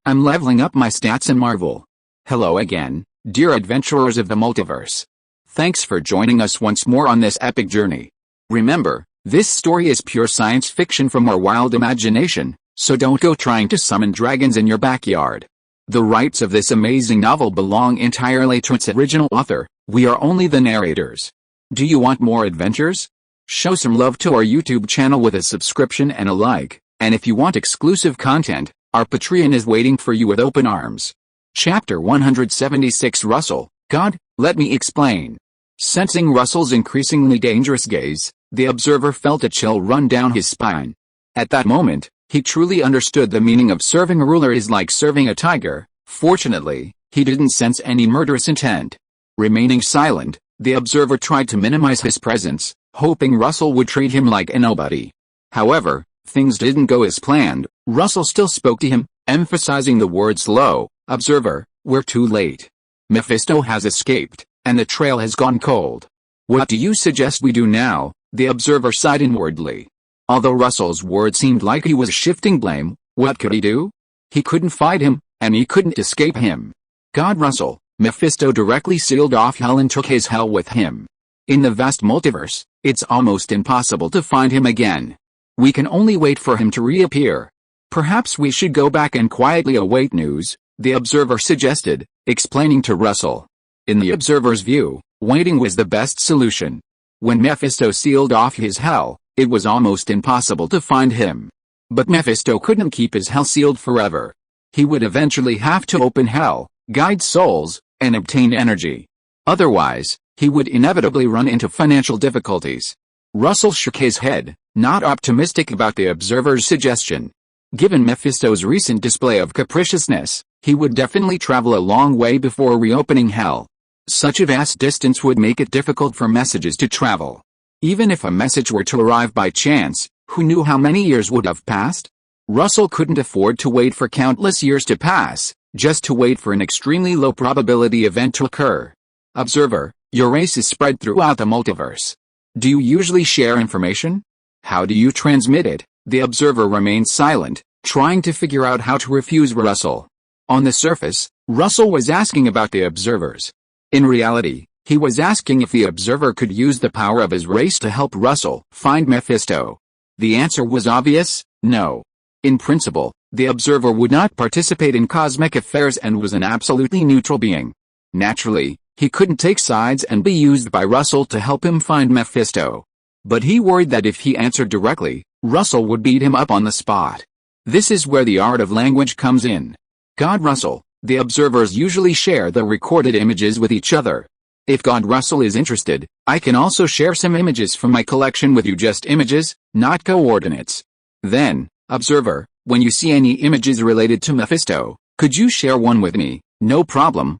I'm leveling up my stats and marvel. Hello again, dear adventurers of the multiverse. Thanks for joining us once more on this epic journey. Remember, this story is pure science fiction from our wild imagination, so don't go trying to summon dragons in your backyard. The rights of this amazing novel belong entirely to its original author. We are only the narrators. Do you want more adventures? Show some love to our YouTube channel with a subscription and a like, and if you want exclusive content, our Patreon is waiting for you with open arms. Chapter 176 Russell, God, let me explain. Sensing Russell's increasingly dangerous gaze, the observer felt a chill run down his spine. At that moment, he truly understood the meaning of serving a ruler is like serving a tiger. Fortunately, he didn't sense any murderous intent. Remaining silent, the observer tried to minimize his presence, hoping Russell would treat him like a nobody. However, things didn't go as planned. Russell still spoke to him, emphasizing the word slow. Observer, we're too late. Mephisto has escaped, and the trail has gone cold. What do you suggest we do now? The observer sighed inwardly. Although Russell's words seemed like he was shifting blame, what could he do? He couldn't fight him, and he couldn't escape him. God, Russell, Mephisto directly sealed off hell and took his hell with him. In the vast multiverse, it's almost impossible to find him again. We can only wait for him to reappear. Perhaps we should go back and quietly await news, the observer suggested, explaining to Russell. In the observer's view, waiting was the best solution. When Mephisto sealed off his hell, it was almost impossible to find him. But Mephisto couldn't keep his hell sealed forever. He would eventually have to open hell, guide souls, and obtain energy. Otherwise, he would inevitably run into financial difficulties. Russell shook his head, not optimistic about the observer's suggestion. Given Mephisto's recent display of capriciousness, he would definitely travel a long way before reopening hell. Such a vast distance would make it difficult for messages to travel. Even if a message were to arrive by chance, who knew how many years would have passed? Russell couldn't afford to wait for countless years to pass, just to wait for an extremely low probability event to occur. Observer, your race is spread throughout the multiverse. Do you usually share information? How do you transmit it? The observer remained silent, trying to figure out how to refuse Russell. On the surface, Russell was asking about the observers. In reality, he was asking if the observer could use the power of his race to help Russell find Mephisto. The answer was obvious, no. In principle, the observer would not participate in cosmic affairs and was an absolutely neutral being. Naturally, he couldn't take sides and be used by Russell to help him find Mephisto. But he worried that if he answered directly, Russell would beat him up on the spot. This is where the art of language comes in. God, Russell, the observers usually share the recorded images with each other. If God Russell is interested, I can also share some images from my collection with you, just images, not coordinates. Then, observer, when you see any images related to Mephisto, could you share one with me? No problem.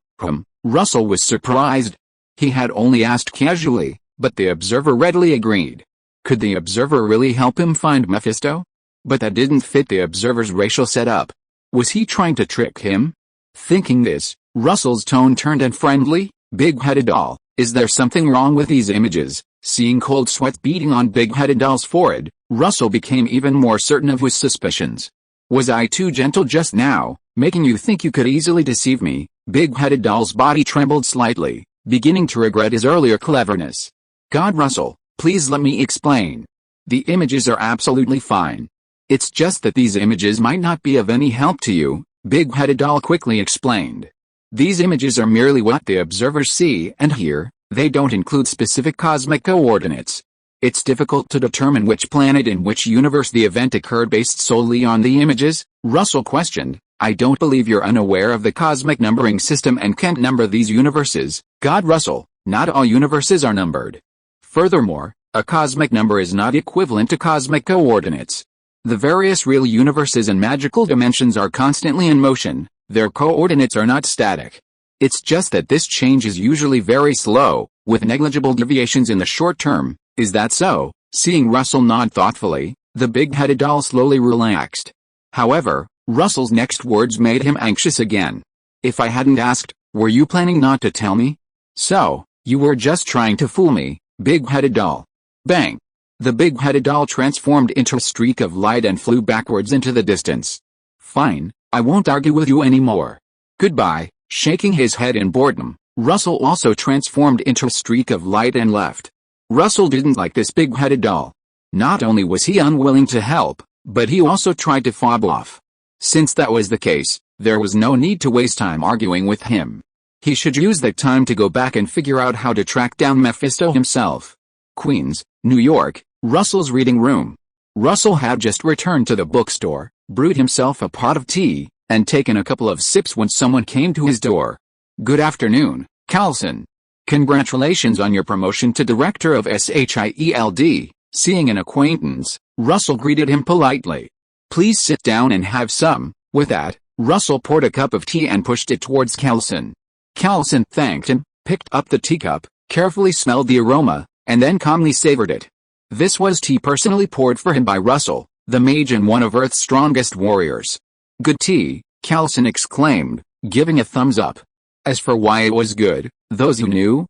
Russell was surprised. He had only asked casually, but the observer readily agreed. Could the observer really help him find Mephisto? But that didn't fit the observer's racial setup. Was he trying to trick him? Thinking this, Russell's tone turned unfriendly. Big-headed doll, is there something wrong with these images? Seeing cold sweat beading on big-headed doll's forehead, Russell became even more certain of his suspicions. Was I too gentle just now, making you think you could easily deceive me? Big-headed doll's body trembled slightly, beginning to regret his earlier cleverness. God, Russell, please let me explain. The images are absolutely fine. It's just that these images might not be of any help to you, Big-headed doll quickly explained. These images are merely what the observers see and hear, they don't include specific cosmic coordinates. It's difficult to determine which planet in which universe the event occurred based solely on the images, Russell questioned. I don't believe you're unaware of the cosmic numbering system and can't number these universes. God, Russell, not all universes are numbered. Furthermore, a cosmic number is not equivalent to cosmic coordinates. The various real universes and magical dimensions are constantly in motion. Their coordinates are not static. It's just that this change is usually very slow, with negligible deviations in the short term. Is that so? Seeing Russell nod thoughtfully, the big-headed doll slowly relaxed. However, Russell's next words made him anxious again. If I hadn't asked, were you planning not to tell me? So, you were just trying to fool me, big-headed doll. Bang! The big-headed doll transformed into a streak of light and flew backwards into the distance. Fine, I won't argue with you anymore. Goodbye." Shaking his head in boredom, Russell also transformed into a streak of light and left. Russell didn't like this big-headed doll. Not only was he unwilling to help, but he also tried to fob off. Since that was the case, there was no need to waste time arguing with him. He should use that time to go back and figure out how to track down Mephisto himself. Queens, New York, Russell's reading room. Russell had just returned to the bookstore, brewed himself a pot of tea, and taken a couple of sips when someone came to his door. "Good afternoon, Carlson. Congratulations on your promotion to director of SHIELD." Seeing an acquaintance, Russell greeted him politely. "Please sit down and have some." With that, Russell poured a cup of tea and pushed it towards Carlson. Carlson thanked him, picked up the teacup, carefully smelled the aroma, and then calmly savored it. This was tea personally poured for him by Russell, the mage and one of Earth's strongest warriors. "Good tea," Carlson exclaimed, giving a thumbs up. "As for why it was good, those who knew.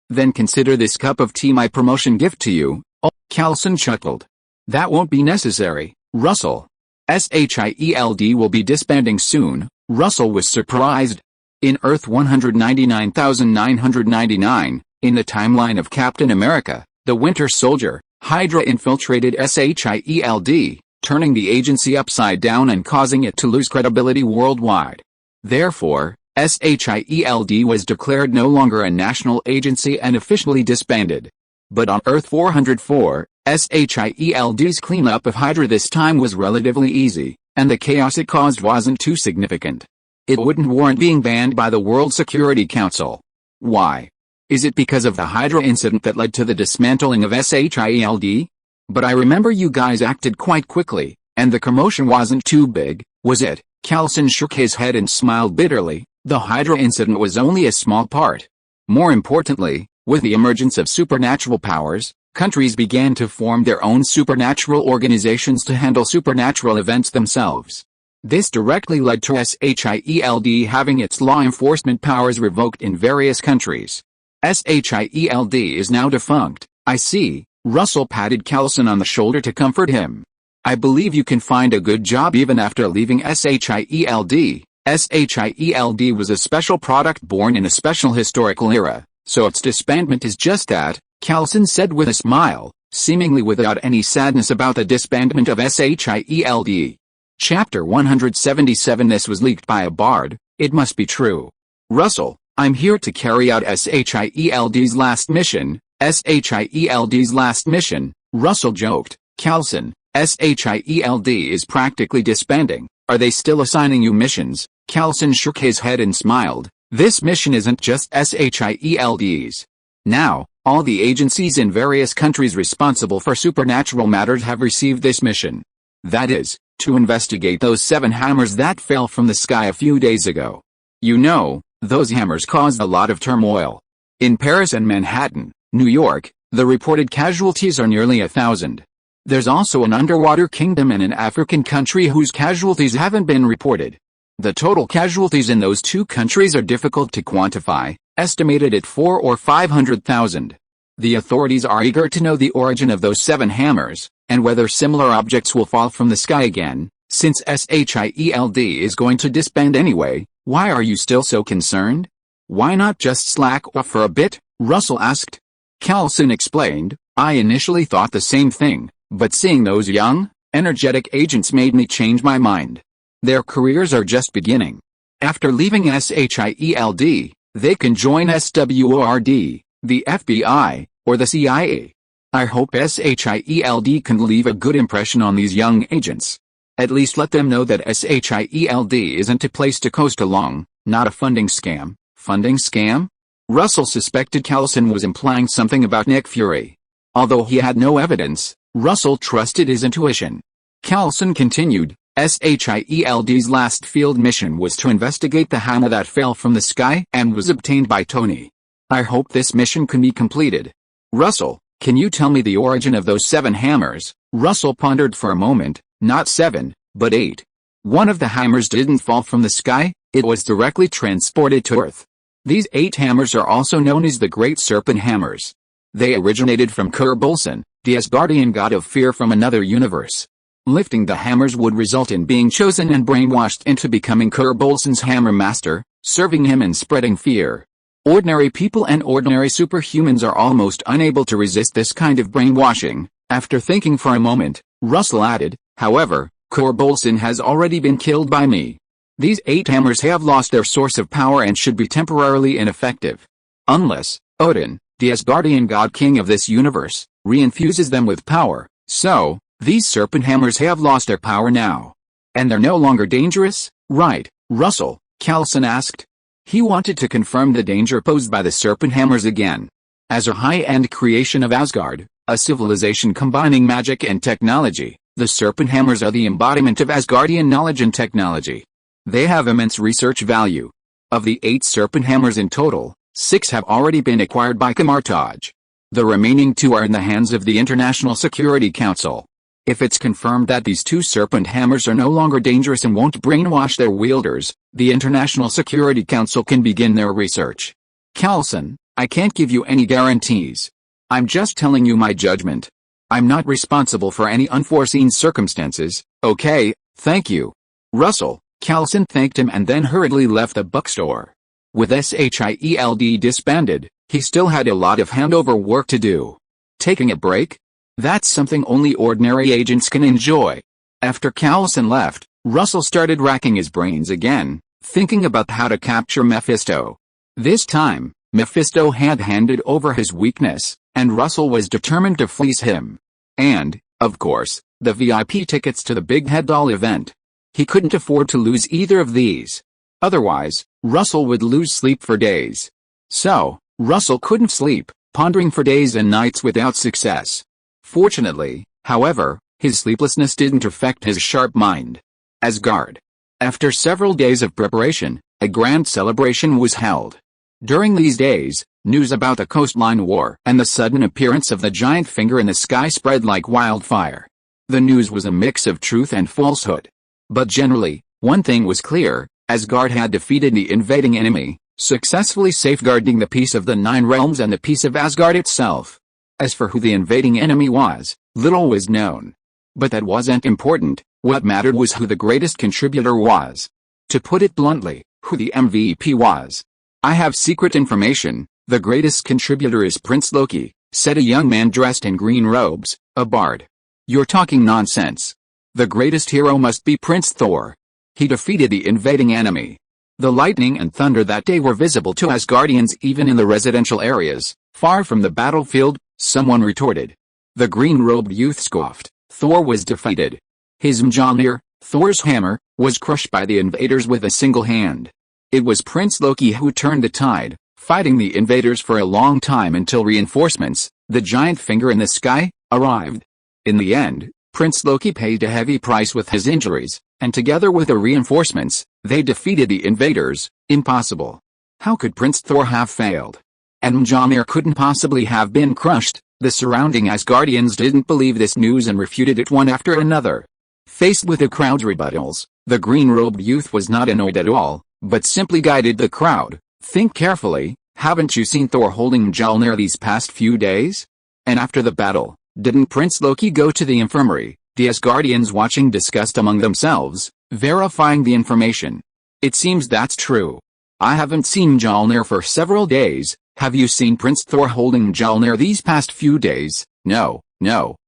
Then consider this cup of tea my promotion gift to you." "Oh," Carlson chuckled. "That won't be necessary, Russell. SHIELD will be disbanding soon." Russell was surprised. In Earth 199,999, in the timeline of Captain America, the Winter Soldier, Hydra infiltrated SHIELD, turning the agency upside down and causing it to lose credibility worldwide. Therefore, SHIELD was declared no longer a national agency and officially disbanded. But on Earth 404, SHIELD's cleanup of Hydra this time was relatively easy, and the chaos it caused wasn't too significant. It wouldn't warrant being banned by the World Security Council. Why? Is it because of the Hydra incident that led to the dismantling of SHIELD? "But I remember you guys acted quite quickly, and the commotion wasn't too big, was it?" Carlson shook his head and smiled bitterly. "The Hydra incident was only a small part. More importantly, with the emergence of supernatural powers, countries began to form their own supernatural organizations to handle supernatural events themselves. This directly led to SHIELD having its law enforcement powers revoked in various countries. SHIELD is now defunct." "I see." Russell patted Carlson on the shoulder to comfort him. "I believe you can find a good job even after leaving SHIELD. SHIELD was a special product born in a special historical era, so its disbandment is just that," Carlson said with a smile, seemingly without any sadness about the disbandment of SHIELD. Chapter 177. This was leaked by a bard. It must be true. "Russell, I'm here to carry out SHIELD's last mission." SHIELD's last mission, Russell joked. "Carlson, SHIELD is practically disbanding. Are they still assigning you missions?" Carlson shook his head and smiled. "This mission isn't just SHIELD's. Now, all the agencies in various countries responsible for supernatural matters have received this mission. That is, to investigate those 7 hammers that fell from the sky a few days ago. You know, those hammers caused a lot of turmoil. In Paris and Manhattan, New York, the reported casualties are nearly 1,000. There's also an underwater kingdom and an African country whose casualties haven't been reported. The total casualties in those 2 countries are difficult to quantify, estimated at 400,000 or 500,000. The authorities are eager to know the origin of those 7 hammers, and whether similar objects will fall from the sky again. Since SHIELD is going to disband anyway, why are you still so concerned? Why not just slack off for a bit?" Russell asked. Carlson explained, "I initially thought the same thing, but seeing those young, energetic agents made me change my mind. Their careers are just beginning. After leaving SHIELD, they can join SWORD, the FBI, or the CIA. I hope SHIELD can leave a good impression on these young agents. At least let them know that SHIELD isn't a place to coast along, not a funding scam." "Funding scam?" Russell suspected Carlson was implying something about Nick Fury. Although he had no evidence, Russell trusted his intuition. Carlson continued, SHIELD's last field mission was to investigate the hammer that fell from the sky and was obtained by Tony. I hope this mission can be completed. Russell, can you tell me the origin of those 7 hammers? Russell pondered for a moment. Not 7, but 8. One of the hammers didn't fall from the sky, it was directly transported to Earth. These 8 hammers are also known as the Great Serpent Hammers. They originated from Kerr Bolson, the Asgardian god of fear from another universe. Lifting the hammers would result in being chosen and brainwashed into becoming Kerbolson's hammer master, serving him and spreading fear. Ordinary people and ordinary superhumans are almost unable to resist this kind of brainwashing. After thinking for a moment, Russell added, however, Kerbolson has already been killed by me. These 8 hammers have lost their source of power and should be temporarily ineffective. Unless Odin, the Asgardian god king of this universe, reinfuses them with power. So, these serpent hammers have lost their power now. And they're no longer dangerous, right, Russell? Coulson asked. He wanted to confirm the danger posed by the serpent hammers again. As a high-end creation of Asgard, a civilization combining magic and technology, the serpent hammers are the embodiment of Asgardian knowledge and technology. They have immense research value. Of the 8 serpent hammers in total, 6 have already been acquired by Kamartaj. The remaining 2 are in the hands of the International Security Council. If it's confirmed that these 2 serpent hammers are no longer dangerous and won't brainwash their wielders, the International Security Council can begin their research. Coulson, I can't give you any guarantees. I'm just telling you my judgment. I'm not responsible for any unforeseen circumstances, okay, thank you. Russell, Coulson thanked him and then hurriedly left the bookstore. With SHIELD disbanded, he still had a lot of handover work to do. Taking a break? That's something only ordinary agents can enjoy. After Coulson left, Russell started racking his brains again, thinking about how to capture Mephisto. This time, Mephisto had handed over his weakness, and Russell was determined to fleece him. And, of course, the VIP tickets to the Big Head Doll event. He couldn't afford to lose either of these. Otherwise, Russell would lose sleep for days. So, Russell couldn't sleep, pondering for days and nights without success. Fortunately, however, his sleeplessness didn't affect his sharp mind. Asgard. After several days of preparation, a grand celebration was held. During these days, news about the coastline war and the sudden appearance of the giant finger in the sky spread like wildfire. The news was a mix of truth and falsehood. But generally, one thing was clear: Asgard had defeated the invading enemy, successfully safeguarding the peace of the 9 realms and the peace of Asgard itself. As for who the invading enemy was, little was known. But that wasn't important. What mattered was who the greatest contributor was. To put it bluntly, who the MVP was. I have secret information. The greatest contributor is Prince Loki, said a young man dressed in green robes, a bard. You're talking nonsense. The greatest hero must be Prince Thor. He defeated the invading enemy. The lightning and thunder that day were visible to Asgardians even in the residential areas, far from the battlefield, someone retorted. The green-robed youth scoffed. Thor was defeated. His Mjolnir, Thor's hammer, was crushed by the invaders with a single hand. It was Prince Loki who turned the tide, fighting the invaders for a long time until reinforcements, the giant finger in the sky, arrived. In the end, Prince Loki paid a heavy price with his injuries, and together with the reinforcements, they defeated the invaders. Impossible. How could Prince Thor have failed? And Mjolnir couldn't possibly have been crushed. The surrounding Asgardians didn't believe this news and refuted it one after another. Faced with the crowd's rebuttals, the green-robed youth was not annoyed at all, but simply guided the crowd. Think carefully, haven't you seen Thor holding Mjolnir these past few days? And after the battle, didn't Prince Loki go to the infirmary? The Asgardians watching discussed among themselves, verifying the information. It seems that's true. I haven't seen Mjolnir for several days. Have you seen Prince Thor holding Mjolnir these past few days? No.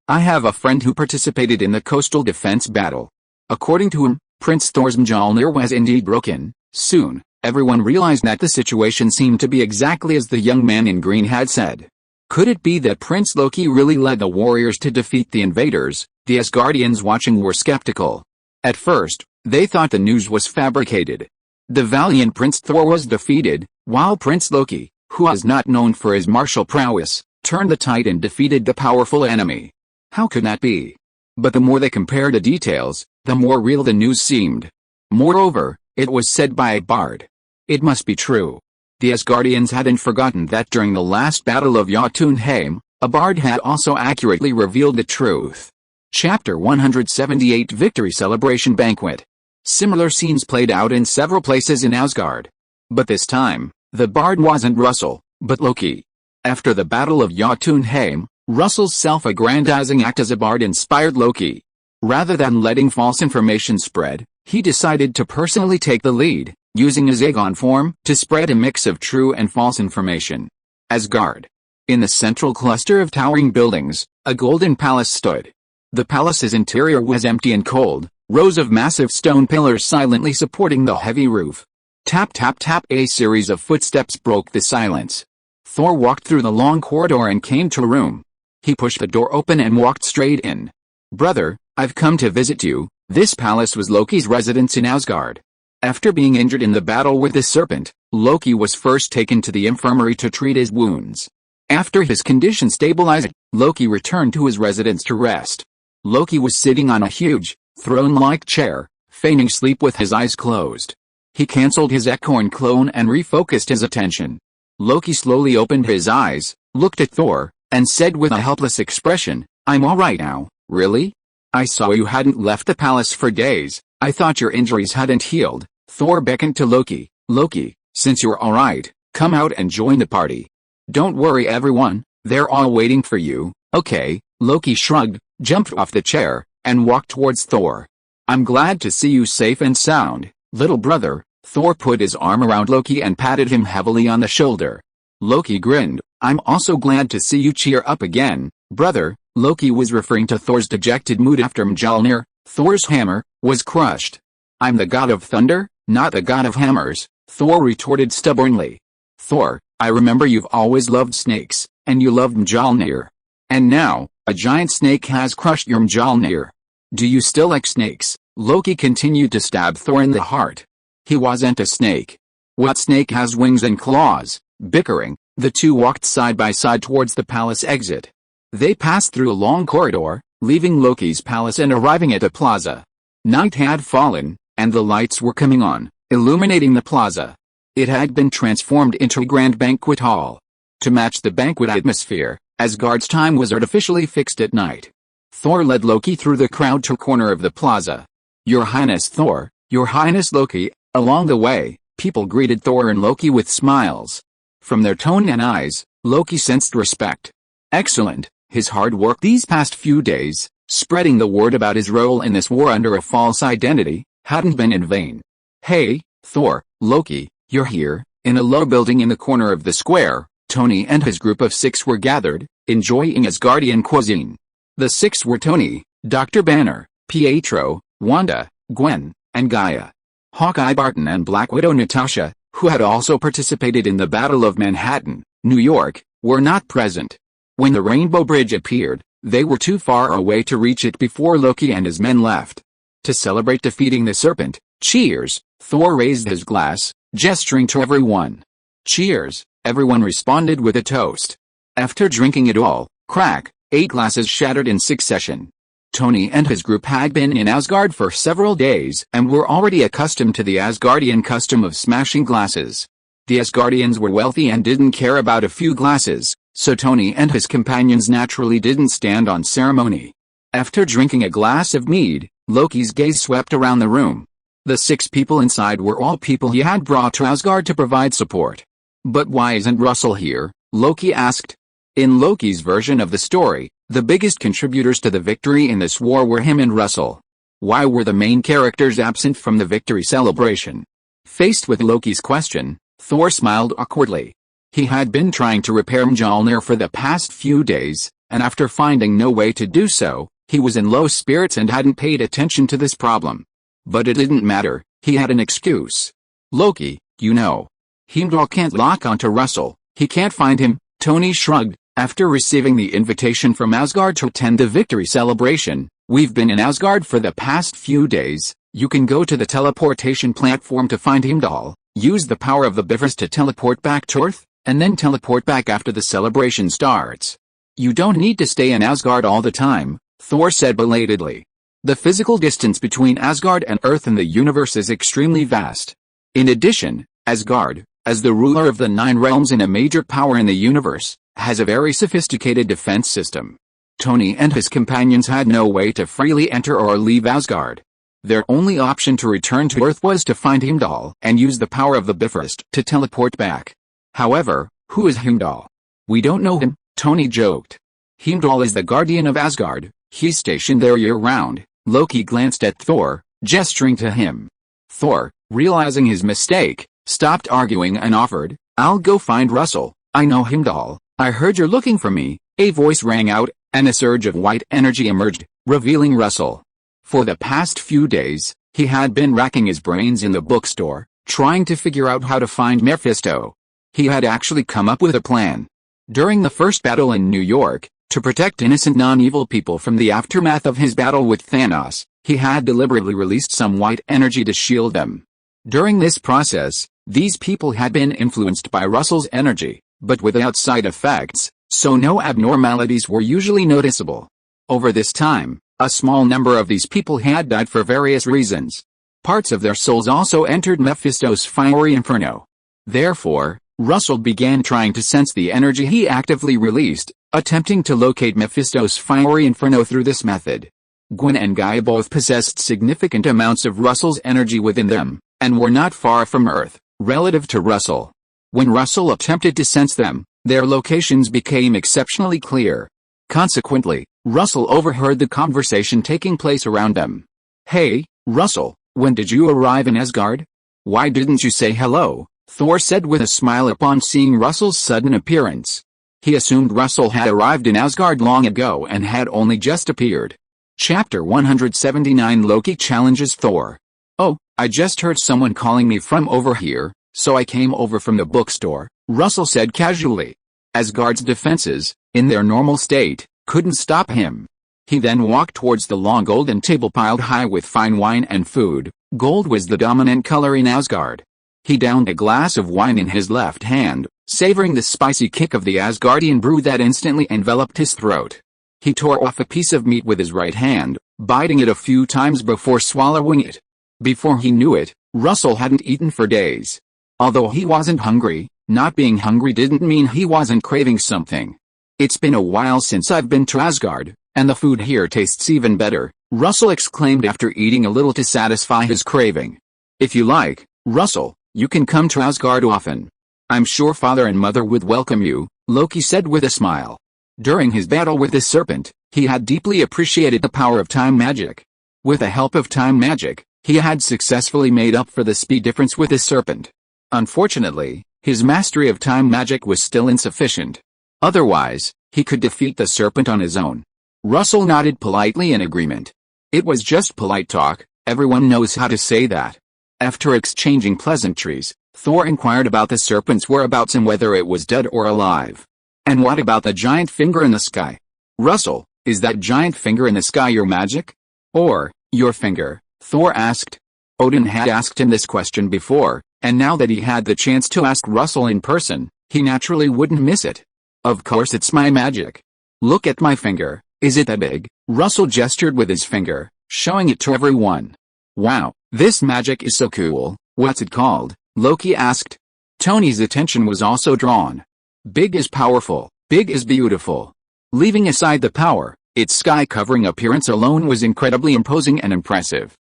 I have a friend who participated in the coastal defense battle. According to him, Prince Thor's Mjolnir was indeed broken. Soon, everyone realized that the situation seemed to be exactly as the young man in green had said. Could it be that Prince Loki really led the warriors to defeat the invaders? The Asgardians watching were skeptical. At first, they thought the news was fabricated. The valiant Prince Thor was defeated, while Prince Loki, who was not known for his martial prowess, turned the tide and defeated the powerful enemy. How could that be? But the more they compared the details, the more real the news seemed. Moreover, it was said by a bard. It must be true. The Asgardians hadn't forgotten that during the last battle of Jotunheim, a bard had also accurately revealed the truth. Chapter 178 Victory Celebration Banquet. Similar scenes played out in several places in Asgard. But this time, the bard wasn't Russell, but Loki. After the Battle of Jotunheim, Russell's self-aggrandizing act as a bard inspired Loki. Rather than letting false information spread, he decided to personally take the lead, using his Aegon form to spread a mix of true and false information. Asgard. In the central cluster of towering buildings, a golden palace stood. The palace's interior was empty and cold, rows of massive stone pillars silently supporting the heavy roof. Tap tap tap. A series of footsteps broke the silence. Thor walked through the long corridor and came to a room. He pushed the door open and walked straight in. "Brother, I've come to visit you." This palace was Loki's residence in Asgard. After being injured in the battle with the serpent, Loki was first taken to the infirmary to treat his wounds. After his condition stabilized, Loki returned to his residence to rest. Loki was sitting on a huge, throne-like chair, feigning sleep with his eyes closed. He cancelled his Ekorn clone and refocused his attention. Loki slowly opened his eyes, looked at Thor, and said with a helpless expression, "I'm alright now." "Really? I saw you hadn't left the palace for days. I thought your injuries hadn't healed." Thor beckoned to Loki. "Loki, since you're alright, come out and join the party. Don't worry everyone, they're all waiting for you." "Okay." Loki shrugged, jumped off the chair, and walked towards Thor. "I'm glad to see you safe and sound, little brother." Thor put his arm around Loki and patted him heavily on the shoulder. Loki grinned. "I'm also glad to see you cheer up again, brother." Loki was referring to Thor's dejected mood after Mjolnir, Thor's hammer, was crushed. "I'm the god of thunder, not the god of hammers," Thor retorted stubbornly. "Thor, I remember you've always loved snakes, and you loved Mjolnir. And now, a giant snake has crushed your Mjolnir. Do you still like snakes?" Loki continued to stab Thor in the heart. He wasn't a snake. "What snake has wings and claws?" Bickering, the two walked side by side towards the palace exit. They passed through a long corridor, leaving Loki's palace and arriving at the plaza. Night had fallen, and the lights were coming on, illuminating the plaza. It had been transformed into a grand banquet hall. To match the banquet atmosphere, Asgard's time was artificially fixed at night. Thor led Loki through the crowd to a corner of the plaza. "Your Highness Thor, Your Highness Loki." Along the way, people greeted Thor and Loki with smiles. From their tone and eyes, Loki sensed respect. Excellent. His hard work these past few days, spreading the word about his role in this war under a false identity, hadn't been in vain. "Hey, Thor, Loki, you're here." In a low building in the corner of the square, Tony and his group of 6 were gathered, enjoying Asgardian cuisine. The 6 were Tony, Dr. Banner, Pietro, Wanda, Gwen, and Gaia. Hawkeye Barton and Black Widow Natasha, who had also participated in the Battle of Manhattan, New York, were not present. When the Rainbow Bridge appeared, they were too far away to reach it before Loki and his men left. To celebrate defeating the serpent, cheers, Thor raised his glass, gesturing to everyone. Cheers, everyone responded with a toast. After drinking it all, crack, 8 glasses shattered in succession. Tony and his group had been in Asgard for several days and were already accustomed to the Asgardian custom of smashing glasses. The Asgardians were wealthy and didn't care about a few glasses, so Tony and his companions naturally didn't stand on ceremony. After drinking a glass of mead, Loki's gaze swept around the room. The 6 people inside were all people he had brought to Asgard to provide support. "But why isn't Russell here?" Loki asked. In Loki's version of the story, the biggest contributors to the victory in this war were him and Russell. Why were the main characters absent from the victory celebration? Faced with Loki's question, Thor smiled awkwardly. He had been trying to repair Mjolnir for the past few days, and after finding no way to do so, he was in low spirits and hadn't paid attention to this problem. But it didn't matter, he had an excuse. "Loki, you know. Heimdall can't lock onto Russell, he can't find him." Tony shrugged. "After receiving the invitation from Asgard to attend the victory celebration, we've been in Asgard for the past few days. You can go to the teleportation platform to find Heimdall, use the power of the Bifrost to teleport back to Earth, and then teleport back after the celebration starts. You don't need to stay in Asgard all the time," Thor said belatedly. The physical distance between Asgard and Earth in the universe is extremely vast. In addition, Asgard, as the ruler of the 9 realms and a major power in the universe, has a very sophisticated defense system. Tony and his companions had no way to freely enter or leave Asgard. Their only option to return to Earth was to find Heimdall and use the power of the Bifrost to teleport back. However, who is Heimdall? "We don't know him," Tony joked. "Heimdall is the guardian of Asgard, he's stationed there year-round, Loki glanced at Thor, gesturing to him. Thor, realizing his mistake, stopped arguing and offered, "I'll go find Russell, I know him doll. I heard you're looking for me." A voice rang out, and a surge of white energy emerged, revealing Russell. For the past few days, he had been racking his brains in the bookstore, trying to figure out how to find Mephisto. He had actually come up with a plan. During the first battle in New York, to protect innocent non-evil people from the aftermath of his battle with Thanos, he had deliberately released some white energy to shield them. During this process, these people had been influenced by Russell's energy, but without side effects, so no abnormalities were usually noticeable. Over this time, a small number of these people had died for various reasons. Parts of their souls also entered Mephisto's fiery inferno. Therefore, Russell began trying to sense the energy he actively released, attempting to locate Mephisto's fiery inferno through this method. Gwen and Guy both possessed significant amounts of Russell's energy within them, and were not far from Earth, relative to Russell. When Russell attempted to sense them, their locations became exceptionally clear. Consequently, Russell overheard the conversation taking place around them. "Hey, Russell, when did you arrive in Asgard? Why didn't you say hello?" Thor said with a smile upon seeing Russell's sudden appearance. He assumed Russell had arrived in Asgard long ago and had only just appeared. Chapter 179 Loki challenges Thor. "Oh, I just heard someone calling me from over here, so I came over from the bookstore," Russell said casually. Asgard's defenses, in their normal state, couldn't stop him. He then walked towards the long golden table piled high with fine wine and food. Gold was the dominant color in Asgard. He downed a glass of wine in his left hand, savoring the spicy kick of the Asgardian brew that instantly enveloped his throat. He tore off a piece of meat with his right hand, biting it a few times before swallowing it. Before he knew it, Russell hadn't eaten for days. Although he wasn't hungry, not being hungry didn't mean he wasn't craving something. "It's been a while since I've been to Asgard, and the food here tastes even better," Russell exclaimed after eating a little to satisfy his craving. "If you like, Russell, you can come to Asgard often. I'm sure Father and Mother would welcome you," Loki said with a smile. During his battle with the serpent, he had deeply appreciated the power of time magic. With the help of time magic, he had successfully made up for the speed difference with the serpent. Unfortunately, his mastery of time magic was still insufficient. Otherwise, he could defeat the serpent on his own. Russell nodded politely in agreement. It was just polite talk, everyone knows how to say that. After exchanging pleasantries, Thor inquired about the serpent's whereabouts and whether it was dead or alive. "And what about the giant finger in the sky? Russell, is that giant finger in the sky your magic? Or, your finger?" Thor asked. Odin had asked him this question before, and now that he had the chance to ask Russell in person, he naturally wouldn't miss it. "Of course it's my magic. Look at my finger, is it that big?" Russell gestured with his finger, showing it to everyone. "Wow, this magic is so cool, what's it called?" Loki asked. Tony's attention was also drawn. "Big is powerful, big is beautiful." Leaving aside the power, its sky-covering appearance alone was incredibly imposing and impressive.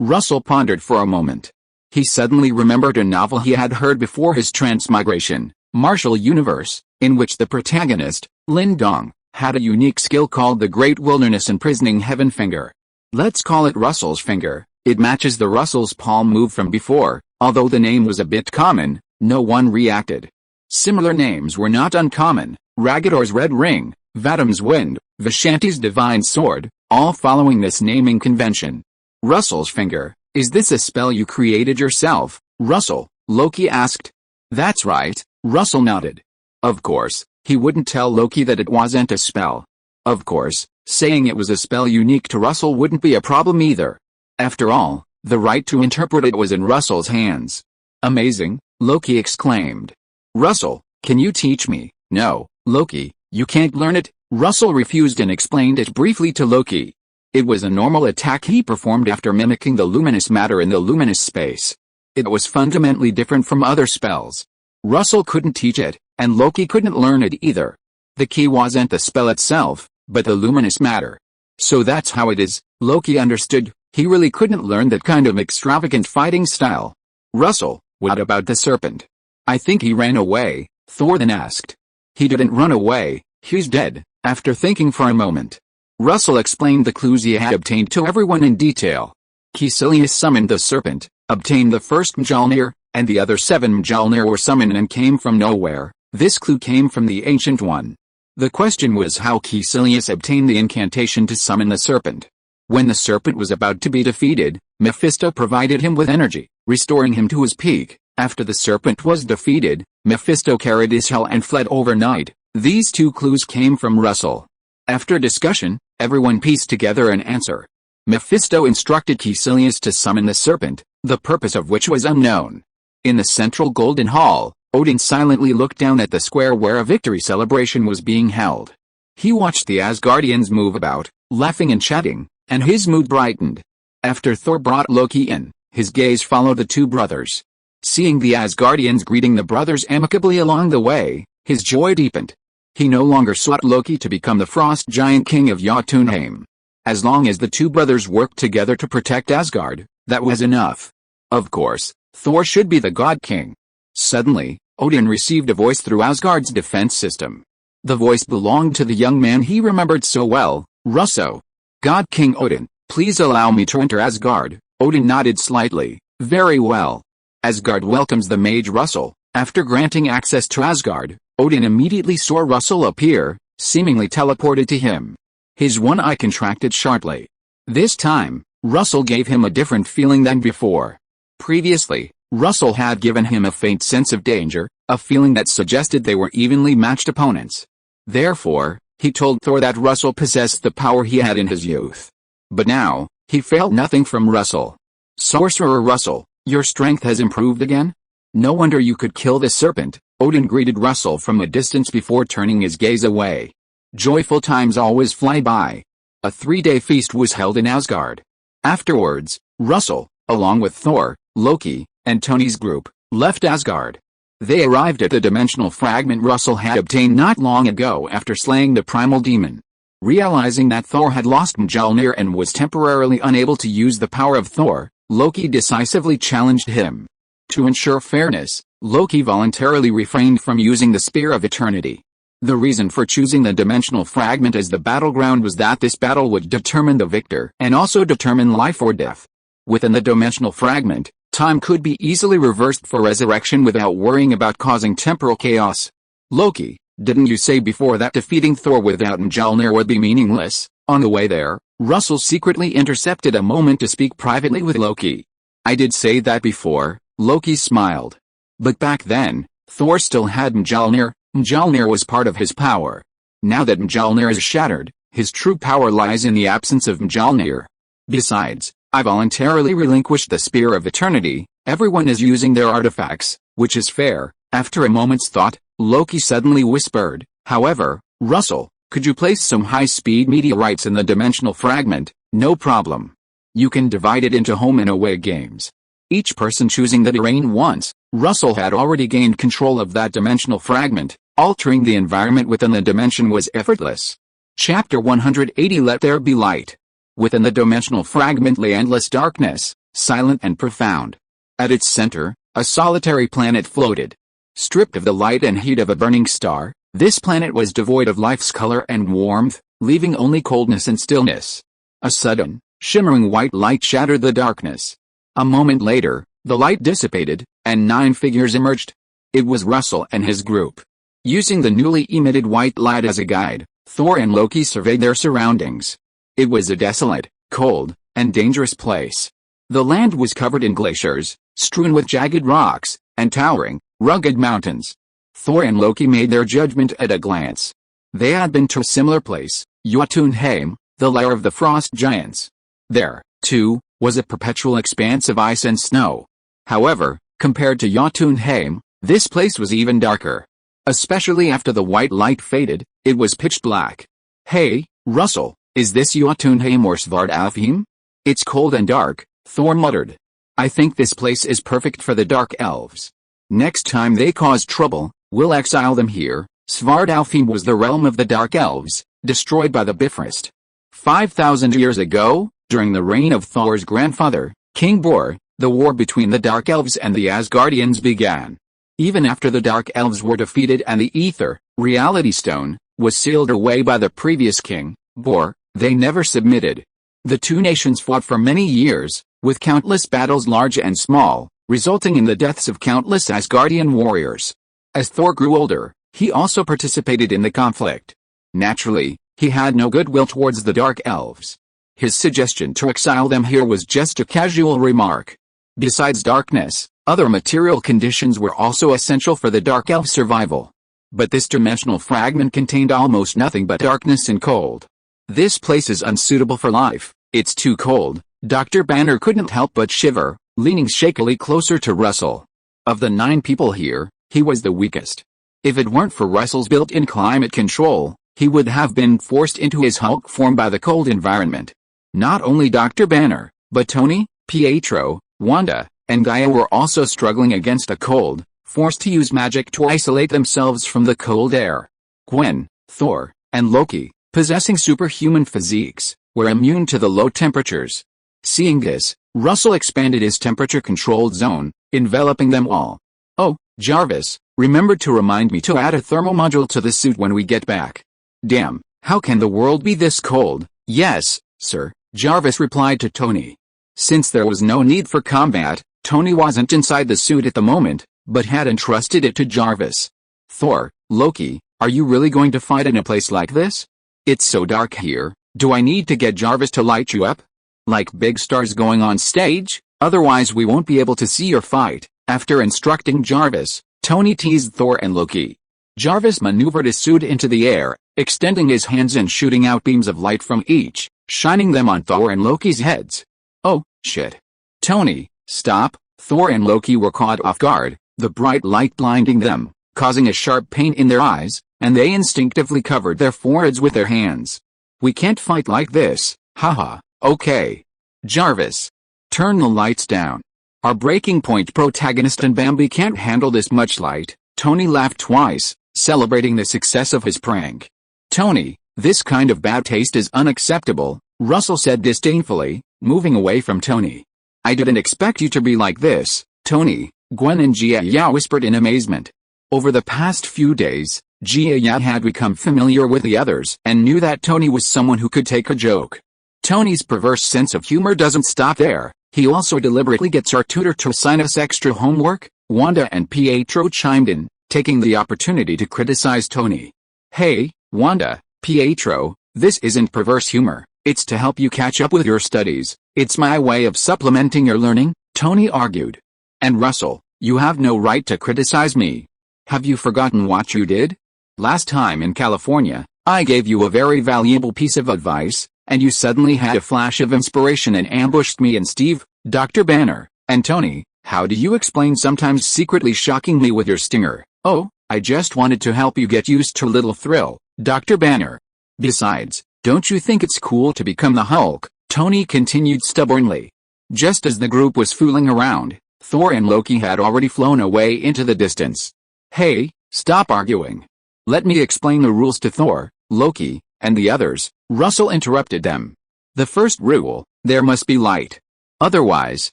Russell pondered for a moment. He suddenly remembered a novel he had heard before his transmigration, Martial Universe, in which the protagonist, Lin Dong, had a unique skill called the Great Wilderness Imprisoning Heaven Finger. Let's call it Russell's finger. It matches the Russell's palm move from before. Although the name was a bit common, no one reacted. Similar names were not uncommon: Ragador's Red Ring, Vadam's Wind, Vishanti's Divine Sword, all following this naming convention. "Russell's finger, is this a spell you created yourself, Russell?" Loki asked. "That's right," Russell nodded. Of course, he wouldn't tell Loki that it wasn't a spell. Of course, saying it was a spell unique to Russell wouldn't be a problem either. After all, the right to interpret it was in Russell's hands. "Amazing," Loki exclaimed. "Russell, can you teach me?" "No, Loki, you can't learn it." Russell refused and explained it briefly to Loki. It was a normal attack he performed after mimicking the luminous matter in the luminous space. It was fundamentally different from other spells. Russell couldn't teach it, and Loki couldn't learn it either. The key wasn't the spell itself, but the luminous matter. So that's how it is, Loki understood. He really couldn't learn that kind of extravagant fighting style. "Russell, what about the serpent?" "I think he ran away," Thor then asked. "He didn't run away, he's dead," after thinking for a moment. Russell explained the clues he had obtained to everyone in detail. Caecilius summoned the serpent, obtained the first Mjolnir, and the other 7 Mjolnir were summoned and came from nowhere. This clue came from the Ancient One. The question was how Caecilius obtained the incantation to summon the serpent. When the serpent was about to be defeated, Mephisto provided him with energy, restoring him to his peak. After the serpent was defeated, Mephisto carried his shell and fled overnight. These 2 clues came from Russell. After discussion, everyone pieced together an answer. Mephisto instructed Caecilius to summon the serpent, the purpose of which was unknown. In the central Golden Hall, Odin silently looked down at the square where a victory celebration was being held. He watched the Asgardians move about, laughing and chatting, and his mood brightened. After Thor brought Loki in, his gaze followed the 2 brothers. Seeing the Asgardians greeting the brothers amicably along the way, his joy deepened. He no longer sought Loki to become the frost giant king of Jotunheim. As long as the 2 brothers worked together to protect Asgard, that was enough. Of course, Thor should be the god king. Suddenly, Odin received a voice through Asgard's defense system. The voice belonged to the young man he remembered so well, Russo. God King Odin, please allow me to enter Asgard. Odin nodded slightly. Very well. Asgard welcomes the mage Russell. After granting access to Asgard, Odin immediately saw Russell appear, seemingly teleported to him. His one eye contracted sharply. This time, Russell gave him a different feeling than before. Previously, Russell had given him a faint sense of danger, a feeling that suggested they were evenly matched opponents. Therefore, he told Thor that Russell possessed the power he had in his youth. But now, he felt nothing from Russell. Sorcerer Russell, your strength has improved again? No wonder you could kill the serpent. Odin greeted Russell from a distance before turning his gaze away. Joyful times always fly by. A 3-day feast was held in Asgard. Afterwards, Russell, along with Thor, Loki, and Tony's group, left Asgard. They arrived at the dimensional fragment Russell had obtained not long ago after slaying the primal demon. Realizing that Thor had lost Mjolnir and was temporarily unable to use the power of Thor, Loki decisively challenged him. To ensure fairness, Loki voluntarily refrained from using the Spear of Eternity. The reason for choosing the dimensional fragment as the battleground was that this battle would determine the victor and also determine life or death. Within the dimensional fragment, time could be easily reversed for resurrection without worrying about causing temporal chaos. Loki, didn't you say before that defeating Thor without Mjolnir would be meaningless? On the way there, Russell secretly intercepted a moment to speak privately with Loki. I did say that before, Loki smiled. But back then, Thor still had Mjolnir. Mjolnir was part of his power. Now that Mjolnir is shattered, his true power lies in the absence of Mjolnir. Besides, I voluntarily relinquished the Spear of Eternity. Everyone is using their artifacts, which is fair. After a moment's thought, Loki suddenly whispered, however, Russell, could you place some high-speed meteorites in the dimensional fragment? No problem. You can divide it into home and away games. Each person choosing the terrain once. Russell had already gained control of that dimensional fragment. Altering the environment within the dimension was effortless. Chapter 180 Let There Be Light. Within the dimensional fragment lay endless darkness, silent and profound. At its center, a solitary planet floated. Stripped of the light and heat of a burning star, this planet was devoid of life's color and warmth, leaving only coldness and stillness. A sudden, shimmering white light shattered the darkness. A moment later, the light dissipated, and 9 figures emerged. It was Russell and his group. Using the newly emitted white light as a guide, Thor and Loki surveyed their surroundings. It was a desolate, cold, and dangerous place. The land was covered in glaciers, strewn with jagged rocks, and towering, rugged mountains. Thor and Loki made their judgment at a glance. They had been to a similar place, Jotunheim, the lair of the frost giants. There, too, was a perpetual expanse of ice and snow. However, compared to Jotunheim, this place was even darker. Especially after the white light faded, it was pitch black. Hey, Russell, is this Jotunheim or Svartalfheim? It's cold and dark, Thor muttered. I think this place is perfect for the dark elves. Next time they cause trouble, we'll exile them here. Svartalfheim was the realm of the dark elves, destroyed by the Bifrost. 5,000 years ago, during the reign of Thor's grandfather, King Bor, the war between the Dark Elves and the Asgardians began. Even after the Dark Elves were defeated and the Ether, Reality Stone, was sealed away by the previous king, Bor, They never submitted. The two nations fought for many years, with countless battles large and small, resulting in the deaths of countless Asgardian warriors. As Thor grew older, he also participated in the conflict. Naturally, he had no goodwill towards the Dark Elves. His suggestion to exile them here was just a casual remark. Besides darkness, other material conditions were also essential for the Dark Elf survival. But this dimensional fragment contained almost nothing but darkness and cold. This place is unsuitable for life, it's too cold. Dr. Banner couldn't help but shiver, leaning shakily closer to Russell. Of the 9 people here, he was the weakest. If it weren't for Russell's built-in climate control, he would have been forced into his Hulk form by the cold environment. Not only Dr. Banner, but Tony, Pietro, Wanda, and Gaia were also struggling against a cold, forced to use magic to isolate themselves from the cold air. Gwen, Thor, and Loki, possessing superhuman physiques, were immune to the low temperatures. Seeing this, Russell expanded his temperature-controlled zone, enveloping them all. Oh, Jarvis, remember to remind me to add a thermal module to the suit when we get back. Damn, how can the world be this cold? Yes, sir, Jarvis replied to Tony. Since there was no need for combat, Tony wasn't inside the suit at the moment, but had entrusted it to Jarvis. Thor, Loki, are you really going to fight in a place like this? It's so dark here, do I need to get Jarvis to light you up? Like big stars going on stage? Otherwise we won't be able to see your fight. After instructing Jarvis, Tony teased Thor and Loki. Jarvis maneuvered his suit into the air, extending his hands and shooting out beams of light from each, shining them on Thor and Loki's heads. Oh, shit. Tony, stop. Thor and Loki were caught off guard, the bright light blinding them, causing a sharp pain in their eyes, and they instinctively covered their foreheads with their hands. We can't fight like this, haha, okay. Jarvis, turn the lights down. Our breaking point protagonist and Bambi can't handle this much light. Tony laughed twice, celebrating the success of his prank. Tony, this kind of bad taste is unacceptable, Russell said disdainfully, moving away from Tony. I didn't expect you to be like this, Tony, Gwen and Jia whispered in amazement. Over the past few days, Jia had become familiar with the others and knew that Tony was someone who could take a joke. Tony's perverse sense of humor doesn't stop there, he also deliberately gets our tutor to assign us extra homework. Wanda and Pietro chimed in, taking the opportunity to criticize Tony. Hey, Wanda, Pietro, this isn't perverse humor, it's to help you catch up with your studies, it's my way of supplementing your learning, Tony argued. And Russell, you have no right to criticize me. Have you forgotten what you did? Last time in California, I gave you a very valuable piece of advice, and you suddenly had a flash of inspiration and ambushed me and Steve, Dr. Banner, and Tony. How do you explain sometimes secretly shocking me with your stinger? Oh, I just wanted to help you get used to a little thrill, Dr. Banner. Besides, don't you think it's cool to become the Hulk? Tony continued stubbornly. Just as the group was fooling around, Thor and Loki had already flown away into the distance. Hey, stop arguing. Let me explain the rules to Thor, Loki, and the others, Russell interrupted them. The first rule, there must be light. Otherwise,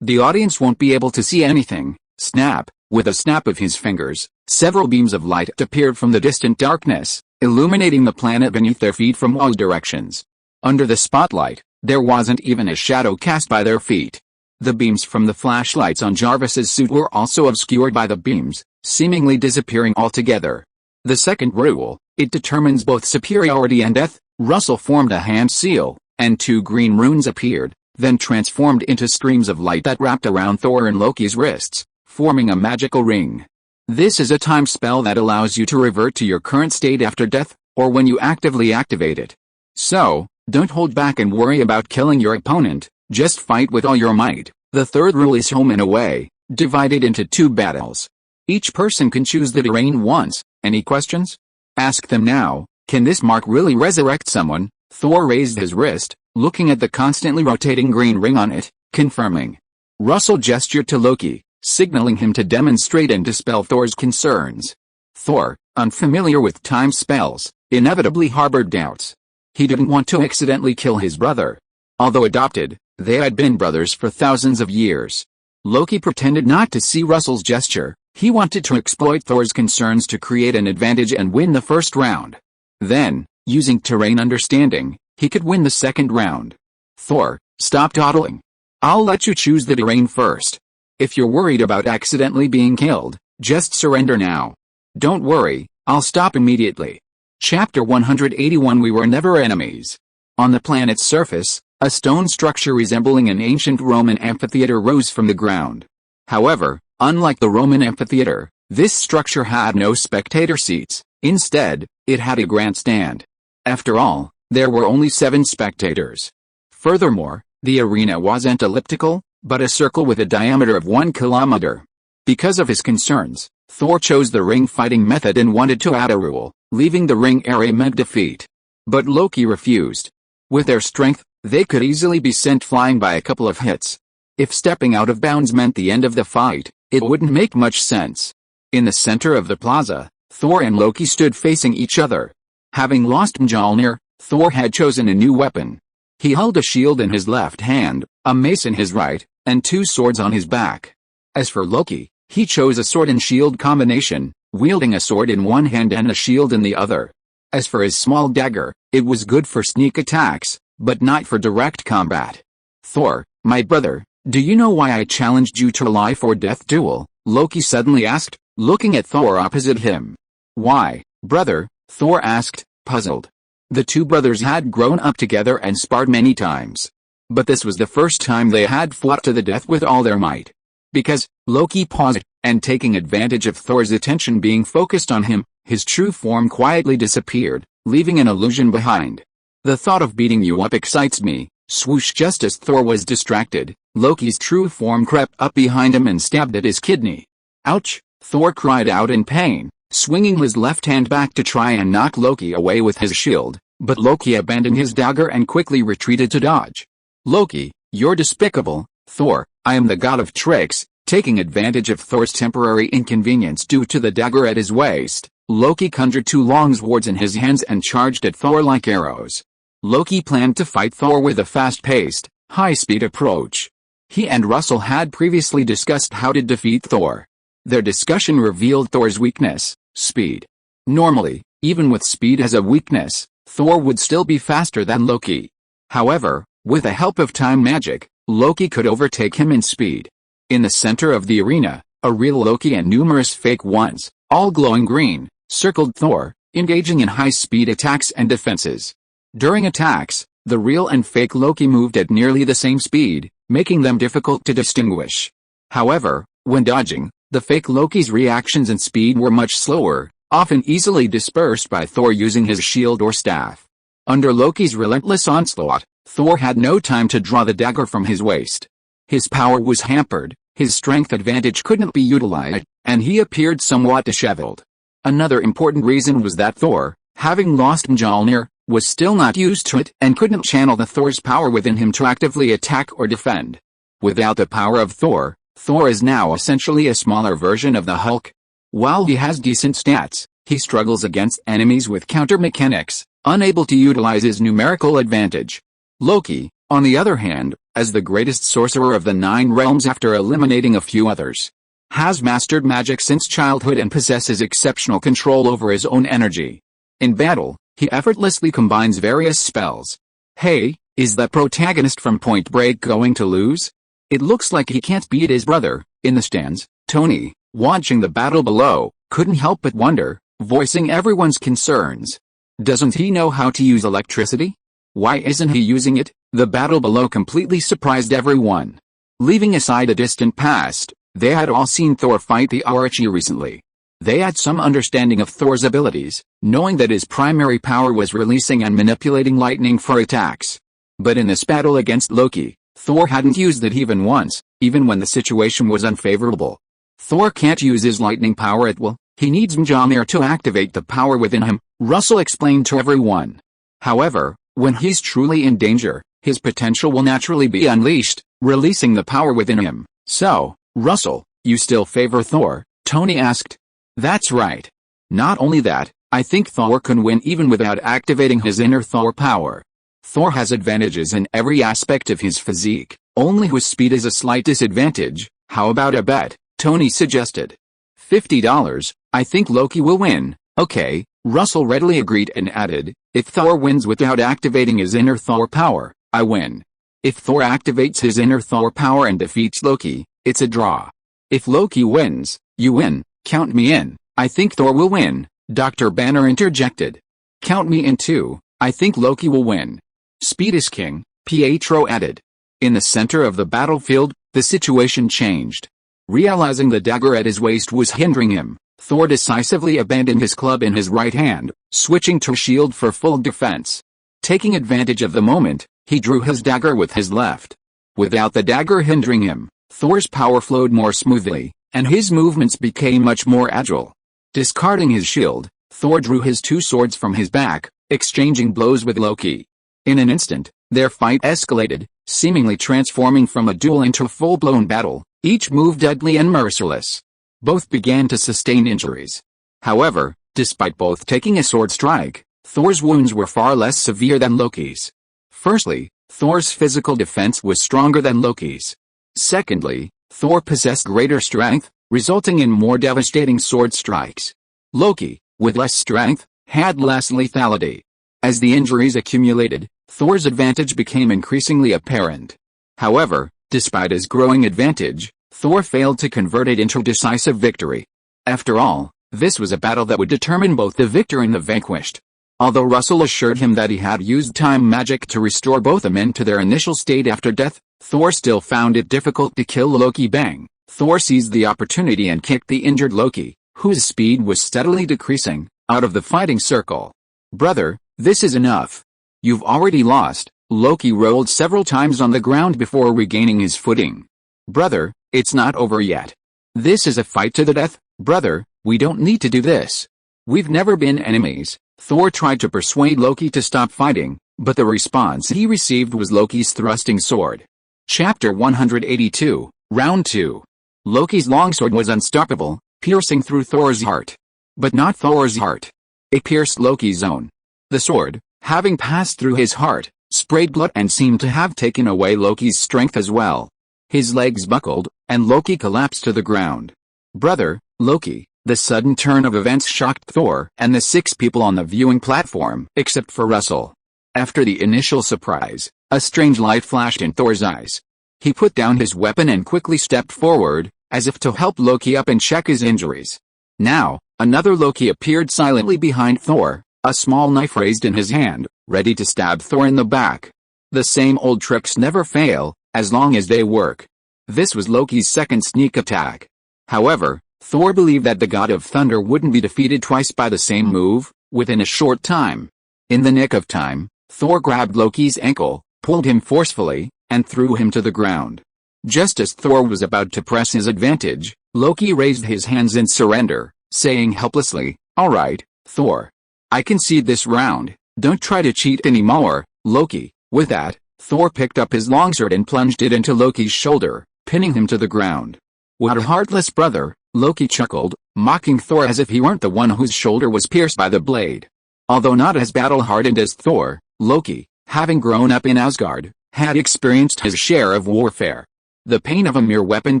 the audience won't be able to see anything. Snap, with a snap of his fingers, several beams of light appeared from the distant darkness, illuminating the planet beneath their feet from all directions. Under the spotlight, there wasn't even a shadow cast by their feet. The beams from the flashlights on Jarvis's suit were also obscured by the beams, seemingly disappearing altogether. The second rule, it determines both superiority and death. Russell formed a hand seal, and 2 green runes appeared, then transformed into streams of light that wrapped around Thor and Loki's wrists, forming a magical ring. This is a time spell that allows you to revert to your current state after death, or when you actively activate it. So, don't hold back and worry about killing your opponent, just fight with all your might. The third rule is home and away, divided into 2 battles. Each person can choose the terrain once. Any questions? Ask them now. Can this mark really resurrect someone? Thor raised his wrist, looking at the constantly rotating green ring on it, confirming. Russell gestured to Loki, signaling him to demonstrate and dispel Thor's concerns. Thor, unfamiliar with time spells, inevitably harbored doubts. He didn't want to accidentally kill his brother. Although adopted, they had been brothers for thousands of years. Loki pretended not to see Russell's gesture. He wanted to exploit Thor's concerns to create an advantage and win the first round. Then, using terrain understanding, he could win the second round. Thor, stop dawdling. I'll let you choose the terrain first. If you're worried about accidentally being killed, just surrender now. Don't worry, I'll stop immediately. Chapter 181 We were never enemies. On the planet's surface, a stone structure resembling an ancient Roman amphitheater rose from the ground. However, unlike the Roman amphitheater, this structure had no spectator seats. Instead, it had a grandstand. After all, there were only 7 spectators. Furthermore, the arena wasn't elliptical, but a circle with a diameter of 1 kilometer. Because of his concerns, Thor chose the ring fighting method and wanted to add a rule, leaving the ring area meant defeat. But Loki refused. With their strength, they could easily be sent flying by a couple of hits. If stepping out of bounds meant the end of the fight, it wouldn't make much sense. In the center of the plaza, Thor and Loki stood facing each other. Having lost Mjolnir, Thor had chosen a new weapon. He held a shield in his left hand, a mace in his right, and 2 swords on his back. As for Loki, he chose a sword and shield combination, wielding a sword in one hand and a shield in the other. As for his small dagger, it was good for sneak attacks, but not for direct combat. Thor, my brother, do you know why I challenged you to a life or death duel? Loki suddenly asked, looking at Thor opposite him. Why, brother? Thor asked, puzzled. The 2 brothers had grown up together and sparred many times. But this was the first time they had fought to the death with all their might. Because, Loki paused, and taking advantage of Thor's attention being focused on him, his true form quietly disappeared, leaving an illusion behind. The thought of beating you up excites me. Swoosh. Just as Thor was distracted, Loki's true form crept up behind him and stabbed at his kidney. Ouch! Thor cried out in pain, swinging his left hand back to try and knock Loki away with his shield, but Loki abandoned his dagger and quickly retreated to dodge. Loki, you're despicable. Thor, I am the god of tricks. Taking advantage of Thor's temporary inconvenience due to the dagger at his waist, Loki conjured 2 long swords in his hands and charged at Thor like arrows. Loki planned to fight Thor with a fast-paced, high-speed approach. He and Russell had previously discussed how to defeat Thor. Their discussion revealed Thor's weakness, speed. Normally, even with speed as a weakness, Thor would still be faster than Loki. However, with the help of time magic, Loki could overtake him in speed. In the center of the arena, a real Loki and numerous fake ones, all glowing green, circled Thor, engaging in high-speed attacks and defenses. During attacks, the real and fake Loki moved at nearly the same speed, making them difficult to distinguish. However, when dodging, the fake Loki's reactions and speed were much slower, often easily dispersed by Thor using his shield or staff. Under Loki's relentless onslaught, Thor had no time to draw the dagger from his waist. His power was hampered, his strength advantage couldn't be utilized, and he appeared somewhat disheveled. Another important reason was that Thor, having lost Mjolnir, was still not used to it and couldn't channel the Thor's power within him to actively attack or defend. Without the power of Thor, Thor is now essentially a smaller version of the Hulk. While he has decent stats, he struggles against enemies with counter mechanics, unable to utilize his numerical advantage. Loki, on the other hand, as the greatest sorcerer of the 9 realms after eliminating a few others, has mastered magic since childhood and possesses exceptional control over his own energy. In battle, he effortlessly combines various spells. Hey, is the protagonist from Point Break going to lose? It looks like he can't beat his brother. In the stands, Tony, watching the battle below, couldn't help but wonder, voicing everyone's concerns. Doesn't he know how to use electricity? Why isn't he using it? The battle below completely surprised everyone. Leaving aside a distant past, they had all seen Thor fight the Archie recently. They had some understanding of Thor's abilities, knowing that his primary power was releasing and manipulating lightning for attacks. But in this battle against Loki, Thor hadn't used it even once, even when the situation was unfavorable. Thor can't use his lightning power at will, he needs Mjolnir to activate the power within him, Russell explained to everyone. However, when he's truly in danger, his potential will naturally be unleashed, releasing the power within him. So, Russell, you still favor Thor? Tony asked. That's right. Not only that, I think Thor can win even without activating his inner Thor power. Thor has advantages in every aspect of his physique, only his speed is a slight disadvantage. How about a bet? Tony suggested. $50, I think Loki will win, Okay, Russell readily agreed and added, if Thor wins without activating his inner Thor power, I win. If Thor activates his inner Thor power and defeats Loki, it's a draw. If Loki wins, you win, count me in. I think Thor will win, Dr. Banner interjected. Count me in too, I think Loki will win. Speed is king, Pietro added. In the center of the battlefield, the situation changed. Realizing the dagger at his waist was hindering him, Thor decisively abandoned his club in his right hand, switching to shield for full defense. Taking advantage of the moment, he drew his dagger with his left. Without the dagger hindering him, Thor's power flowed more smoothly, and his movements became much more agile. Discarding his shield, Thor drew his two swords from his back, exchanging blows with Loki. In an instant, their fight escalated, seemingly transforming from a duel into a full-blown battle, each move deadly and merciless. Both began to sustain injuries. However, despite both taking a sword strike, Thor's wounds were far less severe than Loki's. Firstly, Thor's physical defense was stronger than Loki's. Secondly, Thor possessed greater strength, resulting in more devastating sword strikes. Loki, with less strength, had less lethality. As the injuries accumulated, Thor's advantage became increasingly apparent. However, despite his growing advantage, Thor failed to convert it into decisive victory. After all, this was a battle that would determine both the victor and the vanquished. Although Russell assured him that he had used time magic to restore both the men to their initial state after death, Thor still found it difficult to kill Loki. Bang! Thor seized the opportunity and kicked the injured Loki, whose speed was steadily decreasing, out of the fighting circle. Brother, this is enough. You've already lost. Loki rolled several times on the ground before regaining his footing. Brother, it's not over yet. This is a fight to the death, brother, we don't need to do this. We've never been enemies. Thor tried to persuade Loki to stop fighting, but the response he received was Loki's thrusting sword. Chapter 182, Round 2. Loki's longsword was unstoppable, piercing through Thor's heart. But not Thor's heart. It pierced Loki's own. The sword, having passed through his heart, sprayed blood and seemed to have taken away Loki's strength as well. His legs buckled, and Loki collapsed to the ground. Brother, Loki. The sudden turn of events shocked Thor and the 6 people on the viewing platform, except for Russell. After the initial surprise, a strange light flashed in Thor's eyes. He put down his weapon and quickly stepped forward, as if to help Loki up and check his injuries. Now, another Loki appeared silently behind Thor, a small knife raised in his hand, ready to stab Thor in the back. The same old tricks never fail, as long as they work. This was Loki's second sneak attack. However, Thor believed that the god of thunder wouldn't be defeated twice by the same move, within a short time. In the nick of time, Thor grabbed Loki's ankle, pulled him forcefully, and threw him to the ground. Just as Thor was about to press his advantage, Loki raised his hands in surrender, saying helplessly, "All right, Thor. I concede this round, don't try to cheat anymore, Loki." With that, Thor picked up his longsword and plunged it into Loki's shoulder, pinning him to the ground. "What a heartless brother," Loki chuckled, mocking Thor as if he weren't the one whose shoulder was pierced by the blade. Although not as battle-hardened as Thor, Loki, having grown up in Asgard, had experienced his share of warfare. The pain of a mere weapon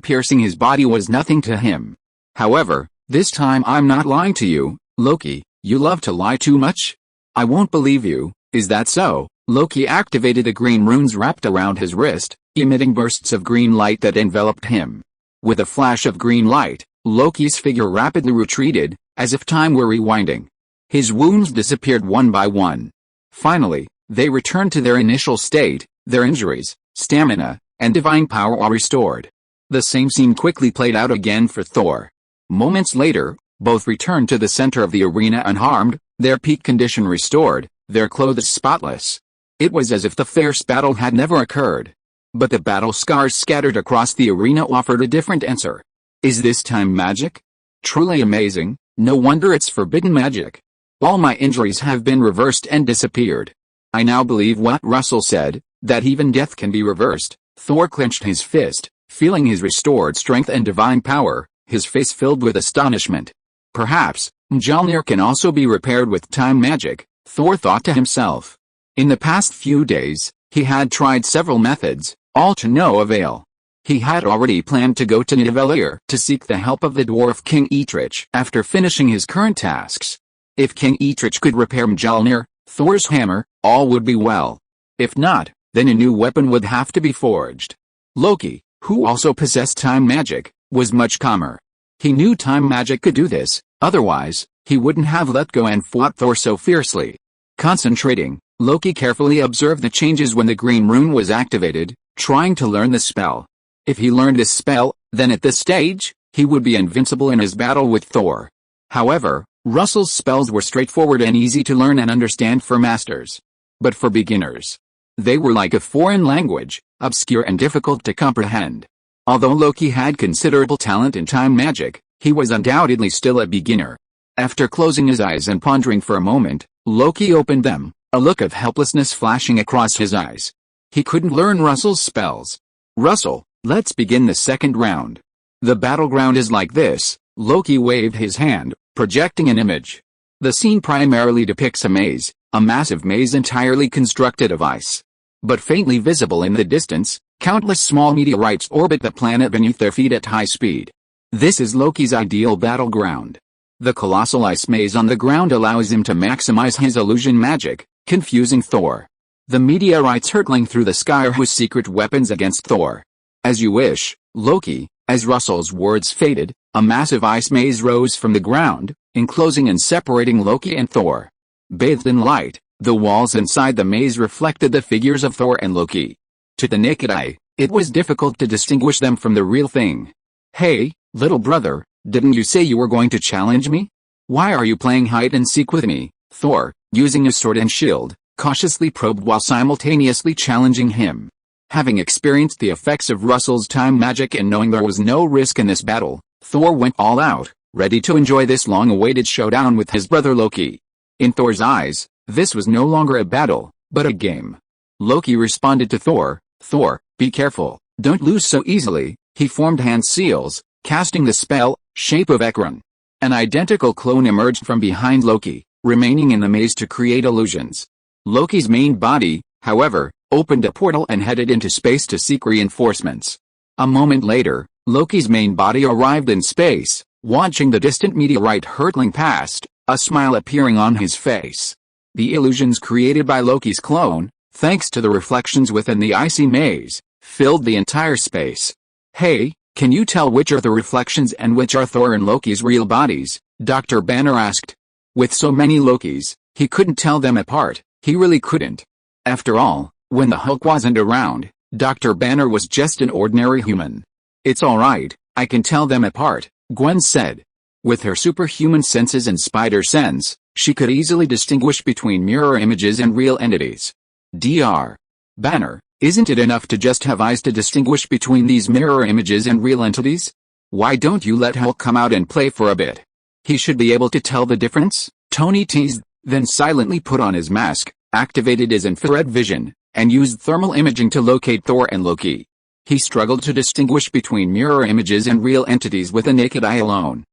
piercing his body was nothing to him. However, this time I'm not lying to you, Loki, you love to lie too much? I won't believe you, is that so? Loki activated the green runes wrapped around his wrist, emitting bursts of green light that enveloped him. With a flash of green light, Loki's figure rapidly retreated, as if time were rewinding. His wounds disappeared one by one. Finally, they returned to their initial state, their injuries, stamina, and divine power all restored. The same scene quickly played out again for Thor. Moments later, both returned to the center of the arena unharmed, their peak condition restored, their clothes spotless. It was as if the fierce battle had never occurred. But the battle scars scattered across the arena offered a different answer. Is this time magic? Truly amazing, no wonder it's forbidden magic. All my injuries have been reversed and disappeared. I now believe what Russell said, that even death can be reversed. Thor clenched his fist, feeling his restored strength and divine power, his face filled with astonishment. Perhaps, Mjolnir can also be repaired with time magic, Thor thought to himself. In the past few days, he had tried several methods, all to no avail. He had already planned to go to Nidavellir to seek the help of the dwarf king Eitrich after finishing his current tasks. If King Etrich could repair Mjolnir, Thor's hammer, all would be well. If not, then a new weapon would have to be forged. Loki, who also possessed time magic, was much calmer. He knew time magic could do this, otherwise, he wouldn't have let go and fought Thor so fiercely. Concentrating, Loki carefully observed the changes when the green rune was activated, trying to learn the spell. If he learned this spell, then at this stage, he would be invincible in his battle with Thor. However, Russell's spells were straightforward and easy to learn and understand for masters. But for beginners, they were like a foreign language, obscure and difficult to comprehend. Although Loki had considerable talent in time magic, he was undoubtedly still a beginner. After closing his eyes and pondering for a moment, Loki opened them, a look of helplessness flashing across his eyes. He couldn't learn Russell's spells. Russell, let's begin the second round. The battleground is like this. Loki waved his hand, projecting an image. The scene primarily depicts a massive maze entirely constructed of ice. But faintly visible in the distance, countless small meteorites orbit the planet beneath their feet at high speed. This is Loki's ideal battleground. The colossal ice maze on the ground allows him to maximize his illusion magic, confusing Thor. The meteorites hurtling through the sky are his secret weapons against Thor. As you wish, Loki. As Russell's words faded, a massive ice maze rose from the ground, enclosing and separating Loki and Thor. Bathed in light, the walls inside the maze reflected the figures of Thor and Loki. To the naked eye, it was difficult to distinguish them from the real thing. "Hey, little brother, didn't you say you were going to challenge me? Why are you playing hide and seek with me?" Thor, using his sword and shield, cautiously probed while simultaneously challenging him. Having experienced the effects of Russell's time magic and knowing there was no risk in this battle, Thor went all out, ready to enjoy this long-awaited showdown with his brother Loki. In Thor's eyes, this was no longer a battle, but a game. Loki responded to Thor, "Thor, be careful, don't lose so easily." He formed hand seals, casting the spell, Shape of Ekron. An identical clone emerged from behind Loki, remaining in the maze to create illusions. Loki's main body, however, opened a portal and headed into space to seek reinforcements. A moment later, Loki's main body arrived in space, watching the distant meteorite hurtling past, a smile appearing on his face. The illusions created by Loki's clone, thanks to the reflections within the icy maze, filled the entire space. "Hey, can you tell which are the reflections and which are Thor and Loki's real bodies?" Dr. Banner asked. With so many Lokis, he couldn't tell them apart. He really couldn't. After all, when the Hulk wasn't around, Dr. Banner was just an ordinary human. "It's alright, I can tell them apart," Gwen said. With her superhuman senses and spider sense, she could easily distinguish between mirror images and real entities. Dr. Banner, isn't it enough to just have eyes to distinguish between these mirror images and real entities? Why don't you let Hulk come out and play for a bit? He should be able to tell the difference, Tony teased, then silently put on his mask, activated his infrared vision, and used thermal imaging to locate Thor and Loki. He struggled to distinguish between mirror images and real entities with the naked eye alone.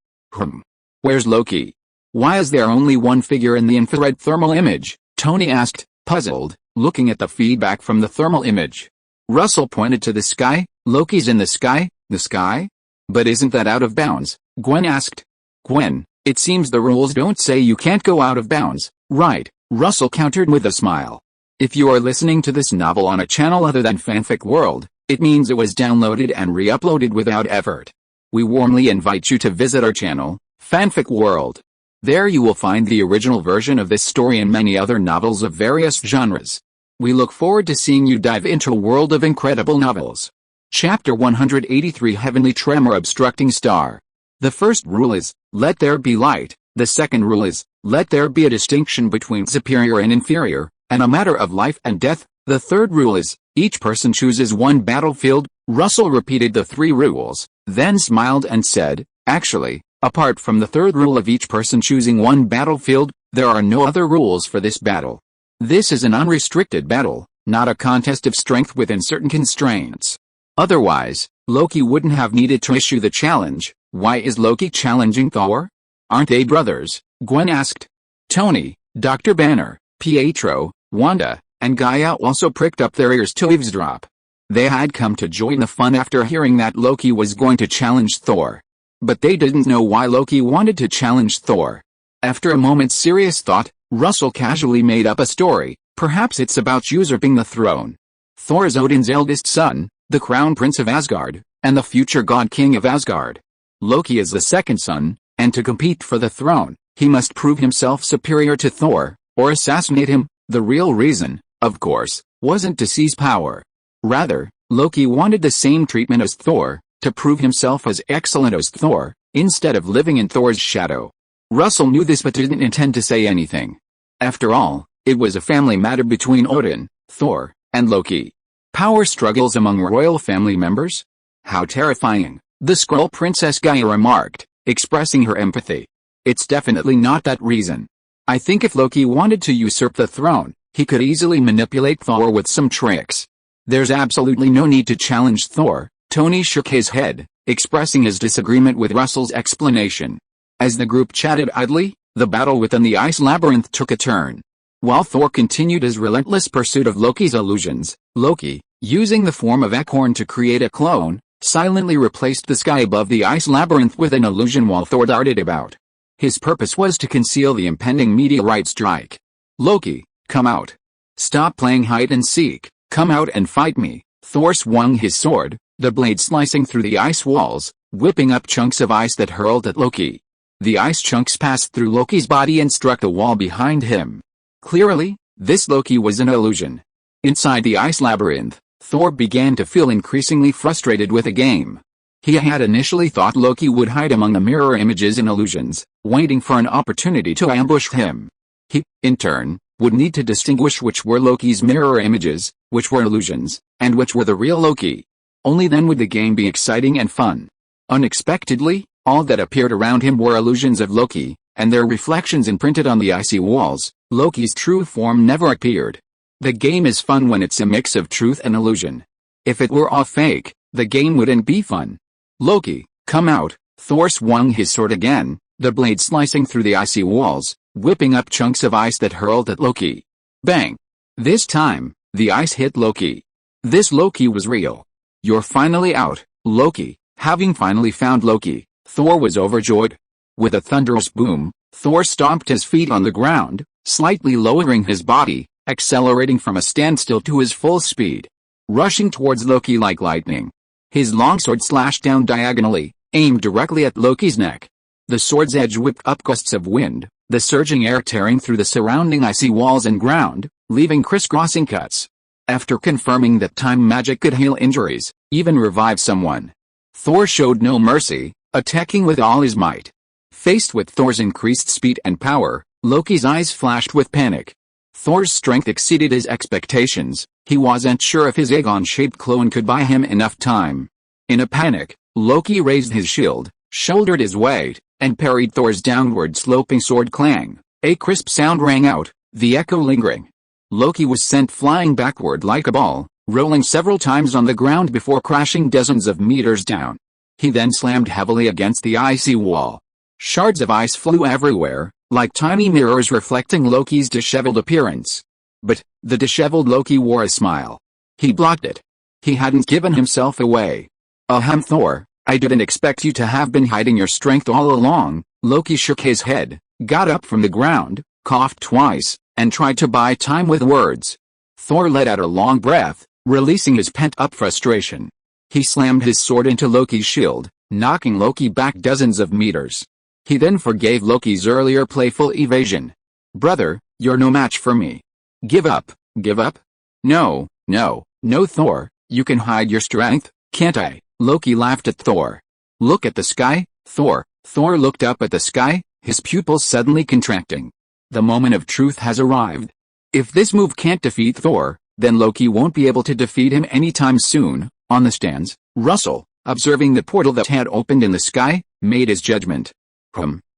Where's Loki? Why is there only one figure in the infrared thermal image? Tony asked, puzzled, looking at the feedback from the thermal image. Russell pointed to the sky. "Loki's in the sky?" "The sky? But isn't that out of bounds?" Gwen asked. "Gwen, it seems the rules don't say you can't go out of bounds, right?" Russell countered with a smile. If you are listening to this novel on a channel other than Fanfic World, it means it was downloaded and re-uploaded without effort. We warmly invite you to visit our channel, Fanfic World. There you will find the original version of this story and many other novels of various genres. We look forward to seeing you dive into a world of incredible novels. Chapter 183, Heavenly Tremor Obstructing Star. The first rule is, let there be light. The second rule is, let there be a distinction between superior and inferior, and a matter of life and death. The third rule is, each person chooses one battlefield. Russell repeated the three rules, then smiled and said, actually, apart from the third rule of each person choosing one battlefield, there are no other rules for this battle. This is an unrestricted battle, not a contest of strength within certain constraints. Otherwise, Loki wouldn't have needed to issue the challenge. Why is Loki challenging Thor? Aren't they brothers? Gwen asked. Tony, Dr. Banner, Pietro, Wanda, and Gaia also pricked up their ears to eavesdrop. They had come to join the fun after hearing that Loki was going to challenge Thor. But they didn't know why Loki wanted to challenge Thor. After a moment's serious thought, Russell casually made up a story. Perhaps it's about usurping the throne. Thor is Odin's eldest son, the crown prince of Asgard, and the future god king of Asgard. Loki is the second son, and to compete for the throne, he must prove himself superior to Thor, or assassinate him. The real reason, of course, wasn't to seize power. Rather, Loki wanted the same treatment as Thor, to prove himself as excellent as Thor, instead of living in Thor's shadow. Russell knew this but didn't intend to say anything. After all, it was a family matter between Odin, Thor, and Loki. Power struggles among royal family members? How terrifying, the Skrull Princess Gaia remarked, expressing her empathy. It's definitely not that reason. I think if Loki wanted to usurp the throne, he could easily manipulate Thor with some tricks. There's absolutely no need to challenge Thor. Tony shook his head, expressing his disagreement with Russell's explanation. As the group chatted idly, the battle within the ice labyrinth took a turn. While Thor continued his relentless pursuit of Loki's illusions, Loki, using the form of Acorn to create a clone, silently replaced the sky above the ice labyrinth with an illusion while Thor darted about. His purpose was to conceal the impending meteorite strike. Loki, come out. Stop playing hide and seek, come out and fight me. Thor swung his sword, the blade slicing through the ice walls, whipping up chunks of ice that hurled at Loki. The ice chunks passed through Loki's body and struck the wall behind him. Clearly, this Loki was an illusion. Inside the ice labyrinth, Thor began to feel increasingly frustrated with the game. He had initially thought Loki would hide among the mirror images and illusions, waiting for an opportunity to ambush him. He, in turn, would need to distinguish which were Loki's mirror images, which were illusions, and which were the real Loki. Only then would the game be exciting and fun. Unexpectedly, all that appeared around him were illusions of Loki, and their reflections imprinted on the icy walls. Loki's true form never appeared. The game is fun when it's a mix of truth and illusion. If it were all fake, the game wouldn't be fun. Loki, come out. Thor swung his sword again, the blade slicing through the icy walls, whipping up chunks of ice that hurled at Loki. Bang! This time, the ice hit Loki. This Loki was real. You're finally out, Loki. Having finally found Loki, Thor was overjoyed. With a thunderous boom, Thor stomped his feet on the ground, slightly lowering his body, accelerating from a standstill to his full speed. Rushing towards Loki like lightning. His longsword slashed down diagonally, aimed directly at Loki's neck. The sword's edge whipped up gusts of wind, the surging air tearing through the surrounding icy walls and ground, leaving crisscrossing cuts. After confirming that time magic could heal injuries, even revive someone, Thor showed no mercy, attacking with all his might. Faced with Thor's increased speed and power, Loki's eyes flashed with panic. Thor's strength exceeded his expectations. He wasn't sure if his Aegon-shaped clone could buy him enough time. In a panic, Loki raised his shield, shouldered his weight, and parried Thor's downward sloping sword clang. A crisp sound rang out, the echo lingering. Loki was sent flying backward like a ball, rolling several times on the ground before crashing dozens of meters down. He then slammed heavily against the icy wall. Shards of ice flew everywhere, like tiny mirrors reflecting Loki's disheveled appearance. But, the disheveled Loki wore a smile. He blocked it. He hadn't given himself away. Ahem, Thor, I didn't expect you to have been hiding your strength all along. Loki shook his head, got up from the ground, coughed twice, and tried to buy time with words. Thor let out a long breath, releasing his pent-up frustration. He slammed his sword into Loki's shield, knocking Loki back dozens of meters. He then forgave Loki's earlier playful evasion. Brother, you're no match for me. Give up, give up? No, no, no Thor, you can hide your strength, can't I? Loki laughed at Thor. Look at the sky, Thor. Thor looked up at the sky, his pupils suddenly contracting. The moment of truth has arrived. If this move can't defeat Thor, then Loki won't be able to defeat him anytime soon. On the stands, Russell, observing the portal that had opened in the sky, made his judgment.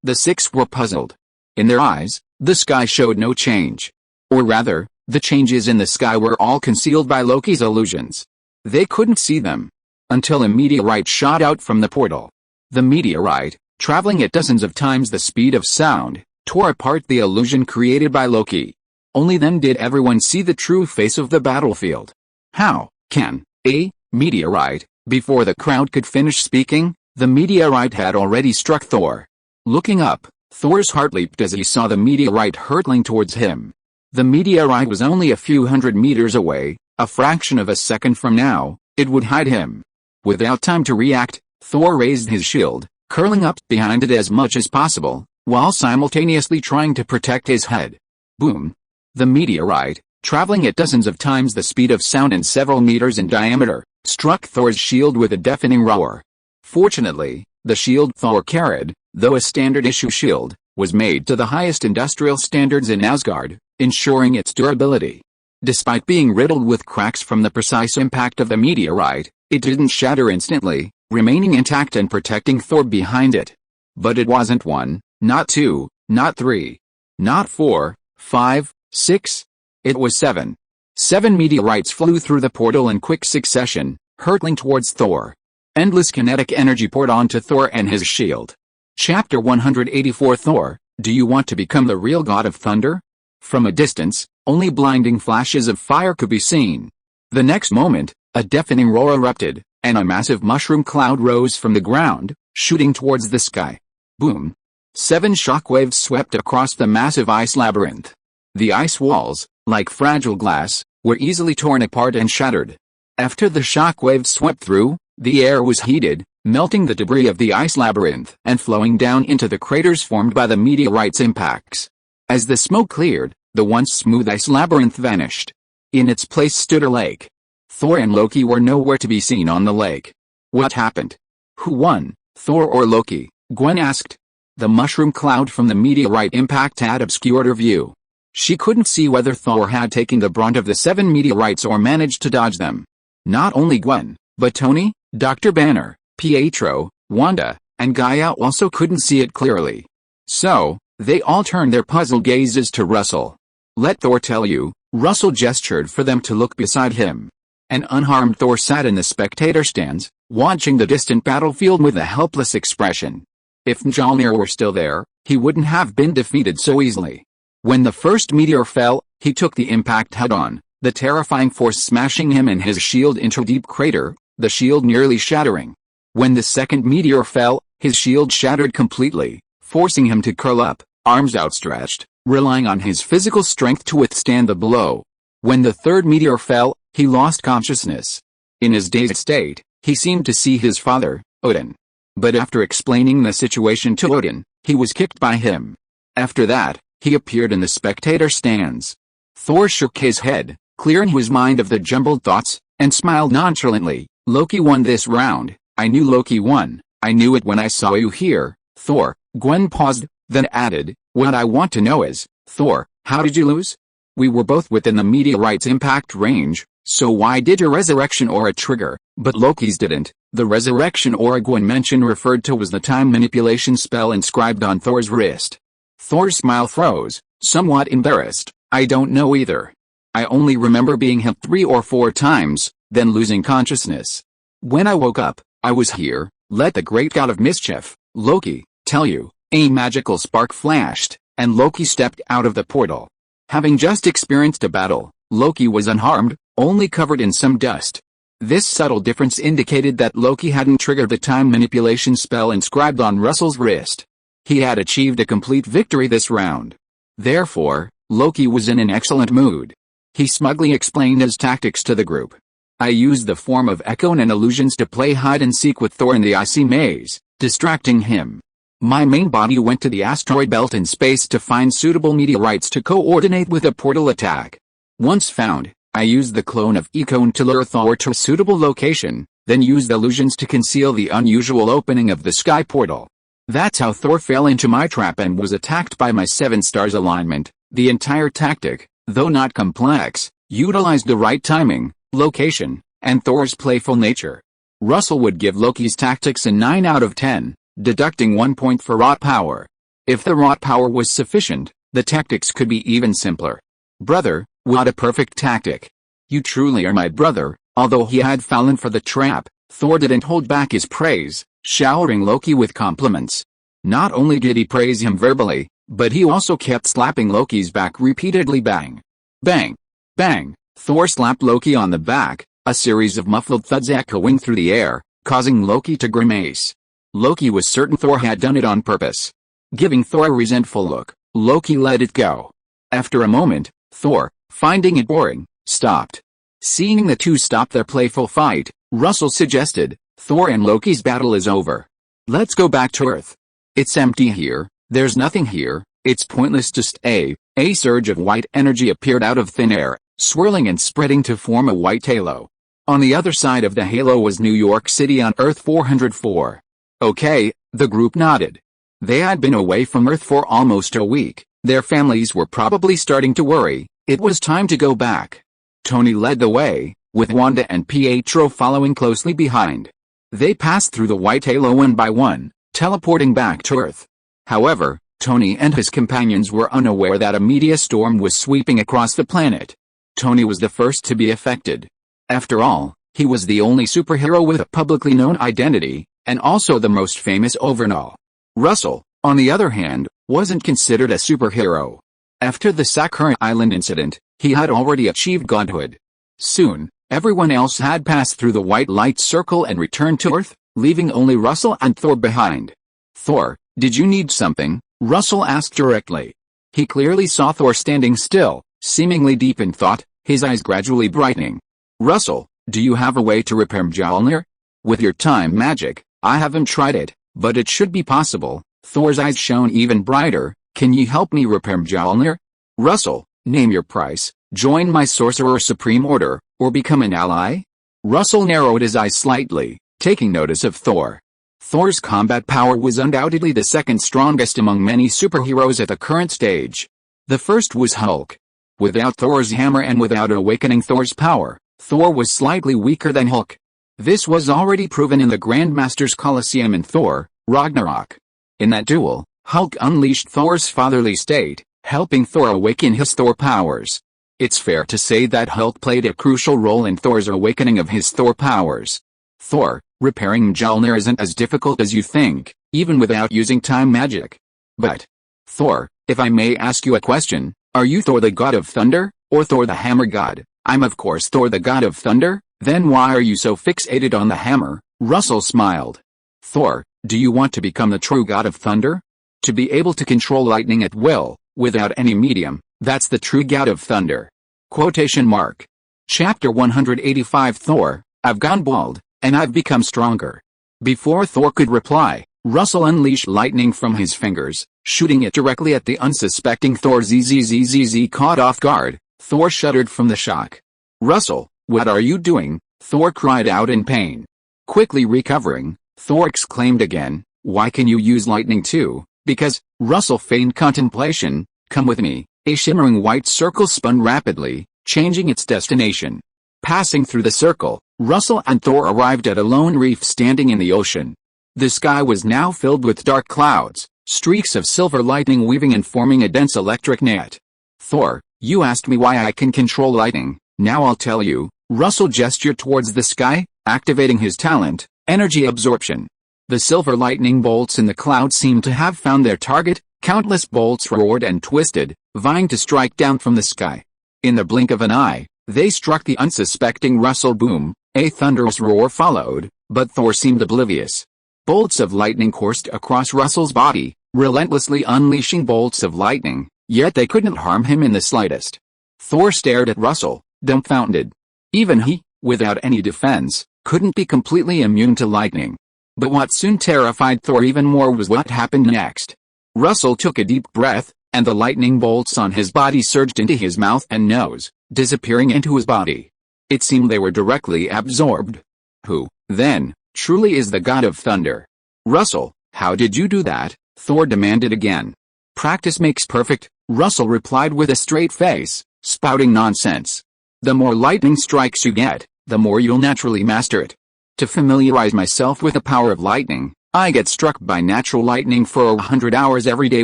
The six were puzzled. In their eyes, the sky showed no change. Or rather, the changes in the sky were all concealed by Loki's illusions. They couldn't see them. Until a meteorite shot out from the portal. The meteorite, traveling at dozens of times the speed of sound, tore apart the illusion created by Loki. Only then did everyone see the true face of the battlefield. How can a meteorite? Before the crowd could finish speaking, the meteorite had already struck Thor. Looking up, Thor's heart leaped as he saw the meteorite hurtling towards him. The meteorite was only a few hundred meters away. A fraction of a second from now, it would hide him. Without time to react, Thor raised his shield, curling up behind it as much as possible, while simultaneously trying to protect his head. Boom! The meteorite, traveling at dozens of times the speed of sound and several meters in diameter, struck Thor's shield with a deafening roar. Fortunately, the shield Thor carried, though a standard-issue shield, was made to the highest industrial standards in Asgard, ensuring its durability. Despite being riddled with cracks from the precise impact of the meteorite, it didn't shatter instantly, remaining intact and protecting Thor behind it. But it wasn't one, not two, not three, not 4, 5, 6. It was 7. 7 meteorites flew through the portal in quick succession, hurtling towards Thor. Endless kinetic energy poured onto Thor and his shield. Chapter 184 Thor, do you want to become the real god of thunder? From a distance, only blinding flashes of fire could be seen. The next moment, a deafening roar erupted, and a massive mushroom cloud rose from the ground, shooting towards the sky. Boom! 7 shockwaves swept across the massive ice labyrinth. The ice walls, like fragile glass, were easily torn apart and shattered. After the shockwaves swept through, the air was heated, melting the debris of the ice labyrinth and flowing down into the craters formed by the meteorite's impacts. As the smoke cleared, the once smooth ice labyrinth vanished. In its place stood a lake. Thor and Loki were nowhere to be seen on the lake. What happened? Who won, Thor or Loki? Gwen asked. The mushroom cloud from the meteorite impact had obscured her view. She couldn't see whether Thor had taken the brunt of the 7 meteorites or managed to dodge them. Not only Gwen, but Tony, Dr. Banner, Pietro, Wanda, and Gaia also couldn't see it clearly. So, they all turned their puzzled gazes to Russell. Let Thor tell you, Russell gestured for them to look beside him. An unharmed Thor sat in the spectator stands, watching the distant battlefield with a helpless expression. If Mjolnir were still there, he wouldn't have been defeated so easily. When the first meteor fell, he took the impact head-on, the terrifying force smashing him and his shield into a deep crater, the shield nearly shattering. When the second meteor fell, his shield shattered completely, forcing him to curl up, arms outstretched, relying on his physical strength to withstand the blow. When the third meteor fell, he lost consciousness. In his dazed state, he seemed to see his father, Odin. But after explaining the situation to Odin, he was kicked by him. After that, he appeared in the spectator stands. Thor shook his head, clearing his mind of the jumbled thoughts, and smiled nonchalantly. Loki won this round. I knew Loki won. I knew it when I saw you here, Thor. Gwen paused, then added, what I want to know is, Thor, how did you lose? We were both within the meteorite's impact range, so why did your resurrection aura trigger, but Loki's didn't? The resurrection aura Gwen mentioned referred to was the time manipulation spell inscribed on Thor's wrist. Thor's smile froze, somewhat embarrassed. I don't know either. I only remember being hit 3 or 4 times, then losing consciousness. When I woke up, I was here. Let the great god of mischief, Loki, tell you. A magical spark flashed, and Loki stepped out of the portal. Having just experienced a battle, Loki was unharmed, only covered in some dust. This subtle difference indicated that Loki hadn't triggered the time manipulation spell inscribed on Russell's wrist. He had achieved a complete victory this round. Therefore, Loki was in an excellent mood. He smugly explained his tactics to the group. I used the form of echo and illusions to play hide-and-seek with Thor in the icy maze, distracting him. My main body went to the asteroid belt in space to find suitable meteorites to coordinate with a portal attack. Once found, I used the clone of Econe to lure Thor to a suitable location, then used illusions to conceal the unusual opening of the sky portal. That's how Thor fell into my trap and was attacked by my 7 stars alignment. The entire tactic, though not complex, utilized the right timing, location, and Thor's playful nature. Russell would give Loki's tactics a 9 out of 10. Deducting 1 point for raw power. If the raw power was sufficient, the tactics could be even simpler. Brother, what a perfect tactic. You truly are my brother. Although he had fallen for the trap, Thor didn't hold back his praise, showering Loki with compliments. Not only did he praise him verbally, but he also kept slapping Loki's back repeatedly. Bang! Bang! Bang! Thor slapped Loki on the back, a series of muffled thuds echoing through the air, causing Loki to grimace. Loki was certain Thor had done it on purpose. Giving Thor a resentful look, Loki let it go. After a moment, Thor, finding it boring, stopped. Seeing the two stop their playful fight, Russell suggested, "Thor and Loki's battle is over. Let's go back to Earth. It's empty here, there's nothing here, it's pointless to stay." A surge of white energy appeared out of thin air, swirling and spreading to form a white halo. On the other side of the halo was New York City on Earth 404. Okay, the group nodded. They had been away from Earth for almost a week. Their families were probably starting to worry. It was time to go back. Tony led the way, with Wanda and Pietro following closely behind. They passed through the white halo one by one, teleporting back to Earth. However, Tony and his companions were unaware that a meteor storm was sweeping across the planet. Tony was the first to be affected. After all, he was the only superhero with a publicly known identity, and also the most famous overall. Russell, on the other hand, wasn't considered a superhero. After the Sakura Island incident, he had already achieved godhood. Soon, everyone else had passed through the white light circle and returned to Earth, leaving only Russell and Thor behind. "Thor, did you need something?" Russell asked directly. He clearly saw Thor standing still, seemingly deep in thought, his eyes gradually brightening. "Russell, do you have a way to repair Mjolnir? With your time magic, I haven't tried it, but it should be possible." Thor's eyes shone even brighter. "Can you help me repair Mjolnir?" "Russell, name your price, join my Sorcerer Supreme Order, or become an ally?" Russell narrowed his eyes slightly, taking notice of Thor. Thor's combat power was undoubtedly the second strongest among many superheroes at the current stage. The first was Hulk. Without Thor's hammer and without awakening Thor's power, Thor was slightly weaker than Hulk. This was already proven in the Grandmaster's Colosseum in Thor, Ragnarok. In that duel, Hulk unleashed Thor's fatherly state, helping Thor awaken his Thor powers. It's fair to say that Hulk played a crucial role in Thor's awakening of his Thor powers. "Thor, repairing Mjolnir isn't as difficult as you think, even without using time magic. But, Thor, if I may ask you a question, are you Thor the god of thunder, or Thor the hammer god?" "I'm of course Thor the god of thunder." "Then why are you so fixated on the hammer?" Russell smiled. "Thor, do you want to become the true god of thunder? To be able to control lightning at will, without any medium, that's the true god of thunder." Quotation mark. Chapter 185 Thor, I've gone bald, and I've become stronger. Before Thor could reply, Russell unleashed lightning from his fingers, shooting it directly at the unsuspecting Thor. Zzz caught off guard, Thor shuddered from the shock. "Russell, what are you doing?" Thor cried out in pain. Quickly recovering, Thor exclaimed again, "Why can you use lightning too?" "Because," Russell feigned contemplation, "come with me." A shimmering white circle spun rapidly, changing its destination. Passing through the circle, Russell and Thor arrived at a lone reef standing in the ocean. The sky was now filled with dark clouds, streaks of silver lightning weaving and forming a dense electric net. "Thor, you asked me why I can control lightning, now I'll tell you." Russell gestured towards the sky, activating his talent, energy absorption. The silver lightning bolts in the clouds seemed to have found their target. Countless bolts roared and twisted, vying to strike down from the sky. In the blink of an eye, they struck the unsuspecting Russell. Boom, a thunderous roar followed, but Thor seemed oblivious. Bolts of lightning coursed across Russell's body, relentlessly unleashing bolts of lightning, yet they couldn't harm him in the slightest. Thor stared at Russell, dumbfounded. Even he, without any defense, couldn't be completely immune to lightning. But what soon terrified Thor even more was what happened next. Russell took a deep breath, and the lightning bolts on his body surged into his mouth and nose, disappearing into his body. It seemed they were directly absorbed. "Who, then, truly is the god of thunder?" "Russell, how did you do that?" Thor demanded again. "Practice makes perfect," Russell replied with a straight face, spouting nonsense. "The more lightning strikes you get, the more you'll naturally master it. To familiarize myself with the power of lightning, I get struck by natural lightning for 100 hours every day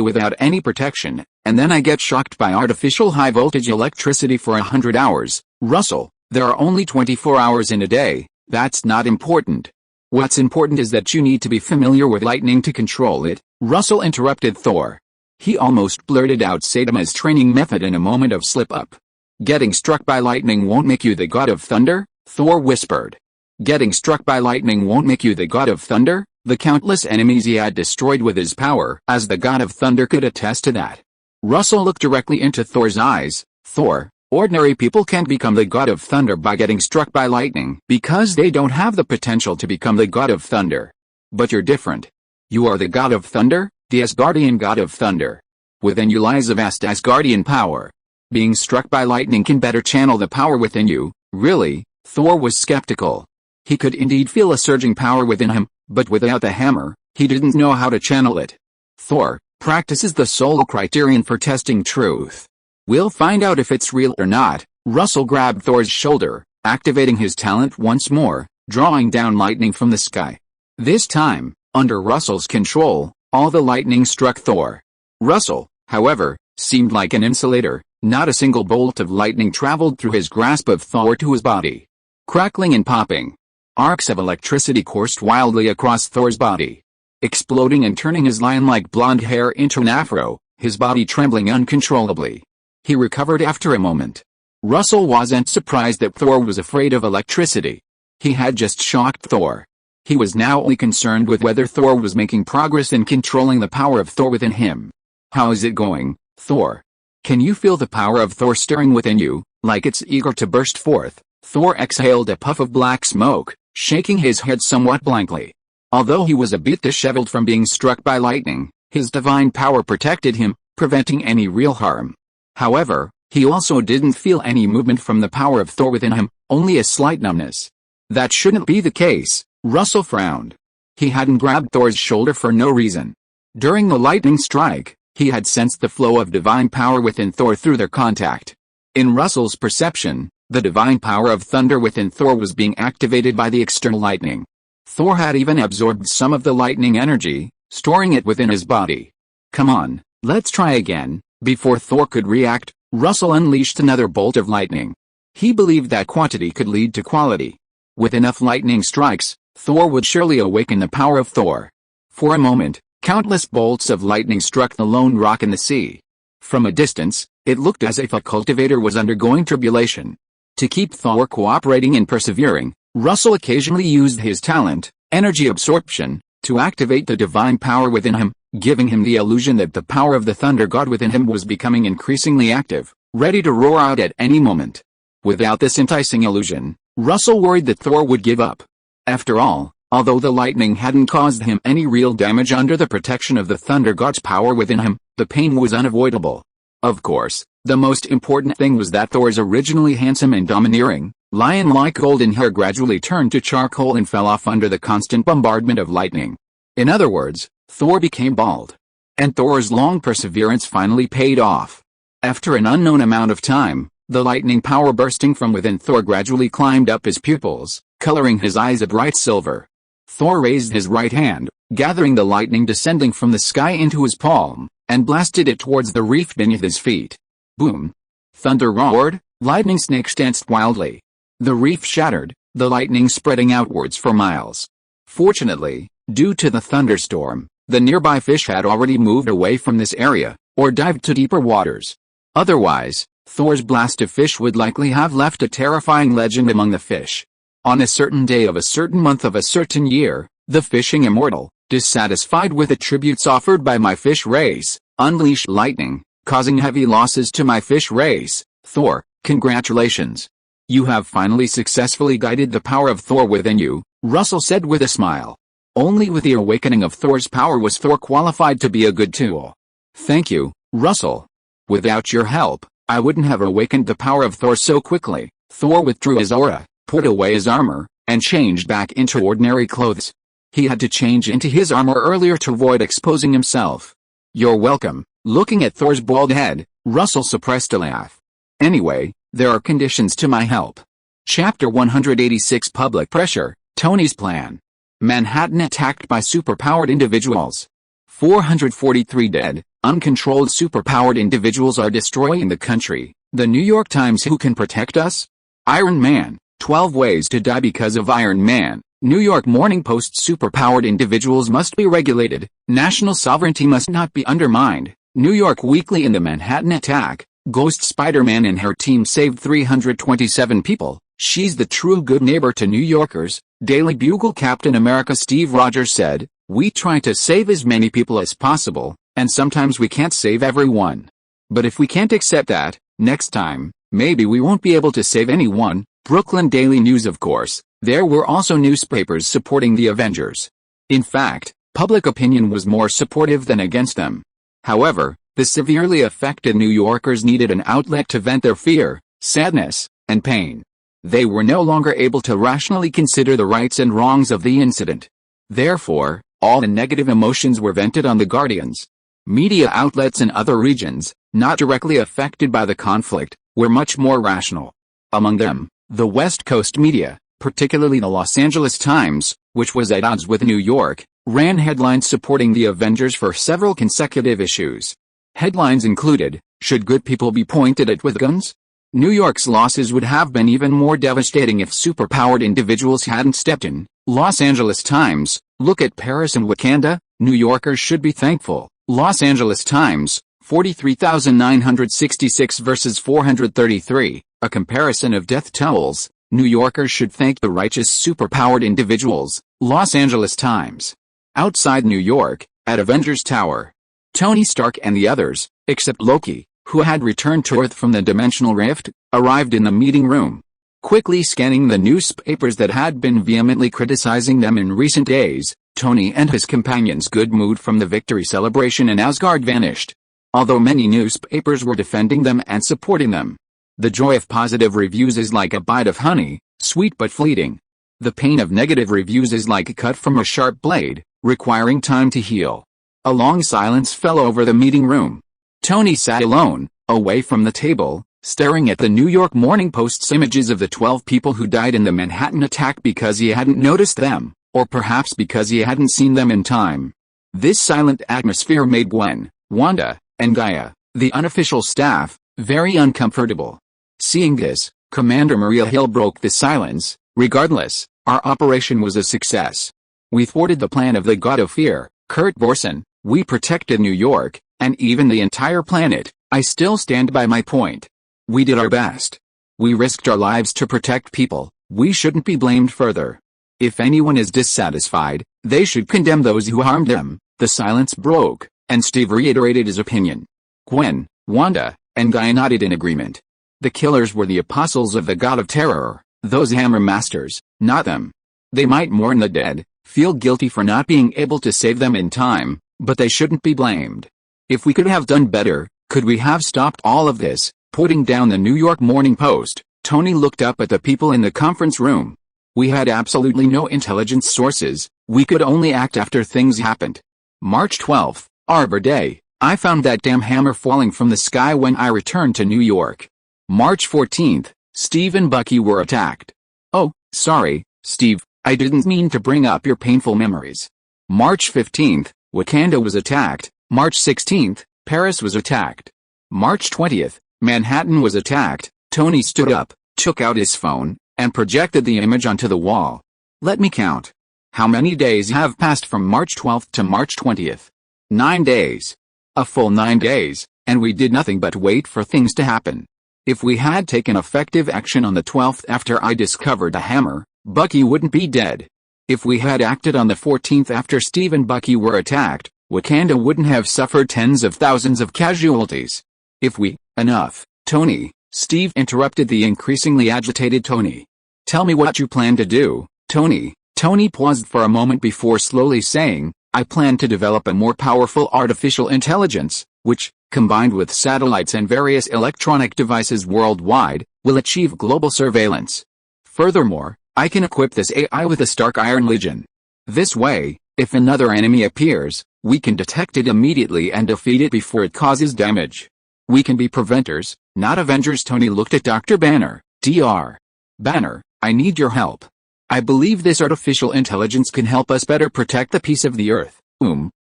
without any protection, and then I get shocked by artificial high-voltage electricity for 100 hours. "Russell, there are only 24 hours in a day, that's not important. What's important is that you need to be familiar with lightning to control it," Russell interrupted Thor. He almost blurted out Sadama's training method in a moment of slip-up. "Getting struck by lightning won't make you the god of thunder?" Thor whispered. "Getting struck by lightning won't make you the god of thunder?" the countless enemies he had destroyed with his power, as the god of thunder could attest to that. Russell looked directly into Thor's eyes. Thor, ordinary people can't become the god of thunder by getting struck by lightning because they don't have the potential to become the god of thunder. But you're different. You are the god of thunder, the Asgardian god of thunder. Within you lies a vast Asgardian power. Being struck by lightning can better channel the power within you. Really? Thor was skeptical. He could indeed feel a surging power within him, but without the hammer, he didn't know how to channel it. Thor, practice is the sole criterion for testing truth. We'll find out if it's real or not. Russell grabbed Thor's shoulder, activating his talent once more, drawing down lightning from the sky. This time, under Russell's control, all the lightning struck Thor. Russell, however, seemed like an insulator. Not a single bolt of lightning traveled through his grasp of Thor to his body. Crackling and popping, arcs of electricity coursed wildly across Thor's body, exploding and turning his lion-like blonde hair into an afro, his body trembling uncontrollably. He recovered after a moment. Russell wasn't surprised that Thor was afraid of electricity. He had just shocked Thor. He was now only concerned with whether Thor was making progress in controlling the power of Thor within him. How is it going, Thor? Can you feel the power of Thor stirring within you, like it's eager to burst forth? Thor exhaled a puff of black smoke, shaking his head somewhat blankly. Although he was a bit disheveled from being struck by lightning, his divine power protected him, preventing any real harm. However, he also didn't feel any movement from the power of Thor within him, only a slight numbness. That shouldn't be the case. Russell frowned. He hadn't grabbed Thor's shoulder for no reason. During the lightning strike, he had sensed the flow of divine power within Thor through their contact. In Russell's perception, the divine power of thunder within Thor was being activated by the external lightning. Thor had even absorbed some of the lightning energy, storing it within his body. Come on, let's try again. Before Thor could react, Russell unleashed another bolt of lightning. He believed that quantity could lead to quality. With enough lightning strikes, Thor would surely awaken the power of Thor. For a moment, countless bolts of lightning struck the lone rock in the sea. From a distance, it looked as if a cultivator was undergoing tribulation. To keep Thor cooperating and persevering, Russell occasionally used his talent, energy absorption, to activate the divine power within him, giving him the illusion that the power of the thunder god within him was becoming increasingly active, ready to roar out at any moment. Without this enticing illusion, Russell worried that Thor would give up. After all, although the lightning hadn't caused him any real damage under the protection of the thunder god's power within him, the pain was unavoidable. Of course, the most important thing was that Thor's originally handsome and domineering, lion-like golden hair gradually turned to charcoal and fell off under the constant bombardment of lightning. In other words, Thor became bald. And Thor's long perseverance finally paid off. After an unknown amount of time, the lightning power bursting from within Thor gradually climbed up his pupils, coloring his eyes a bright silver. Thor raised his right hand, gathering the lightning descending from the sky into his palm, and blasted it towards the reef beneath his feet. Boom! Thunder roared, lightning snakes danced wildly. The reef shattered, the lightning spreading outwards for miles. Fortunately, due to the thunderstorm, the nearby fish had already moved away from this area, or dived to deeper waters. Otherwise, Thor's blast of fish would likely have left a terrifying legend among the fish. On a certain day of a certain month of a certain year, the fishing immortal, dissatisfied with the tributes offered by my fish race, unleashed lightning, causing heavy losses to my fish race. Thor, congratulations. You have finally successfully guided the power of Thor within you, Russell said with a smile. Only with the awakening of Thor's power was Thor qualified to be a good tool. Thank you, Russell. Without your help, I wouldn't have awakened the power of Thor so quickly. Thor withdrew his aura, put away his armor, and changed back into ordinary clothes. He had to change into his armor earlier to avoid exposing himself. You're welcome. Looking at Thor's bald head, Russell suppressed a laugh. Anyway, there are conditions to my help. Chapter 186 Public Pressure, Tony's Plan. Manhattan attacked by superpowered individuals. 443 dead, uncontrolled superpowered individuals are destroying the country. The New York Times. Who can protect us? Iron Man. 12 ways to die because of Iron Man. New York Morning Post. Superpowered individuals must be regulated. National sovereignty must not be undermined. New York Weekly. In the Manhattan attack, Ghost Spider-Man and her team saved 327 people. She's the true good neighbor to New Yorkers. Daily Bugle. Captain America Steve Rogers said, We try to save as many people as possible, and sometimes we can't save everyone. But if we can't accept that, next time, maybe we won't be able to save anyone. Brooklyn Daily News. Of course, there were also newspapers supporting the Avengers. In fact, public opinion was more supportive than against them. However, the severely affected New Yorkers needed an outlet to vent their fear, sadness, and pain. They were no longer able to rationally consider the rights and wrongs of the incident. Therefore, all the negative emotions were vented on the Guardians. Media outlets in other regions, not directly affected by the conflict, were much more rational. Among them, the West Coast media, particularly the Los Angeles Times, which was at odds with New York, ran headlines supporting the Avengers for several consecutive issues. Headlines included, "Should good people be pointed at with guns?" New York's losses would have been even more devastating if superpowered individuals hadn't stepped in. Los Angeles Times, "Look at Paris and Wakanda, New Yorkers should be thankful." Los Angeles Times, 43,966 versus 433, a comparison of death tolls. New Yorkers should thank the righteous superpowered individuals. Los Angeles Times. Outside New York, at Avengers Tower, Tony Stark and the others, except Loki, who had returned to Earth from the dimensional rift, arrived in the meeting room. Quickly scanning the newspapers that had been vehemently criticizing them in recent days, Tony and his companions' good mood from the victory celebration in Asgard vanished. Although many newspapers were defending them and supporting them, the joy of positive reviews is like a bite of honey, sweet but fleeting. The pain of negative reviews is like a cut from a sharp blade, requiring time to heal. A long silence fell over the meeting room. Tony sat alone, away from the table, staring at the New York Morning Post's images of the 12 people who died in the Manhattan attack because he hadn't noticed them, or perhaps because he hadn't seen them in time. This silent atmosphere made Gwen, Wanda, and Gaia, the unofficial staff, very uncomfortable. Seeing this, Commander Maria Hill broke the silence. "Regardless, our operation was a success. We thwarted the plan of the God of Fear, Kurt Borson. We protected New York, and even the entire planet. I still stand by my point. We did our best. We risked our lives to protect people. We shouldn't be blamed further. If anyone is dissatisfied, they should condemn those who harmed them." The silence broke, and Steve reiterated his opinion. Gwen, Wanda, and Gaia nodded in agreement. The killers were the apostles of the God of Terror, those hammer masters, not them. They might mourn the dead, feel guilty for not being able to save them in time, but they shouldn't be blamed. If we could have done better, could we have stopped all of this? Putting down the New York Morning Post, Tony looked up at the people in the conference room. We had absolutely no intelligence sources. We could only act after things happened. March 12th, Arbor Day. I found that damn hammer falling from the sky when I returned to New York. March 14th, Steve and Bucky were attacked. Oh, sorry, Steve, I didn't mean to bring up your painful memories. March 15th, Wakanda was attacked. March 16th, Paris was attacked. March 20th, Manhattan was attacked. Tony stood up, took out his phone, and projected the image onto the wall. Let me count. How many days have passed from March 12th to March 20th? 9 days. A full 9 days, and we did nothing but wait for things to happen. If we had taken effective action on the 12th after I discovered the hammer, Bucky wouldn't be dead. If we had acted on the 14th after Steve and Bucky were attacked, Wakanda wouldn't have suffered tens of thousands of casualties. If we, enough, Tony, Steve interrupted the increasingly agitated Tony. Tell me what you plan to do, Tony. Tony paused for a moment before slowly saying, I plan to develop a more powerful artificial intelligence, which, combined with satellites and various electronic devices worldwide, will achieve global surveillance. Furthermore, I can equip this AI with a Stark Iron Legion. This way, if another enemy appears, we can detect it immediately and defeat it before it causes damage. We can be preventers, not avengers. Tony looked at Dr. Banner. Dr. Banner, I need your help. I believe this artificial intelligence can help us better protect the peace of the Earth.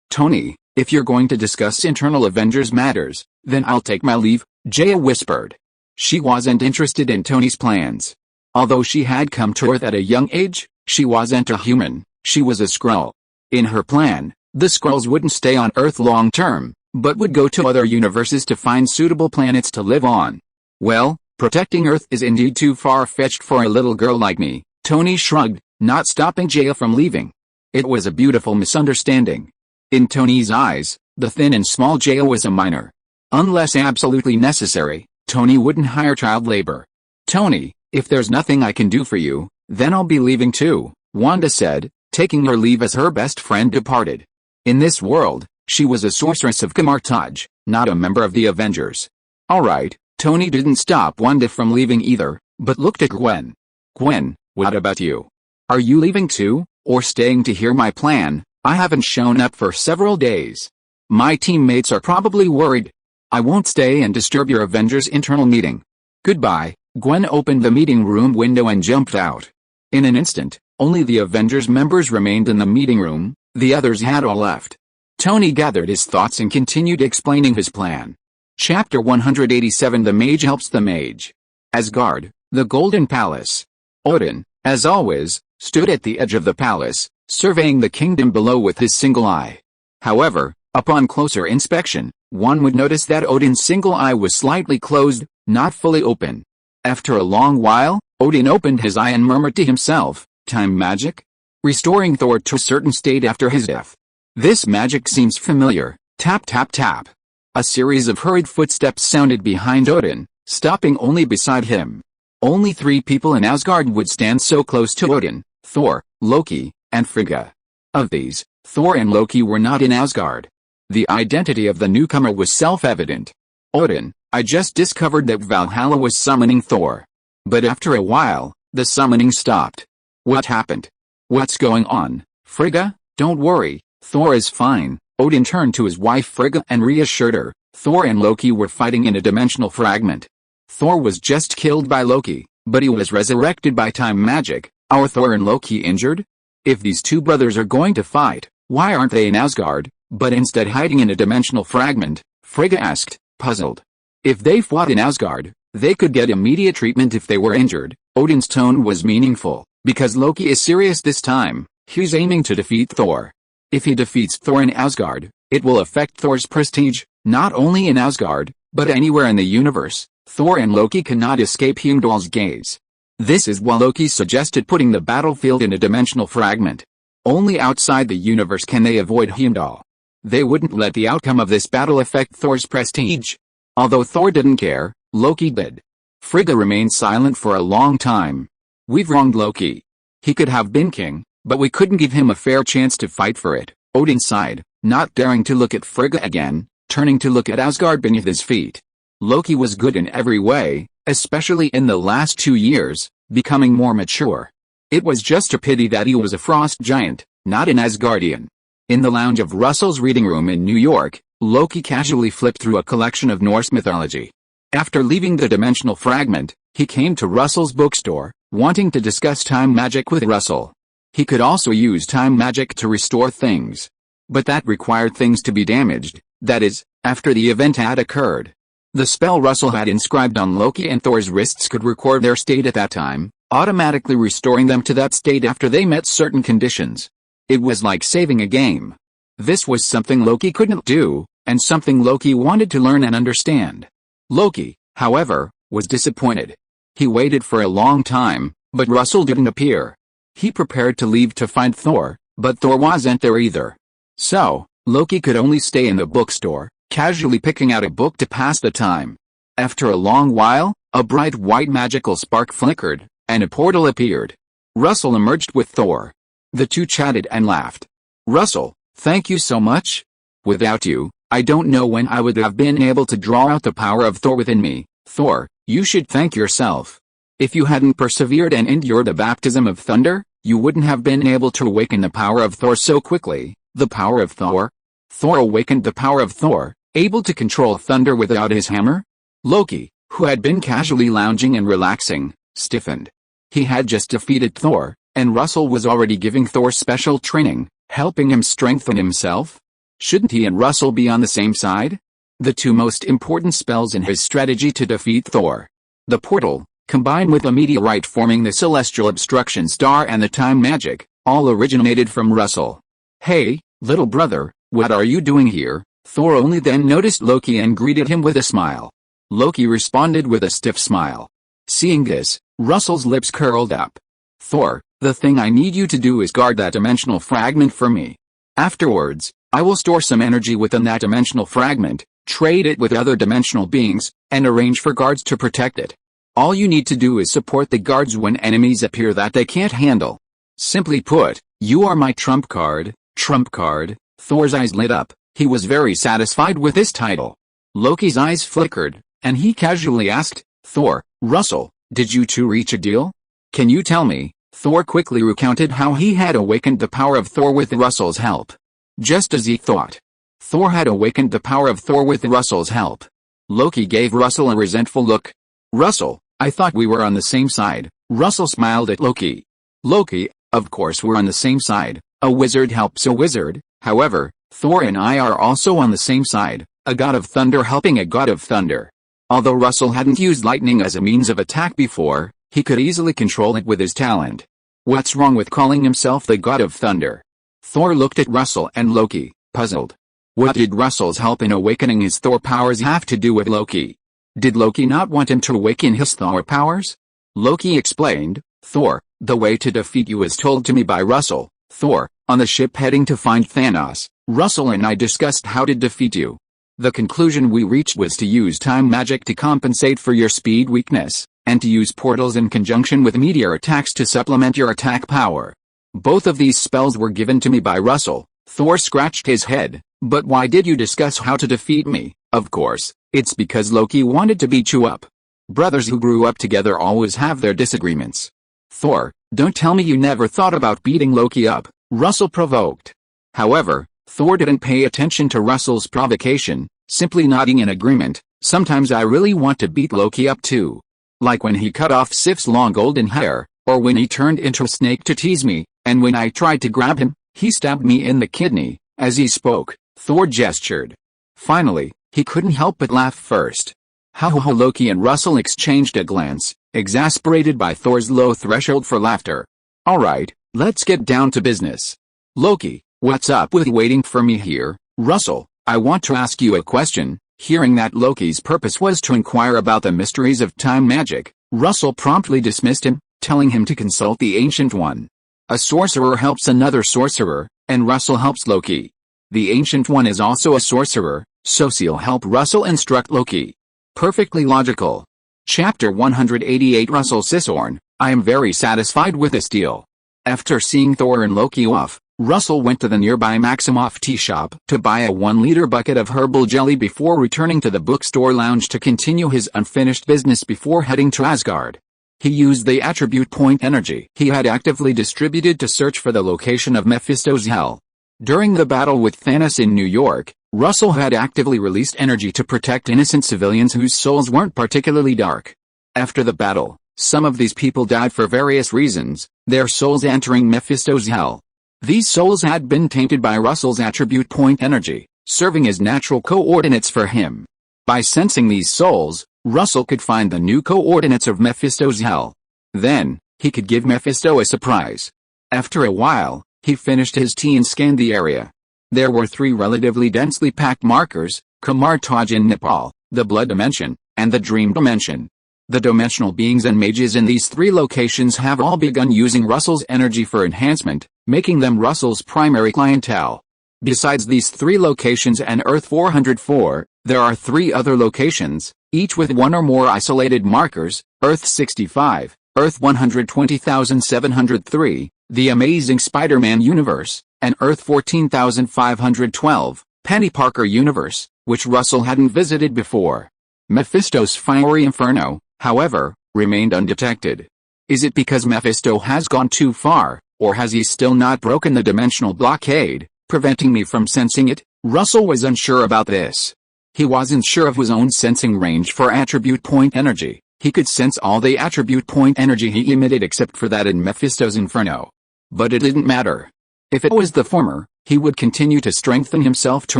Tony, if you're going to discuss internal Avengers matters, then I'll take my leave, Jaya whispered. She wasn't interested in Tony's plans. Although she had come to Earth at a young age, she wasn't a human, she was a Skrull. In her plan, the Skrulls wouldn't stay on Earth long term, but would go to other universes to find suitable planets to live on. Well, protecting Earth is indeed too far-fetched for a little girl like me, Tony shrugged, not stopping Jaya from leaving. It was a beautiful misunderstanding. In Tony's eyes, the thin and small jail was a minor. Unless absolutely necessary, Tony wouldn't hire child labor. "Tony, if there's nothing I can do for you, then I'll be leaving too," Wanda said, taking her leave as her best friend departed. In this world, she was a sorceress of Camartage, not a member of the Avengers. Alright, Tony didn't stop Wanda from leaving either, but looked at Gwen. "Gwen, what about you? Are you leaving too, or staying to hear my plan? I haven't shown up for several days. My teammates are probably worried. I won't stay and disturb your Avengers internal meeting. Goodbye." Gwen opened the meeting room window and jumped out. In an instant, only the Avengers members remained in the meeting room, the others had all left. Tony gathered his thoughts and continued explaining his plan. Chapter 187 The Mage Helps the Mage. Asgard, the Golden Palace. Odin, as always, stood at the edge of the palace, surveying the kingdom below with his single eye. However, upon closer inspection, one would notice that Odin's single eye was slightly closed, not fully open. After a long while, Odin opened his eye and murmured to himself, "Time magic? Restoring Thor to a certain state after his death. This magic seems familiar." Tap tap tap. A series of hurried footsteps sounded behind Odin, stopping only beside him. Only 3 people in Asgard would stand so close to Odin: Thor, Loki, and Frigga. Of these, Thor and Loki were not in Asgard. The identity of the newcomer was self-evident. "Odin, I just discovered that Valhalla was summoning Thor." But after a while, the summoning stopped. "What happened? What's going on, Frigga?" "Don't worry, Thor is fine." Odin turned to his wife Frigga and reassured her. Thor and Loki were fighting in a dimensional fragment. Thor was just killed by Loki, but he was resurrected by time magic. Are Thor and Loki injured? If these 2 brothers are going to fight, why aren't they in Asgard, but instead hiding in a dimensional fragment? Frigga asked, puzzled. If they fought in Asgard, they could get immediate treatment if they were injured. Odin's tone was meaningful, because Loki is serious this time. He's aiming to defeat Thor. If he defeats Thor in Asgard, it will affect Thor's prestige, not only in Asgard, but anywhere in the universe. Thor and Loki cannot escape Heimdall's gaze. This is why Loki suggested putting the battlefield in a dimensional fragment. Only outside the universe can they avoid Heimdall. They wouldn't let the outcome of this battle affect Thor's prestige. Although Thor didn't care, Loki did. Frigga remained silent for a long time. "We've wronged Loki. He could have been king, but we couldn't give him a fair chance to fight for it." Odin sighed, not daring to look at Frigga again, turning to look at Asgard beneath his feet. Loki was good in every way, especially in the last 2 years, becoming more mature. It was just a pity that he was a frost giant, not an Asgardian. In the lounge of Russell's reading room in New York, Loki casually flipped through a collection of Norse mythology. After leaving the dimensional fragment, he came to Russell's bookstore, wanting to discuss time magic with Russell. He could also use time magic to restore things. But that required things to be damaged, that is, after the event had occurred. The spell Russell had inscribed on Loki and Thor's wrists could record their state at that time, automatically restoring them to that state after they met certain conditions. It was like saving a game. This was something Loki couldn't do, and something Loki wanted to learn and understand. Loki, however, was disappointed. He waited for a long time, but Russell didn't appear. He prepared to leave to find Thor, but Thor wasn't there either. So, Loki could only stay in the bookstore, casually picking out a book to pass the time. After a long while, a bright white magical spark flickered, and a portal appeared. Russell emerged with Thor. The two chatted and laughed. "Russell, thank you so much. Without you, I don't know when I would have been able to draw out the power of Thor within me." "Thor, you should thank yourself. If you hadn't persevered and endured the baptism of thunder, you wouldn't have been able to awaken the power of Thor so quickly." "The power of Thor?" Thor awakened the power of Thor, able to control thunder without his hammer? Loki, who had been casually lounging and relaxing, stiffened. He had just defeated Thor, and Russell was already giving Thor special training, helping him strengthen himself. Shouldn't he and Russell be on the same side? The two most important spells in his strategy to defeat Thor. The portal, combined with a meteorite forming the celestial obstruction star and the time magic, all originated from Russell. "Hey, little brother, what are you doing here?" Thor only then noticed Loki and greeted him with a smile. Loki responded with a stiff smile. Seeing this, Russell's lips curled up. "Thor, The thing I need you to do is guard that dimensional fragment for me. Afterwards, I will store some energy within that dimensional fragment, trade it with other dimensional beings, and arrange for guards to protect it. All you need to do is support the guards when enemies appear that they can't handle. Simply put, you are my trump card, Trump card. Thor's eyes lit up. He was very satisfied with this title. Loki's eyes flickered, and he casually asked, Thor, Russell, did you two reach a deal? Can you tell me? Thor quickly recounted how he had awakened the power of Thor with Russell's help. Just as he thought. Thor had awakened the power of Thor with Russell's help. Loki gave Russell a resentful look. Russell, I thought we were on the same side. Russell smiled at Loki. Loki, of course we're on the same side. A wizard helps a wizard. However, Thor and I are also on the same side, a god of thunder helping a god of thunder. Although Russell hadn't used lightning as a means of attack before, he could easily control it with his talent. What's wrong with calling himself the god of thunder? Thor looked at Russell and Loki, puzzled. What did Russell's help in awakening his Thor powers have to do with Loki? Did Loki not want him to awaken his Thor powers? Loki explained, Thor, the way to defeat you is told to me by Russell. Thor, on the ship heading to find Thanos, Russell and I discussed how to defeat you. The conclusion we reached was to use time magic to compensate for your speed weakness, and to use portals in conjunction with meteor attacks to supplement your attack power. Both of these spells were given to me by Russell. Thor scratched his head. But why did you discuss how to defeat me? Of course, it's because Loki wanted to beat you up. Brothers who grew up together always have their disagreements. Thor, don't tell me you never thought about beating Loki up, Russell provoked. However, Thor didn't pay attention to Russell's provocation, simply nodding in agreement. Sometimes I really want to beat Loki up too. Like when he cut off Sif's long golden hair, or when he turned into a snake to tease me, and when I tried to grab him, he stabbed me in the kidney. As he spoke, Thor gestured. Finally, he couldn't help but laugh first. Ho, Loki and Russell exchanged a glance, exasperated by Thor's low threshold for laughter. Alright, let's get down to business. Loki, what's up with waiting for me here? Russell, I want to ask you a question. Hearing that Loki's purpose was to inquire about the mysteries of time magic, Russell promptly dismissed him, telling him to consult the Ancient One. A sorcerer helps another sorcerer, and Russell helps Loki. The Ancient One is also a sorcerer, so she'll help Russell instruct Loki. Perfectly logical. Chapter 188 Russell Sisorn, I am very satisfied with this deal. After seeing Thor and Loki off, Russell went to the nearby Maximoff tea shop to buy a 1-liter bucket of herbal jelly before returning to the bookstore lounge to continue his unfinished business before heading to Asgard. He used the attribute point energy he had actively distributed to search for the location of Mephisto's hell. During the battle with Thanos in New York, Russell had actively released energy to protect innocent civilians whose souls weren't particularly dark. After the battle, some of these people died for various reasons, their souls entering Mephisto's hell. These souls had been tainted by Russell's attribute point energy, serving as natural coordinates for him. By sensing these souls, Russell could find the new coordinates of Mephisto's hell. Then, he could give Mephisto a surprise. After a while, he finished his tea and scanned the area. There were 3 relatively densely packed markers, Kamartaj in Nepal, the Blood Dimension, and the Dream Dimension. The dimensional beings and mages in these 3 locations have all begun using Russell's energy for enhancement, making them Russell's primary clientele. Besides these 3 locations and Earth 404, there are 3 other locations, each with 1 or more isolated markers, Earth 65, Earth 120,703, the Amazing Spider-Man universe, and Earth 14,512, Penny Parker universe, which Russell hadn't visited before. Mephisto's fiery inferno, however, remained undetected. Is it because Mephisto has gone too far, or has he still not broken the dimensional blockade, preventing me from sensing it? Russell was unsure about this. He wasn't sure of his own sensing range for attribute point energy. He could sense all the attribute point energy he emitted except for that in Mephisto's inferno. But it didn't matter. If it was the former, he would continue to strengthen himself to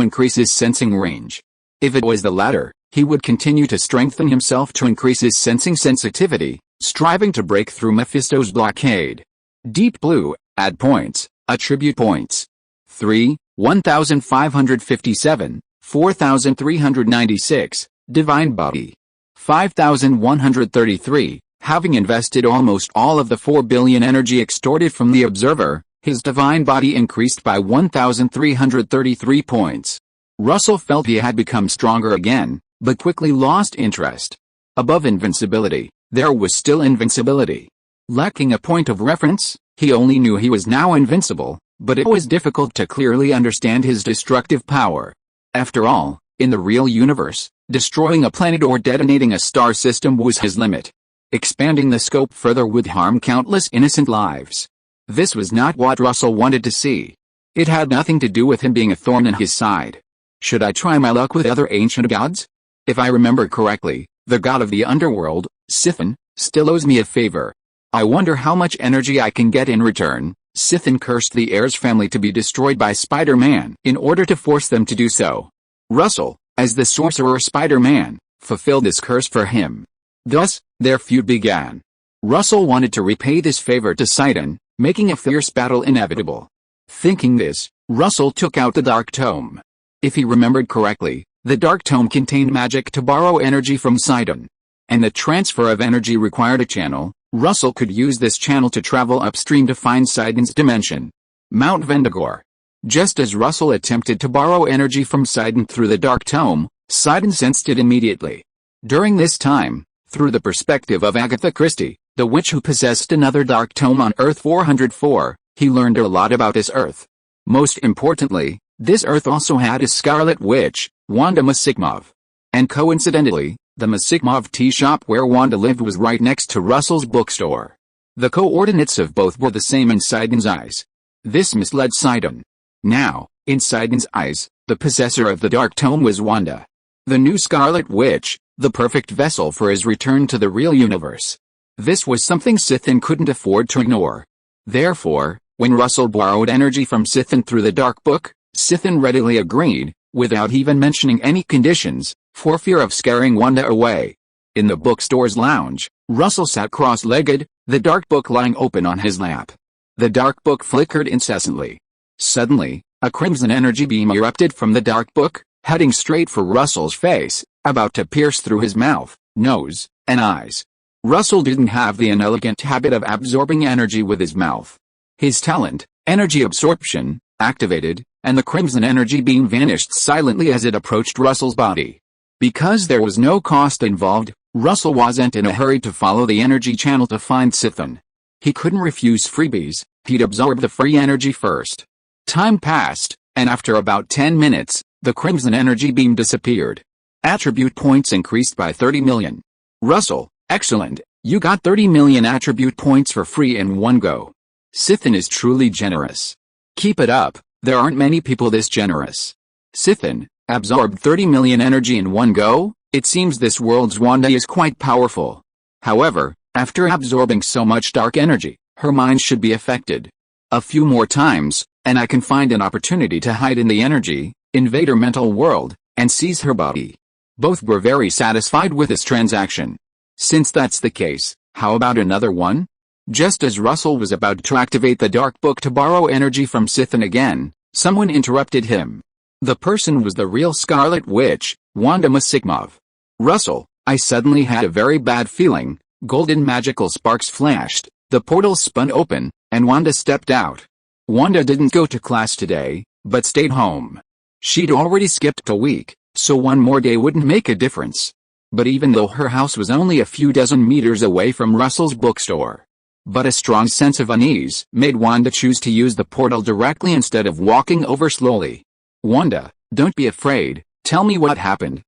increase his sensing range. If it was the latter, he would continue to strengthen himself to increase his sensing sensitivity, striving to break through Mephisto's blockade. Deep Blue, add points, attribute points. 3, 1557, 4396, Divine Body. 5133, Having invested almost all of the 4 billion energy extorted from the observer, his divine body increased by 1,333 points. Russell felt he had become stronger again, but quickly lost interest. Above invincibility, there was still invincibility. Lacking a point of reference, he only knew he was now invincible, but it was difficult to clearly understand his destructive power. After all, in the real universe, destroying a planet or detonating a star system was his limit. Expanding the scope further would harm countless innocent lives. This was not what Russell wanted to see. It had nothing to do with him being a thorn in his side. Should I try my luck with other ancient gods? If I remember correctly, the god of the underworld, Sithin, still owes me a favor. I wonder how much energy I can get in return. Sithin cursed the heir's family to be destroyed by Spider-Man in order to force them to do so. Russell, as the sorcerer Spider-Man, fulfilled this curse for him. Thus, their feud began. Russell wanted to repay this favor to Sithin, making a fierce battle inevitable. Thinking this, Russell took out the Dark Tome. If he remembered correctly, the Dark Tome contained magic to borrow energy from Sithin. And the transfer of energy required a channel. Russell could use this channel to travel upstream to find Sithin's dimension, Mount Vendigore. Just as Russell attempted to borrow energy from Sithin through the Dark Tome, Sithin sensed it immediately. During this time, through the perspective of Agatha Christie, the witch who possessed another Dark Tome on Earth 404, he learned a lot about this Earth. Most importantly, this Earth also had a Scarlet Witch, Wanda Maximoff. And coincidentally, the Maximoff tea shop where Wanda lived was right next to Russell's bookstore. The coordinates of both were the same in Sithin's eyes. This misled Sithin. Now, in Sithin's eyes, the possessor of the Dark Tome was Wanda. The new Scarlet Witch, the perfect vessel for his return to the real universe. This was something Sithin couldn't afford to ignore. Therefore, when Russell borrowed energy from Sithin through the Dark Book, Sithin readily agreed, without even mentioning any conditions, for fear of scaring Wanda away. In the bookstore's lounge, Russell sat cross-legged, the Dark Book lying open on his lap. The Dark Book flickered incessantly. Suddenly, a crimson energy beam erupted from the Dark Book, heading straight for Russell's face, about to pierce through his mouth, nose, and eyes. Russell didn't have the inelegant habit of absorbing energy with his mouth. His talent, energy absorption, activated, and the crimson energy beam vanished silently as it approached Russell's body. Because there was no cost involved, Russell wasn't in a hurry to follow the energy channel to find Sithin. He couldn't refuse freebies, he'd absorb the free energy first. Time passed, and after about 10 minutes, the crimson energy beam disappeared. Attribute points increased by 30 million. Russell, excellent, you got 30 million attribute points for free in one go. Sithin is truly generous. Keep it up, there aren't many people this generous. Sithin, absorbed 30 million energy in one go? It seems this world's Wanda is quite powerful. However, after absorbing so much dark energy, her mind should be affected. A few more times, and I can find an opportunity to hide in the energy, invade her mental world, and seize her body. Both were very satisfied with this transaction. Since that's the case, how about another one? Just as Russell was about to activate the Dark Book to borrow energy from Sithin again, someone interrupted him. The person was the real Scarlet Witch, Wanda Maximoff. Russell, I suddenly had a very bad feeling. Golden magical sparks flashed, the portal spun open, and Wanda stepped out. Wanda didn't go to class today, but stayed home. She'd already skipped a week, so one more day wouldn't make a difference. But even though her house was only a few dozen meters away from Russell's bookstore, but a strong sense of unease made Wanda choose to use the portal directly instead of walking over slowly. Wanda, don't be afraid, tell me what happened.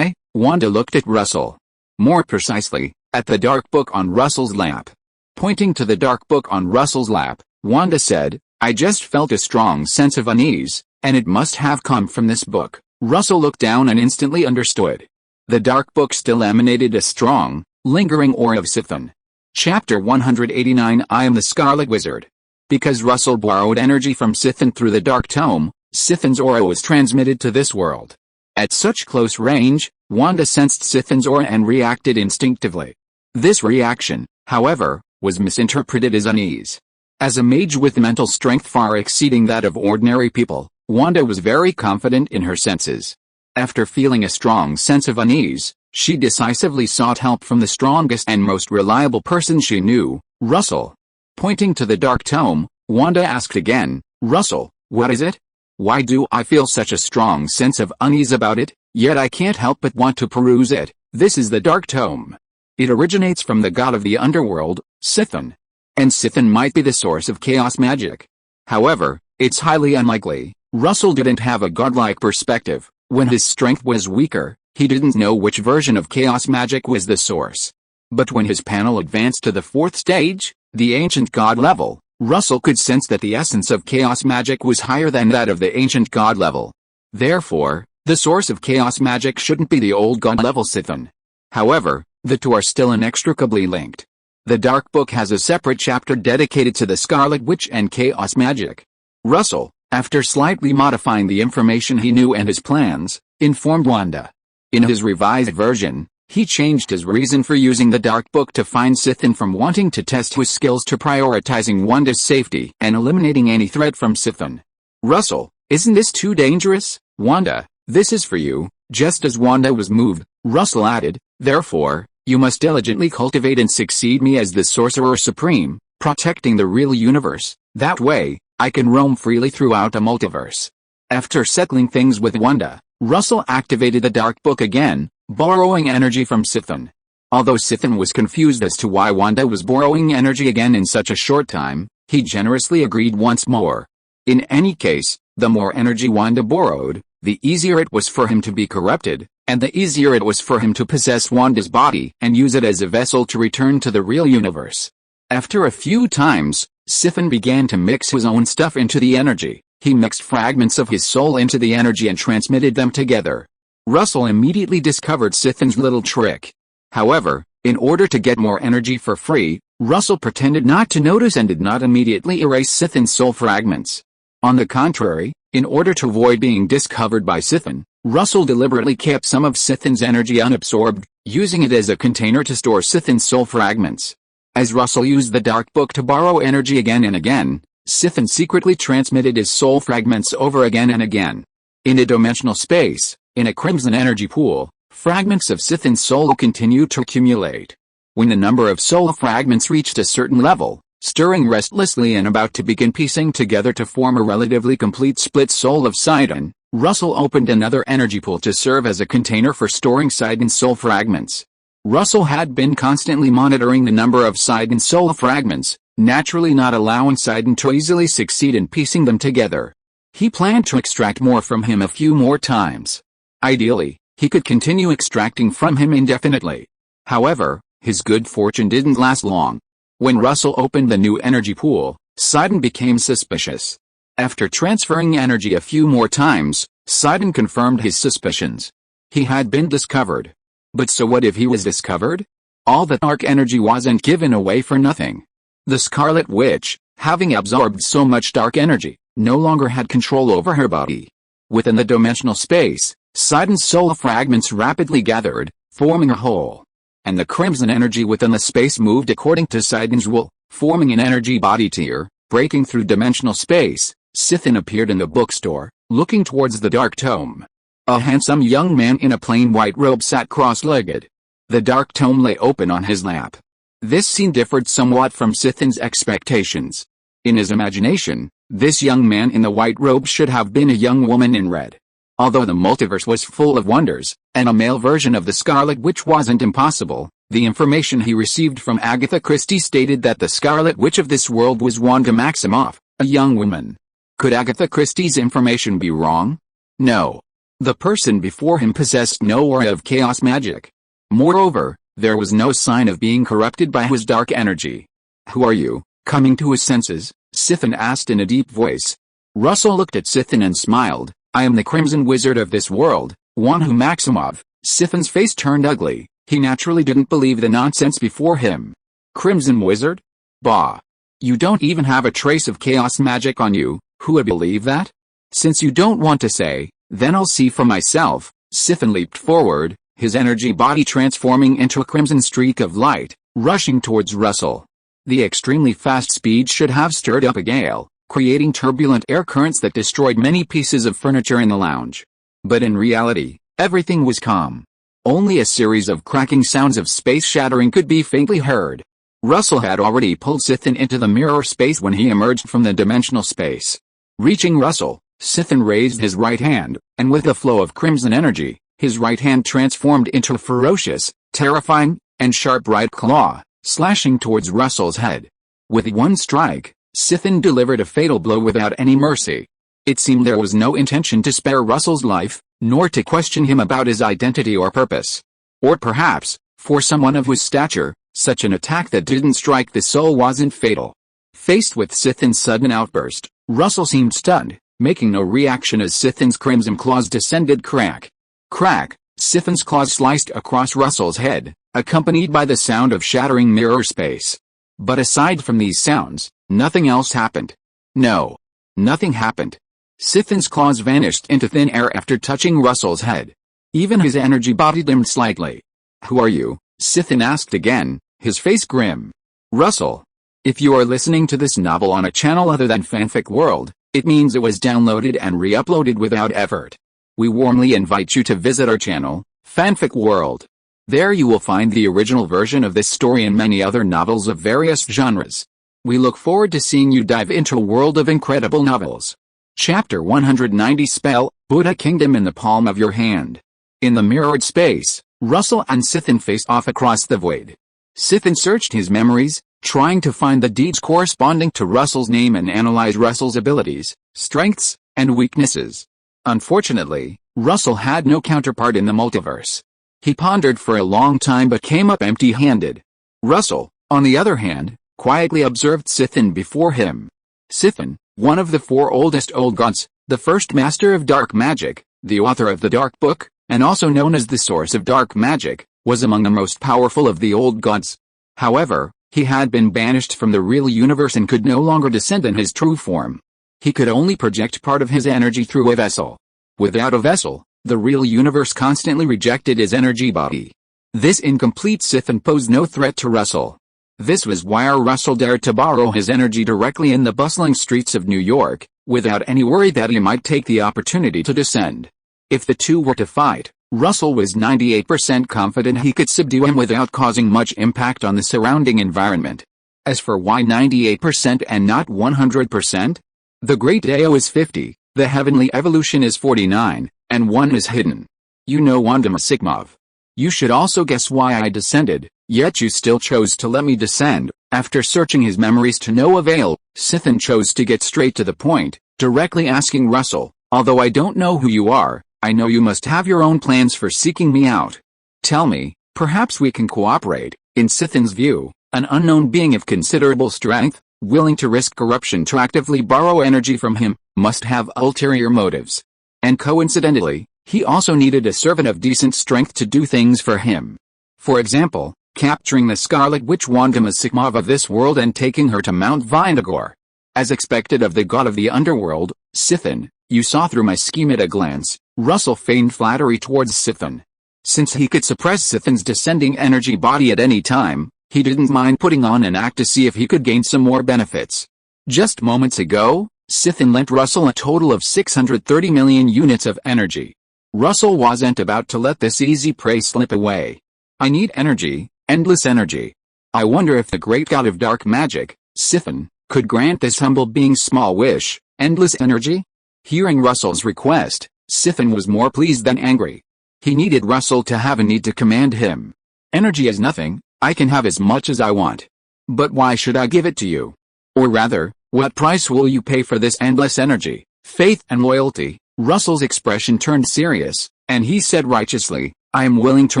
Wanda looked at Russell. More precisely, at the Dark Book on Russell's lap. Pointing to the Dark Book on Russell's lap, Wanda said, I just felt a strong sense of unease, and it must have come from this book. Russell looked down and instantly understood. The Dark Book still emanated a strong, lingering aura of Sithin. Chapter 189 I am the Scarlet Wizard. Because Russell borrowed energy from Sithin through the Dark Tome, Sithin's aura was transmitted to this world. At such close range, Wanda sensed Sithin's aura and reacted instinctively. This reaction, however, was misinterpreted as unease. As a mage with mental strength far exceeding that of ordinary people, Wanda was very confident in her senses. After feeling a strong sense of unease, She decisively sought help from the strongest and most reliable person she knew, Russell. Pointing to the dark tome, Wanda asked again, "Russell, what is it? Why do I feel such a strong sense of unease about it, yet I can't help but want to peruse it?" This is the dark tome. It originates from the god of the underworld, Sithin. And Sithin might be the source of chaos magic. However, it's highly unlikely. Russell didn't have a godlike perspective. When his strength was weaker, he didn't know which version of chaos magic was the source. But when his panel advanced to the fourth stage, the ancient god level, Russell could sense that the essence of chaos magic was higher than that of the ancient god level. Therefore, the source of chaos magic shouldn't be the old god level Sithin. However, the two are still inextricably linked. The Dark Book has a separate chapter dedicated to the Scarlet Witch and chaos magic. Russell, after slightly modifying the information he knew and his plans, informed Wanda. In his revised version, he changed his reason for using the Dark Book to find Sithin from wanting to test his skills to prioritizing Wanda's safety and eliminating any threat from Sithin. "Russell, isn't this too dangerous?" "Wanda, this is for you." Just as Wanda was moved, Russell added, "Therefore, you must diligently cultivate and succeed me as the Sorcerer Supreme, protecting the real universe. That way, I can roam freely throughout a multiverse." After settling things with Wanda, Russell activated the Dark Book again, borrowing energy from Sithin. Although Sithin was confused as to why Wanda was borrowing energy again in such a short time, he generously agreed once more. In any case, the more energy Wanda borrowed, the easier it was for him to be corrupted, and the easier it was for him to possess Wanda's body and use it as a vessel to return to the real universe. After a few times, Sithin began to mix his own stuff into the energy. He mixed fragments of his soul into the energy and transmitted them together. Russell immediately discovered Sithin's little trick. However, in order to get more energy for free, Russell pretended not to notice and did not immediately erase Sithin's soul fragments. On the contrary, in order to avoid being discovered by Sithin, Russell deliberately kept some of Sithin's energy unabsorbed, using it as a container to store Sithin's soul fragments. As Russell used the Dark Book to borrow energy again and again, Sithin secretly transmitted his soul fragments over again and again. In a dimensional space, in a crimson energy pool, fragments of Sithin's soul continued to accumulate. When the number of soul fragments reached a certain level, stirring restlessly and about to begin piecing together to form a relatively complete split soul of Sidon, Russell opened another energy pool to serve as a container for storing Sidon's soul fragments. Russell had been constantly monitoring the number of Sidon's soul fragments, naturally not allowing Sidon to easily succeed in piecing them together. He planned to extract more from him a few more times. Ideally, he could continue extracting from him indefinitely. However, his good fortune didn't last long. When Russell opened the new energy pool, Sidon became suspicious. After transferring energy a few more times, Sidon confirmed his suspicions. He had been discovered. But so what if he was discovered? All that dark energy wasn't given away for nothing. The Scarlet Witch, having absorbed so much dark energy, no longer had control over her body. Within the dimensional space, Sidon's soul fragments rapidly gathered, forming a whole. And the crimson energy within the space moved according to Sidon's rule, forming an energy body tier. Breaking through dimensional space, Sithin appeared in the bookstore, looking towards the dark tome. A handsome young man in a plain white robe sat cross-legged. The dark tome lay open on his lap. This scene differed somewhat from Sithin's expectations. In his imagination, this young man in the white robe should have been a young woman in red. Although the multiverse was full of wonders, and a male version of the Scarlet Witch wasn't impossible, the information he received from Agatha Christie stated that the Scarlet Witch of this world was Wanda Maximoff, a young woman. Could Agatha Christie's information be wrong? No. The person before him possessed no aura of chaos magic. Moreover, there was no sign of being corrupted by his dark energy. "Who are you?" Coming to his senses, Sithin asked in a deep voice. Russell looked at Sithin and smiled. "I am the Crimson Wizard of this world, Wanda Maximoff." Sithin's face turned ugly. He naturally didn't believe the nonsense before him. "Crimson Wizard? Bah. You don't even have a trace of chaos magic on you. Who would believe that? Since you don't want to say, then I'll see for myself." Sithin leaped forward, his energy body transforming into a crimson streak of light, rushing towards Russell. The extremely fast speed should have stirred up a gale, creating turbulent air currents that destroyed many pieces of furniture in the lounge. But in reality, everything was calm. Only a series of cracking sounds of space shattering could be faintly heard. Russell had already pulled Sithin into the mirror space when he emerged from the dimensional space. Reaching Russell, Sithin raised his right hand, and with a flow of crimson energy, his right hand transformed into a ferocious, terrifying, and sharp right claw, slashing towards Russell's head. With one strike, Sithin delivered a fatal blow without any mercy. It seemed there was no intention to spare Russell's life, nor to question him about his identity or purpose. Or perhaps, for someone of his stature, such an attack that didn't strike the soul wasn't fatal. Faced with Sithin's sudden outburst, Russell seemed stunned, making no reaction as Sithin's crimson claws descended. Crack. Crack, Sithin's claws sliced across Russell's head, accompanied by the sound of shattering mirror space. But aside from these sounds, nothing else happened. No. Nothing happened. Sithin's claws vanished into thin air after touching Russell's head. Even his energy body dimmed slightly. "Who are you?" Sithin asked again, his face grim. "Russell. If you are listening to this novel on a channel other than Fanfic World, it means it was downloaded and re-uploaded without effort. We warmly invite you to visit our channel, Fanfic World. There you will find the original version of this story and many other novels of various genres. We look forward to seeing you dive into a world of incredible novels." Chapter 190 Spell, Buddha Kingdom in the palm of your hand. In the mirrored space, Russell and Sithin faced off across the void. Sithin searched his memories, trying to find the deeds corresponding to Russell's name and analyze Russell's abilities, strengths, and weaknesses. Unfortunately, Russell had no counterpart in the multiverse. He pondered for a long time but came up empty-handed. Russell, on the other hand, quietly observed Sithin before him. Sithin, one of the four oldest old gods, the first master of dark magic, the author of the Dark Book, and also known as the source of dark magic, was among the most powerful of the old gods. However, he had been banished from the real universe and could no longer descend in his true form. He could only project part of his energy through a vessel. Without a vessel, the real universe constantly rejected his energy body. This incomplete Sithin posed no threat to Russell. This was why Russell dared to borrow his energy directly in the bustling streets of New York, without any worry that he might take the opportunity to descend. If the two were to fight, Russell was 98% confident he could subdue him without causing much impact on the surrounding environment. As for why 98% and not 100%? The Great AO is 50, the Heavenly Evolution is 49, and 1 is hidden. You know Wandama Sigmov. You should also guess why I descended, yet you still chose to let me descend. After searching his memories to no avail, Sithin chose to get straight to the point, directly asking Russell, "Although I don't know who you are, I know you must have your own plans for seeking me out. Tell me, perhaps we can cooperate." In Sithin's view, an unknown being of considerable strength, willing to risk corruption to actively borrow energy from him, must have ulterior motives. And coincidentally, he also needed a servant of decent strength to do things for him. For example, capturing the Scarlet Witch Wandama Sigmov of this world and taking her to Mount Vindagor. As expected of the god of the underworld, Sithin, you saw through my scheme at a glance. Russell feigned flattery towards Sithin. Since he could suppress Sithin's descending energy body at any time, he didn't mind putting on an act to see if he could gain some more benefits. Just moments ago, Sithin lent Russell a total of 630 million units of energy. Russell wasn't about to let this easy prey slip away. "I need energy, endless energy. I wonder if the great god of dark magic, Sithin, could grant this humble being's small wish, endless energy?" Hearing Russell's request, Sithin was more pleased than angry. He needed Russell to have a need to command him. "Energy is nothing, I can have as much as I want. But why should I give it to you? Or rather, what price will you pay for this endless energy, faith and loyalty?" Russell's expression turned serious, and he said righteously, "I am willing to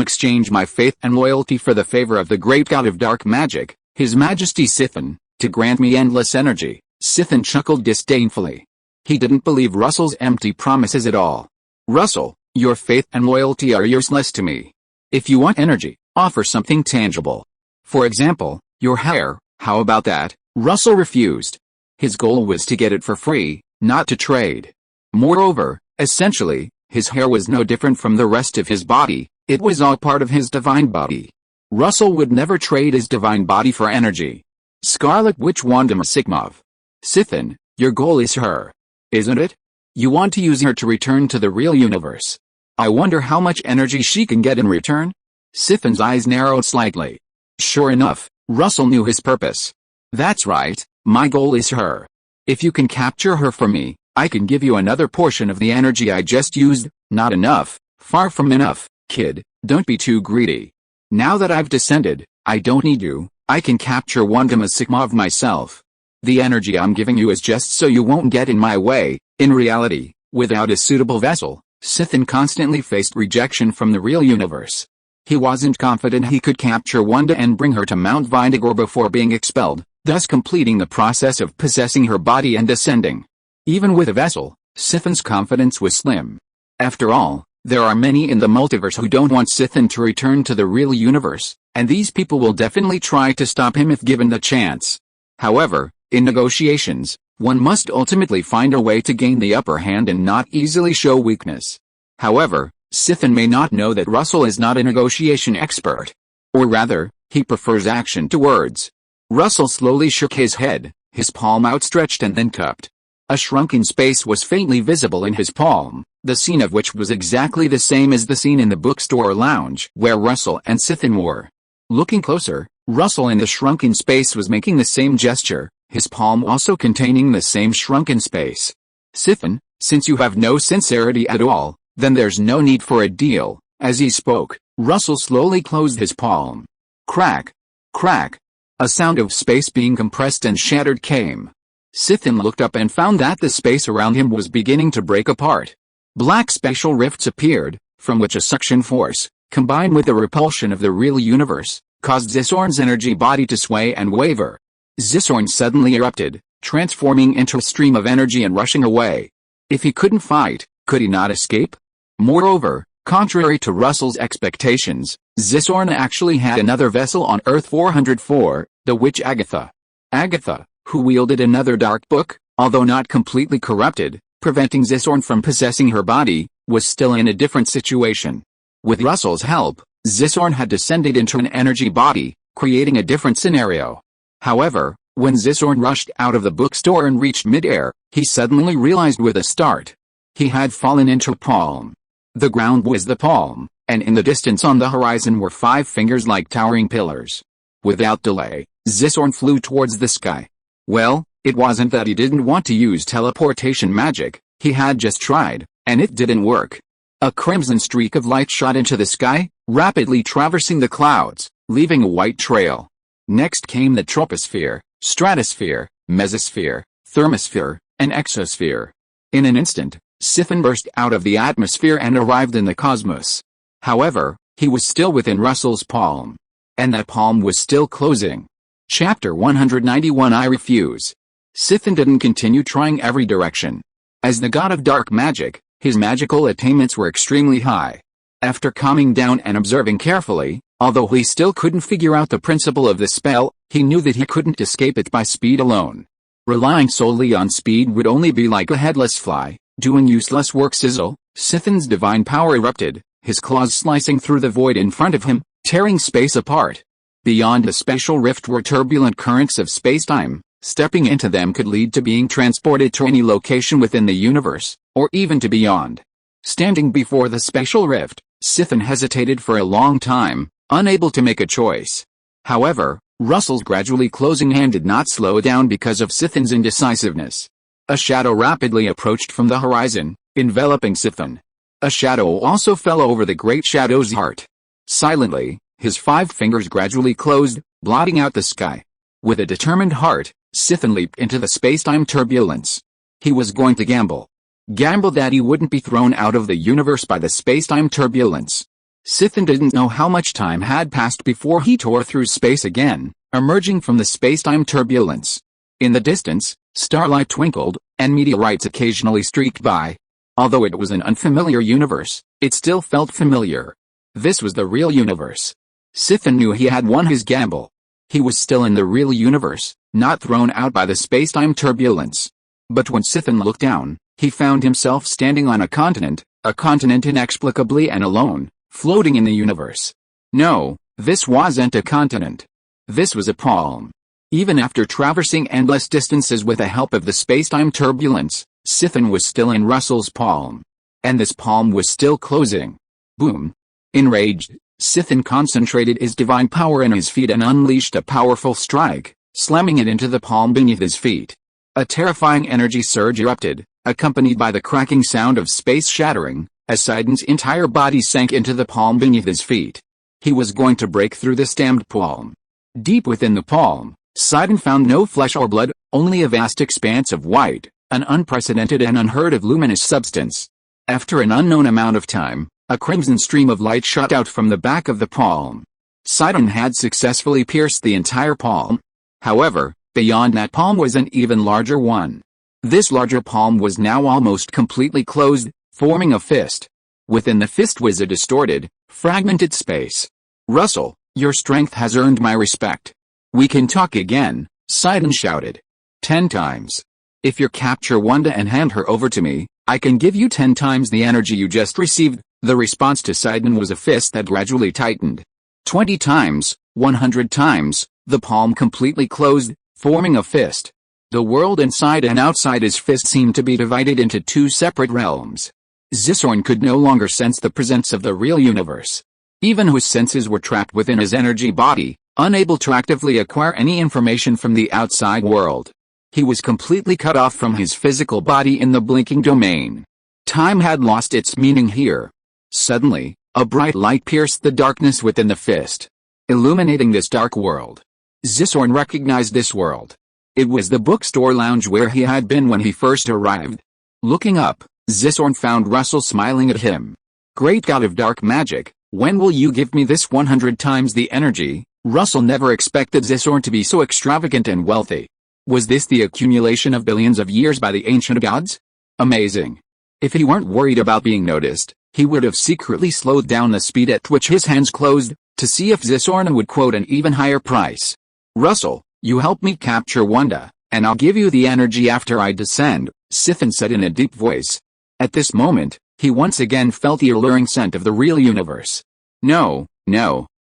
exchange my faith and loyalty for the favor of the great god of dark magic, His Majesty Sithin, to grant me endless energy." Sithin chuckled disdainfully. He didn't believe Russell's empty promises at all. "Russell, your faith and loyalty are useless to me. If you want energy, offer something tangible. For example, your hair, how about that?" Russell refused. His goal was to get it for free, not to trade. Moreover, essentially, his hair was no different from the rest of his body, it was all part of his divine body. Russell would never trade his divine body for energy. Scarlet Witch Wandama Sigmov. Sithin, your goal is her. Isn't it? You want to use her to return to the real universe. I wonder how much energy she can get in return? Siffin's eyes narrowed slightly. Sure enough, Russell knew his purpose. That's right, my goal is her. If you can capture her for me, I can give you another portion of the energy I just used. Not enough, far from enough, kid, don't be too greedy. Now that I've descended, I don't need you, I can capture 1 sigma of myself. The energy I'm giving you is just so you won't get in my way. In reality, without a suitable vessel, Sithin constantly faced rejection from the real universe. He wasn't confident he could capture Wanda and bring her to Mount Vindigor before being expelled, thus completing the process of possessing her body and descending. Even with a vessel, Sithin's confidence was slim. After all, there are many in the multiverse who don't want Sithin to return to the real universe, and these people will definitely try to stop him if given the chance. However, in negotiations, one must ultimately find a way to gain the upper hand and not easily show weakness. However, Sithin may not know that Russell is not a negotiation expert. Or rather, he prefers action to words. Russell slowly shook his head, his palm outstretched and then cupped. A shrunken space was faintly visible in his palm, the scene of which was exactly the same as the scene in the bookstore lounge where Russell and Sithin were. Looking closer, Russell in the shrunken space was making the same gesture, his palm also containing the same shrunken space. Sithin, since you have no sincerity at all, then there's no need for a deal. As he spoke, Russell slowly closed his palm. Crack! Crack! A sound of space being compressed and shattered came. Sithin looked up and found that the space around him was beginning to break apart. Black spatial rifts appeared, from which a suction force, combined with the repulsion of the real universe, caused Zisorn's energy body to sway and waver. Zisorn suddenly erupted, transforming into a stream of energy and rushing away. If he couldn't fight, could he not escape? Moreover, contrary to Russell's expectations, Zisorn actually had another vessel on Earth 404, the witch Agatha. Agatha, who wielded another dark book, although not completely corrupted, preventing Zisorn from possessing her body, was still in a different situation. With Russell's help, Zisorn had descended into an energy body, creating a different scenario. However, when Zisorn rushed out of the bookstore and reached midair, he suddenly realized with a start. He had fallen into a palm. The ground was the palm, and in the distance on the horizon were 5 fingers like towering pillars. Without delay, Zisorn flew towards the sky. Well, it wasn't that he didn't want to use teleportation magic, he had just tried, and it didn't work. A crimson streak of light shot into the sky, rapidly traversing the clouds, leaving a white trail. Next came the troposphere, stratosphere, mesosphere, thermosphere, and exosphere. In an instant, Sithin burst out of the atmosphere and arrived in the cosmos. However, he was still within Russell's palm. And that palm was still closing. Chapter 191 I Refuse. Sithin didn't continue trying every direction. As the god of dark magic, his magical attainments were extremely high. After calming down and observing carefully, although he still couldn't figure out the principle of the spell, he knew that he couldn't escape it by speed alone. Relying solely on speed would only be like a headless fly, doing useless work. Sizzle, Sithin's divine power erupted, his claws slicing through the void in front of him, tearing space apart. Beyond the spatial rift were turbulent currents of space-time. Stepping into them could lead to being transported to any location within the universe, or even to beyond. Standing before the spatial rift, Sithin hesitated for a long time, unable to make a choice. However, Russell's gradually closing hand did not slow down because of Sithin's indecisiveness. A shadow rapidly approached from the horizon, enveloping Sithin. A shadow also fell over the great shadow's heart. Silently, his 5 fingers gradually closed, blotting out the sky. With a determined heart, Sithin leaped into the space-time turbulence. He was going to gamble. Gamble that he wouldn't be thrown out of the universe by the space-time turbulence. Sithin didn't know how much time had passed before he tore through space again, emerging from the space-time turbulence. In the distance, starlight twinkled, and meteorites occasionally streaked by. Although it was an unfamiliar universe, it still felt familiar. This was the real universe. Sithin knew he had won his gamble. He was still in the real universe, not thrown out by the space-time turbulence. But when Sithin looked down, he found himself standing on a continent inexplicably and alone, floating in the universe. No, this wasn't a continent. This was a palm. Even after traversing endless distances with the help of the space-time turbulence, Sithin was still in Russell's palm. and this palm was still closing. Boom. Enraged, Sithin concentrated his divine power in his feet and unleashed a powerful strike, slamming it into the palm beneath his feet. A terrifying energy surge erupted, accompanied by the cracking sound of space shattering, as Sidon's entire body sank into the palm beneath his feet. He was going to break through the stamped palm. Deep within the palm, Sidon found no flesh or blood, only a vast expanse of white, an unprecedented and unheard of luminous substance. After an unknown amount of time, a crimson stream of light shot out from the back of the palm. Sidon had successfully pierced the entire palm. However, beyond that palm was an even larger one. This larger palm was now almost completely closed, forming a fist. Within the fist was a distorted, fragmented space. "Russell, your strength has earned my respect. We can talk again," Sidon shouted. 10 times. "If you capture Wanda and hand her over to me, I can give you 10 times the energy you just received." The response to Sidon was a fist that gradually tightened. 20 times, 100 times, the palm completely closed, forming a fist. The world inside and outside his fist seemed to be divided into two separate realms. Zisorn could no longer sense the presence of the real universe. Even his senses were trapped within his energy body, unable to actively acquire any information from the outside world. He was completely cut off from his physical body in the blinking domain. Time had lost its meaning here. Suddenly, a bright light pierced the darkness within the fist, illuminating this dark world. Zisorn recognized this world. It was the bookstore lounge where he had been when he first arrived. Looking up, Zisorn found Russell smiling at him. "Great god of dark magic, when will you give me this 100 times the energy?" Russell never expected Zisorn to be so extravagant and wealthy. Was this the accumulation of billions of years by the ancient gods? Amazing. If he weren't worried about being noticed, he would have secretly slowed down the speed at which his hands closed, to see if Zisorn would quote an even higher price. "Russell, you help me capture Wanda, and I'll give you the energy after I descend," Sithin said in a deep voice. At this moment, he once again felt the alluring scent of the real universe. No,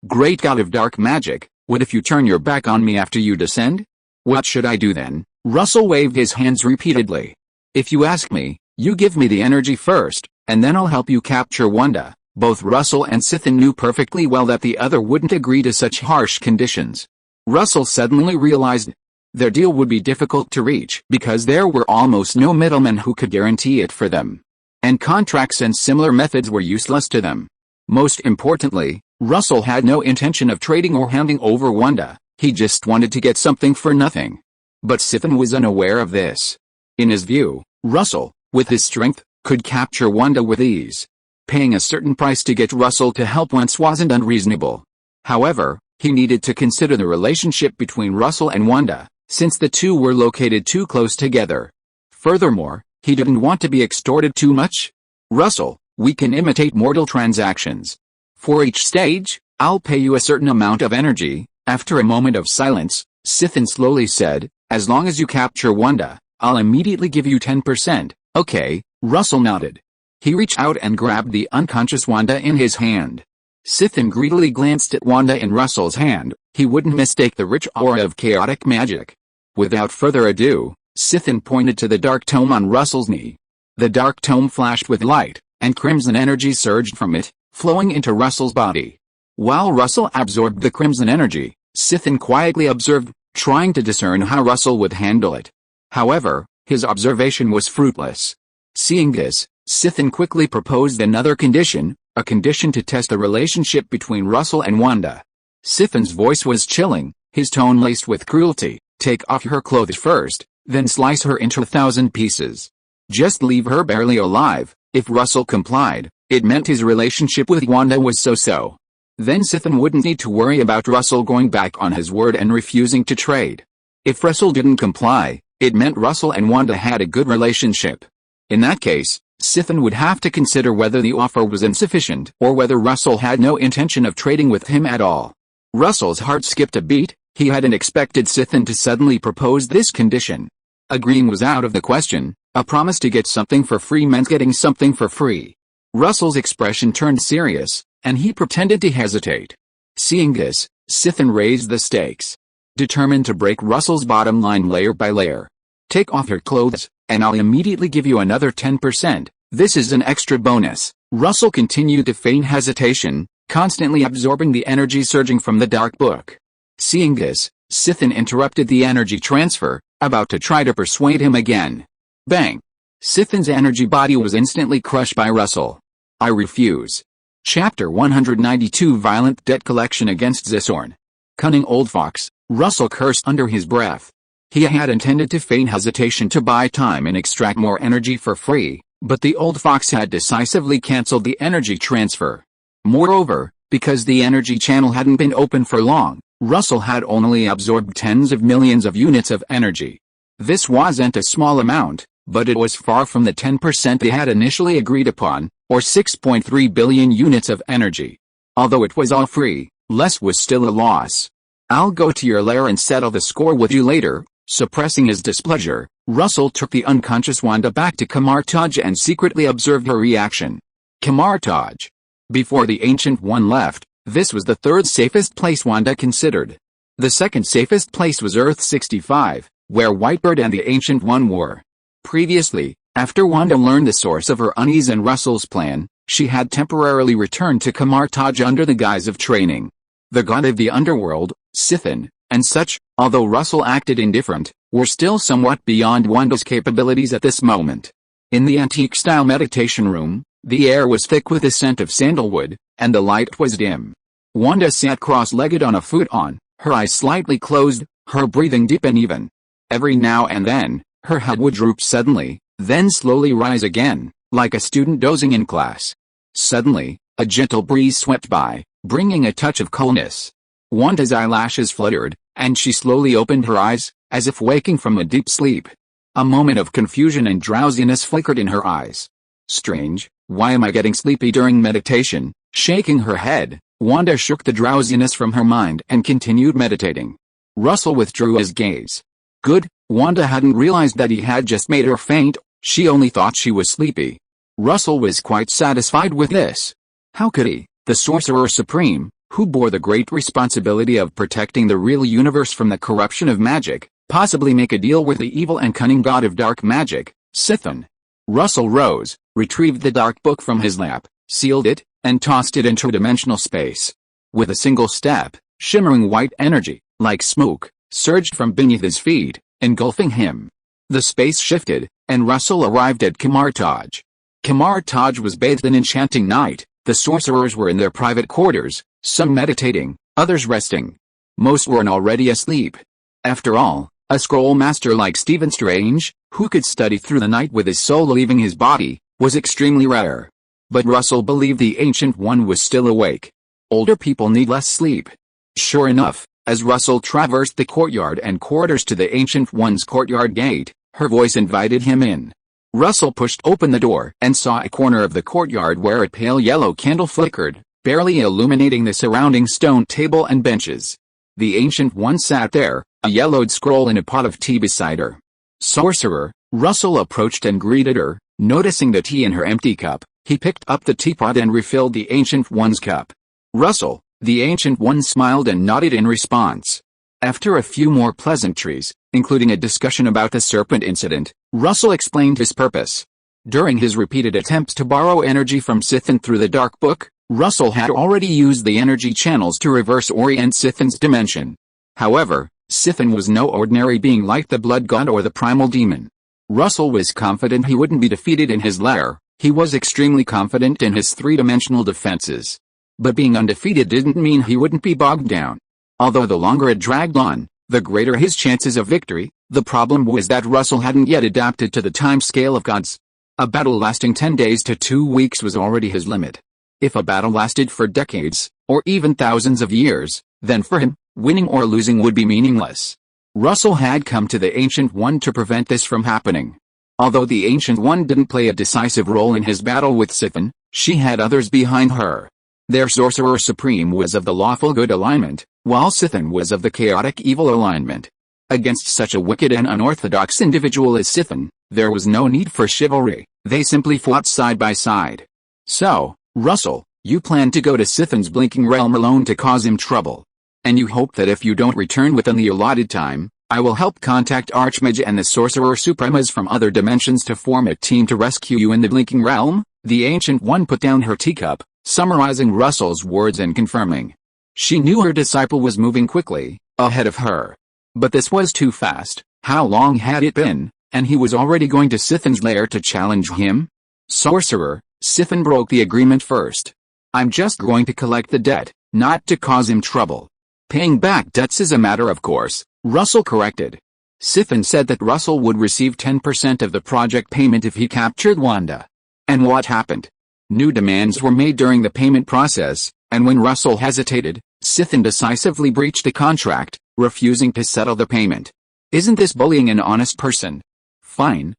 great god of dark magic, what if you turn your back on me after you descend? What should I do then?" Russell waved his hands repeatedly. "If you ask me, you give me the energy first, and then I'll help you capture Wanda." Both Russell and Sithin knew perfectly well that the other wouldn't agree to such harsh conditions. Russell suddenly realized their deal would be difficult to reach because there were almost no middlemen who could guarantee it for them. And contracts and similar methods were useless to them. Most importantly, Russell had no intention of trading or handing over Wanda, he just wanted to get something for nothing. But Sithin was unaware of this. In his view, Russell, with his strength, could capture Wanda with ease. Paying a certain price to get Russell to help once wasn't unreasonable. However, he needed to consider the relationship between Russell and Wanda, since the two were located too close together. Furthermore, he didn't want to be extorted too much. "Russell, we can imitate mortal transactions. For each stage, I'll pay you a certain amount of energy." After a moment of silence, Sithin slowly said, "As long as you capture Wanda, I'll immediately give you 10%, okay?" Russell nodded. He reached out and grabbed the unconscious Wanda in his hand. Sithin greedily glanced at Wanda in Russell's hand, he wouldn't mistake the rich aura of chaotic magic. Without further ado, Sithin pointed to the dark tome on Russell's knee. The dark tome flashed with light, and crimson energy surged from it, flowing into Russell's body. While Russell absorbed the crimson energy, Sithin quietly observed, trying to discern how Russell would handle it. However, his observation was fruitless. Seeing this, Sithin quickly proposed another condition, a condition to test the relationship between Russell and Wanda. Sithin's voice was chilling, his tone laced with cruelty. "Take off her clothes first, then slice her into 1,000 pieces. Just leave her barely alive." If Russell complied, it meant his relationship with Wanda was so-so. Then Sithin wouldn't need to worry about Russell going back on his word and refusing to trade. If Russell didn't comply, it meant Russell and Wanda had a good relationship. In that case, Sithin would have to consider whether the offer was insufficient or whether Russell had no intention of trading with him at all. Russell's heart skipped a beat, he hadn't expected Sithin to suddenly propose this condition. Agreeing was out of the question, a promise to get something for free meant getting something for free. Russell's expression turned serious, and he pretended to hesitate. Seeing this, Sithin raised the stakes. Determined to break Russell's bottom line layer by layer. "Take off her clothes, and I'll immediately give you another 10%, This is an extra bonus. Russell continued to feign hesitation, constantly absorbing the energy surging from the dark book. Seeing this, Sithin interrupted the energy transfer, about to try to persuade him again. Bang! Sithin's energy body was instantly crushed by Russell. I refuse. Chapter 192 Violent Debt Collection against Zisorn. Cunning old fox, Russell cursed under his breath. He had intended to feign hesitation to buy time and extract more energy for free, but the old fox had decisively cancelled the energy transfer. Moreover, because the energy channel hadn't been open for long, Russell had only absorbed tens of millions of units of energy. This wasn't a small amount, but it was far from the 10% they had initially agreed upon, or 6.3 billion units of energy. Although it was all free, less was still a loss. I'll go to your lair and settle the score with you later. Suppressing his displeasure, Russell took the unconscious Wanda back to Kamartaj and secretly observed her reaction. Kamartaj. Before the Ancient One left, this was the third safest place Wanda considered. The second safest place was Earth 65, where Whitebird and the Ancient One were. Previously, after Wanda learned the source of her unease and Russell's plan, she had temporarily returned to Kamartaj under the guise of training. The god of the underworld, Sithin, and such, although Russell acted indifferent, were still somewhat beyond Wanda's capabilities at this moment. In the antique-style meditation room, the air was thick with the scent of sandalwood, and the light was dim. Wanda sat cross-legged on a futon, her eyes slightly closed, her breathing deep and even. Every now and then, her head would droop suddenly, then slowly rise again, like a student dozing in class. Suddenly, a gentle breeze swept by, bringing a touch of coolness. Wanda's eyelashes fluttered, and she slowly opened her eyes, as if waking from a deep sleep. A moment of confusion and drowsiness flickered in her eyes. Strange, why am I getting sleepy during meditation? Shaking her head, Wanda shook the drowsiness from her mind and continued meditating. Russell withdrew his gaze. Good, Wanda hadn't realized that he had just made her faint, she only thought she was sleepy. Russell was quite satisfied with this. How could he, the Sorcerer Supreme, who bore the great responsibility of protecting the real universe from the corruption of magic, possibly make a deal with the evil and cunning god of dark magic, Sithin? Russell rose, retrieved the dark book from his lap, sealed it, and tossed it into dimensional space. With a single step, shimmering white energy, like smoke, surged from beneath his feet, engulfing him. The space shifted, and Russell arrived at Kamartaj. Kamartaj was bathed in enchanting night. The sorcerers were in their private quarters, some meditating, others resting. Most were already asleep. After all, a scroll master like Stephen Strange, who could study through the night with his soul leaving his body, was extremely rare. But Russell believed the Ancient One was still awake. Older people need less sleep. Sure enough, as Russell traversed the courtyard and corridors to the Ancient One's courtyard gate, her voice invited him in. Russell pushed open the door and saw a corner of the courtyard where a pale yellow candle flickered, barely illuminating the surrounding stone table and benches. The Ancient One sat there, a yellowed scroll in a pot of tea beside her. Sorcerer, Russell approached and greeted her, noticing the tea in her empty cup. He picked up the teapot and refilled the Ancient One's cup. Russell, the Ancient One smiled and nodded in response. After a few more pleasantries, including a discussion about the serpent incident, Russell explained his purpose. During his repeated attempts to borrow energy from Sithin through the Dark Book, Russell had already used the energy channels to reverse orient Sithin's dimension. However, Sithin was no ordinary being like the Blood God or the Primal Demon. Russell was confident he wouldn't be defeated in his lair. He was extremely confident in his three-dimensional defenses. But being undefeated didn't mean he wouldn't be bogged down. Although the longer it dragged on, the greater his chances of victory, the problem was that Russell hadn't yet adapted to the time scale of gods. A battle lasting 10 days to 2 weeks was already his limit. If a battle lasted for decades, or even thousands of years, then for him, winning or losing would be meaningless. Russell had come to the Ancient One to prevent this from happening. Although the Ancient One didn't play a decisive role in his battle with Sithin, she had others behind her. Their Sorcerer Supreme was of the lawful good alignment, while Sithin was of the chaotic evil alignment. Against such a wicked and unorthodox individual as Sithin, there was no need for chivalry, they simply fought side by side. So, Russell, you plan to go to Sithin's blinking realm alone to cause him trouble. And you hope that if you don't return within the allotted time, I will help contact Archmage and the Sorcerer Supremas from other dimensions to form a team to rescue you in the Blinking Realm." The Ancient One put down her teacup, summarizing Russell's words and confirming. She knew her disciple was moving quickly, ahead of her. But this was too fast. How long had it been, and he was already going to Sithin's lair to challenge him? "Sorcerer," Sithin broke the agreement first. "I'm just going to collect the debt, not to cause him trouble." "Paying back debts is a matter of course," Russell corrected. Sithin said that Russell would receive 10% of the project payment if he captured Wanda. And what happened? New demands were made during the payment process, and when Russell hesitated, Sithin decisively breached the contract, refusing to settle the payment. "Isn't this bullying an honest person?" Fine,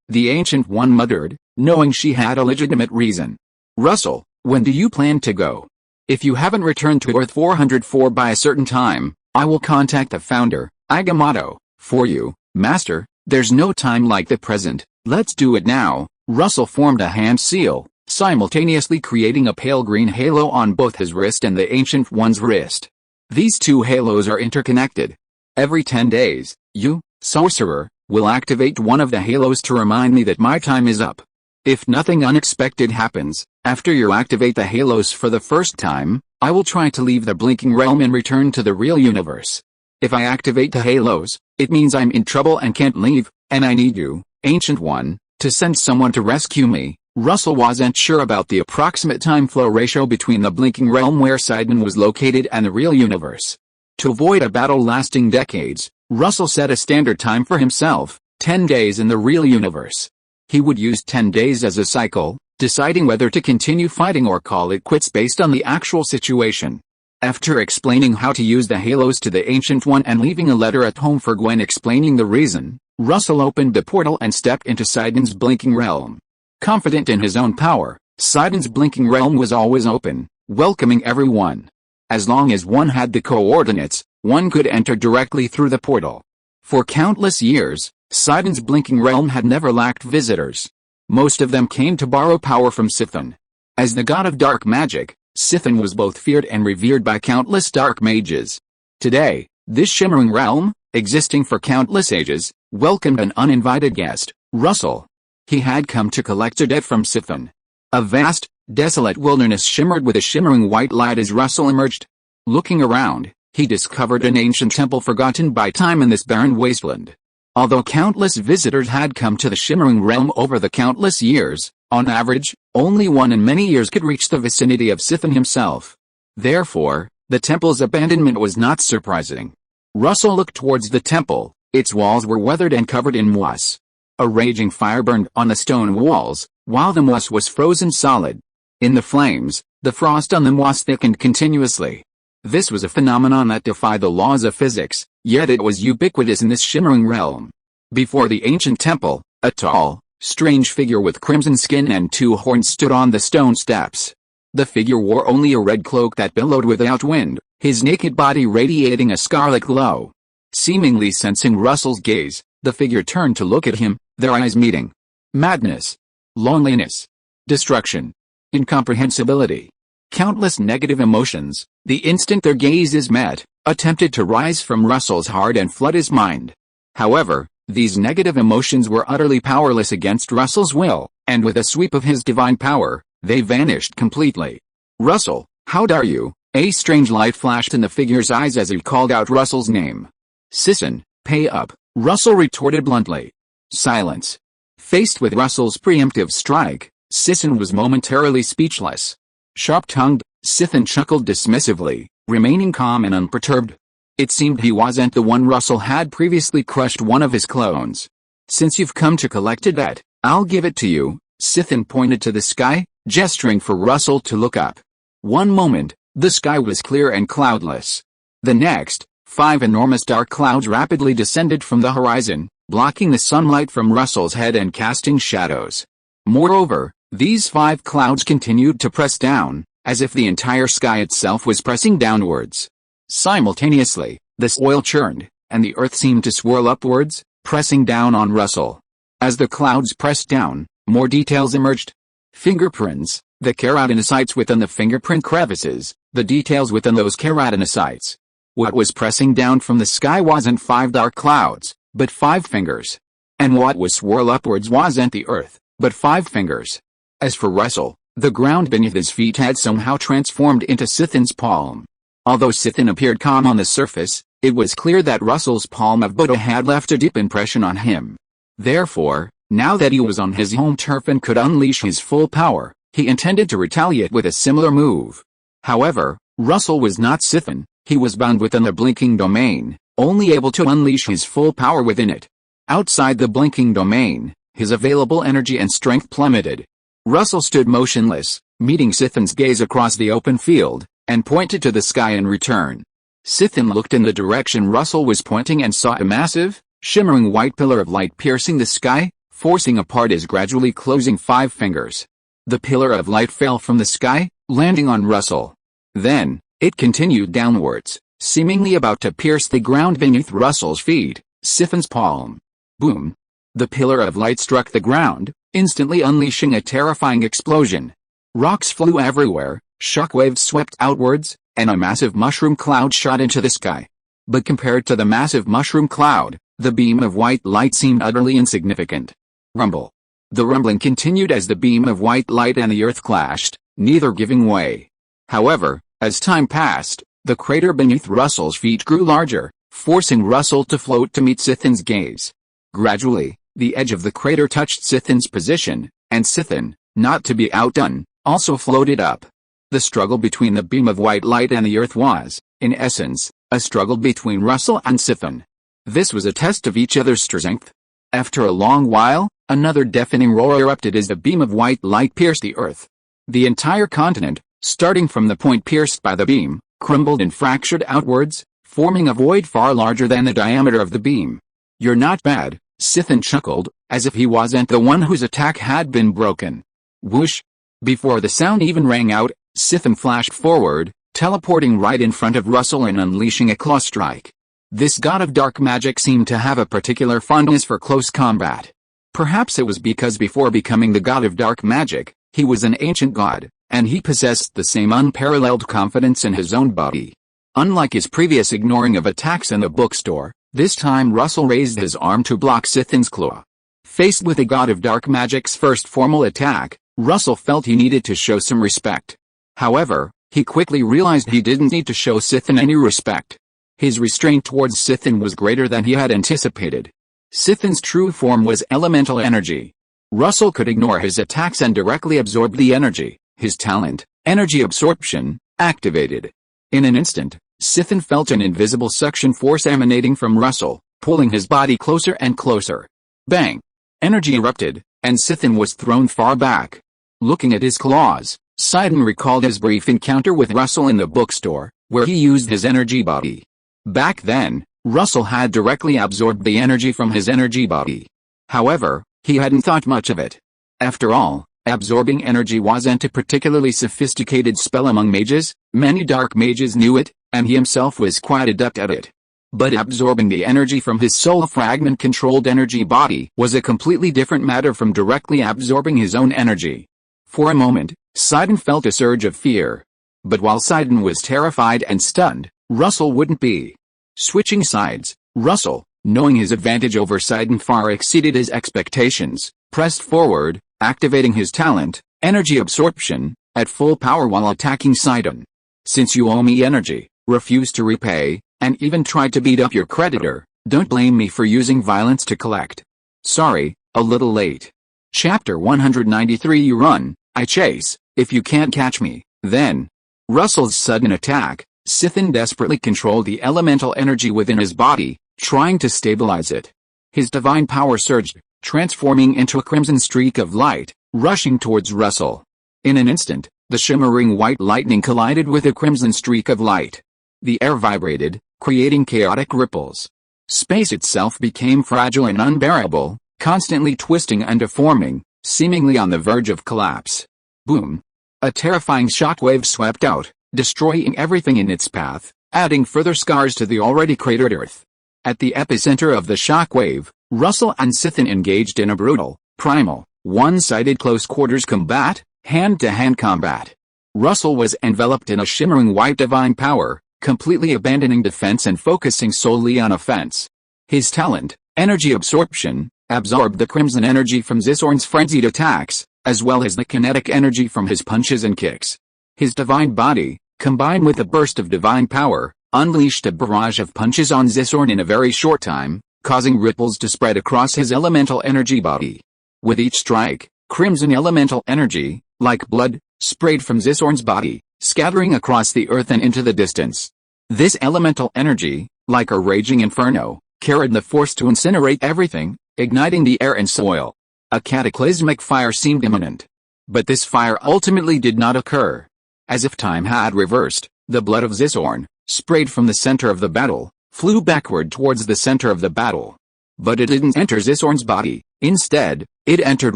the Ancient One muttered, knowing she had a legitimate reason. "Russell, when do you plan to go? If you haven't returned to Earth 404 by a certain time, I will contact the founder, Agamotto, for you, Master. There's no time like the present, let's do it now." Russell formed a hand seal, simultaneously creating a pale green halo on both his wrist and the Ancient One's wrist. These two halos are interconnected. Every 10 days, you, Sorcerer, will activate one of the halos to remind me that my time is up. If nothing unexpected happens, after you activate the halos for the first time, I will try to leave the Blinking Realm and return to the real universe. If I activate the halos, it means I'm in trouble and can't leave, and I need you, Ancient One, to send someone to rescue me. Russell wasn't sure about the approximate time flow ratio between the Blinking Realm where Sidon was located and the real universe. To avoid a battle lasting decades, Russell set a standard time for himself, 10 days in the real universe. He would use 10 days as a cycle, deciding whether to continue fighting or call it quits based on the actual situation. After explaining how to use the halos to the Ancient One and leaving a letter at home for Gwen explaining the reason, Russell opened the portal and stepped into Sidon's Blinking Realm. Confident in his own power, Sidon's Blinking Realm was always open, welcoming everyone. As long as one had the coordinates, one could enter directly through the portal. For countless years, Sidon's Blinking Realm had never lacked visitors. Most of them came to borrow power from Sithin. As the god of dark magic, Sithin was both feared and revered by countless dark mages. Today, this shimmering realm, existing for countless ages, welcomed an uninvited guest, Russell. He had come to collect a debt from Sithin. A vast, desolate wilderness shimmered with a shimmering white light as Russell emerged. Looking around, he discovered an ancient temple forgotten by time in this barren wasteland. Although countless visitors had come to the shimmering realm over the countless years, on average, only one in many years could reach the vicinity of Sithin himself. Therefore, the temple's abandonment was not surprising. Russell looked towards the temple. Its walls were weathered and covered in moss. A raging fire burned on the stone walls, while the moss was frozen solid. In the flames, the frost on the moss thickened continuously. This was a phenomenon that defied the laws of physics, yet it was ubiquitous in this shimmering realm. Before the ancient temple, a tall, strange figure with crimson skin and two horns stood on the stone steps. The figure wore only a red cloak that billowed without wind, his naked body radiating a scarlet glow. Seemingly sensing Russell's gaze, the figure turned to look at him, their eyes meeting. Madness. Loneliness. Destruction. Incomprehensibility. Countless negative emotions, the instant their gazes met, attempted to rise from Russell's heart and flood his mind. However, these negative emotions were utterly powerless against Russell's will, and with a sweep of his divine power, they vanished completely. "Russell, how dare you?" A strange light flashed in the figure's eyes as he called out Russell's name. "Sissin, pay up," Russell retorted bluntly. Silence. Faced with Russell's preemptive strike, Sissin was momentarily speechless. Sharp-tongued, Sithin chuckled dismissively, remaining calm and unperturbed. It seemed he wasn't the one Russell had previously crushed one of his clones. "Since you've come to collect a debt, I'll give it to you," Sithin pointed to the sky, gesturing for Russell to look up. One moment, the sky was clear and cloudless. The next, 5 enormous dark clouds rapidly descended from the horizon, blocking the sunlight from Russell's head and casting shadows. Moreover, these 5 clouds continued to press down, as if the entire sky itself was pressing downwards. Simultaneously, the soil churned, and the earth seemed to swirl upwards, pressing down on Russell. As the clouds pressed down, more details emerged. Fingerprints, the keratinocytes within the fingerprint crevices, the details within those keratinocytes. What was pressing down from the sky wasn't 5 dark clouds, but 5 fingers. And what was swirl upwards wasn't the earth, but 5 fingers. As for Russell, the ground beneath his feet had somehow transformed into Sithin's palm. Although Sithin appeared calm on the surface, it was clear that Russell's palm of Buddha had left a deep impression on him. Therefore, now that he was on his home turf and could unleash his full power, he intended to retaliate with a similar move. However, Russell was not Sithin, he was bound within the blinking domain, only able to unleash his full power within it. Outside the blinking domain, his available energy and strength plummeted. Russell stood motionless, meeting Sithin's gaze across the open field, and pointed to the sky in return. Sithin looked in the direction Russell was pointing and saw a massive, shimmering white pillar of light piercing the sky, forcing apart his gradually closing 5 fingers. The pillar of light fell from the sky, landing on Russell. Then, it continued downwards, seemingly about to pierce the ground beneath Russell's feet, Sithin's palm. Boom! The pillar of light struck the ground, instantly unleashing a terrifying explosion. Rocks flew everywhere, shockwaves swept outwards, and a massive mushroom cloud shot into the sky. But compared to the massive mushroom cloud, the beam of white light seemed utterly insignificant. Rumble. The rumbling continued as the beam of white light and the earth clashed, neither giving way. However, as time passed, the crater beneath Russell's feet grew larger, forcing Russell to float to meet Sithin's gaze. Gradually, the edge of the crater touched Sithin's position, and Sithin, not to be outdone, also floated up. The struggle between the beam of white light and the earth was, in essence, a struggle between Russell and Sithin. This was a test of each other's strength. After a long while, another deafening roar erupted as the beam of white light pierced the earth. The entire continent, starting from the point pierced by the beam, crumbled and fractured outwards, forming a void far larger than the diameter of the beam. "You're not bad," Sithin chuckled, as if he wasn't the one whose attack had been broken. Whoosh! Before the sound even rang out, Sithin flashed forward, teleporting right in front of Russell and unleashing a claw strike. This god of dark magic seemed to have a particular fondness for close combat. Perhaps it was because before becoming the god of dark magic, he was an ancient god, and he possessed the same unparalleled confidence in his own body. Unlike his previous ignoring of attacks in the bookstore, this time Russell raised his arm to block Sithin's claw. Faced with the god of dark magic's first formal attack, Russell felt he needed to show some respect. However, he quickly realized he didn't need to show Sithin any respect. His restraint towards Sithin was greater than he had anticipated. Sithin's true form was elemental energy. Russell could ignore his attacks and directly absorb the energy. His talent, energy absorption, activated. In an instant, Sithin felt an invisible suction force emanating from Russell, pulling his body closer and closer. Bang! Energy erupted, and Sithin was thrown far back. Looking at his claws, Sidon recalled his brief encounter with Russell in the bookstore, where he used his energy body. Back then, Russell had directly absorbed the energy from his energy body. However, he hadn't thought much of it. After all, absorbing energy wasn't a particularly sophisticated spell among mages, many dark mages knew it, and he himself was quite adept at it. But absorbing the energy from his soul fragment-controlled energy body was a completely different matter from directly absorbing his own energy. For a moment, Sidon felt a surge of fear. But while Sidon was terrified and stunned, Russell wouldn't be. Switching sides, Russell, knowing his advantage over Sidon far exceeded his expectations, pressed forward, activating his talent, energy absorption, at full power while attacking Sidon. "Since you owe me energy, refuse to repay, and even tried to beat up your creditor, don't blame me for using violence to collect. Sorry, a little late." Chapter 193 You run, I chase, if you can't catch me, then. Russell's sudden attack, Sithin desperately controlled the elemental energy within his body, trying to stabilize it. His divine power surged, transforming into a crimson streak of light, rushing towards Russell. In an instant, the shimmering white lightning collided with a crimson streak of light. The air vibrated, creating chaotic ripples. Space itself became fragile and unbearable, constantly twisting and deforming, seemingly on the verge of collapse. Boom! A terrifying shockwave swept out, destroying everything in its path, adding further scars to the already cratered earth. At the epicenter of the shockwave, Russell and Sithin engaged in a brutal, primal, one-sided close-quarters combat, hand-to-hand combat. Russell was enveloped in a shimmering white divine power, completely abandoning defense and focusing solely on offense. His talent, energy absorption, absorbed the crimson energy from Zisorn's frenzied attacks, as well as the kinetic energy from his punches and kicks. His divine body, combined with a burst of divine power, unleashed a barrage of punches on Zisorn in a very short time, causing ripples to spread across his elemental energy body. With each strike, crimson elemental energy, like blood, sprayed from Zisorn's body, scattering across the earth and into the distance. This elemental energy, like a raging inferno, carried the force to incinerate everything, igniting the air and soil. A cataclysmic fire seemed imminent. But this fire ultimately did not occur. As if time had reversed, the blood of Zisorn, sprayed from the center of the battle, flew backward towards the center of the battle. But it didn't enter Zisorn's body. Instead, it entered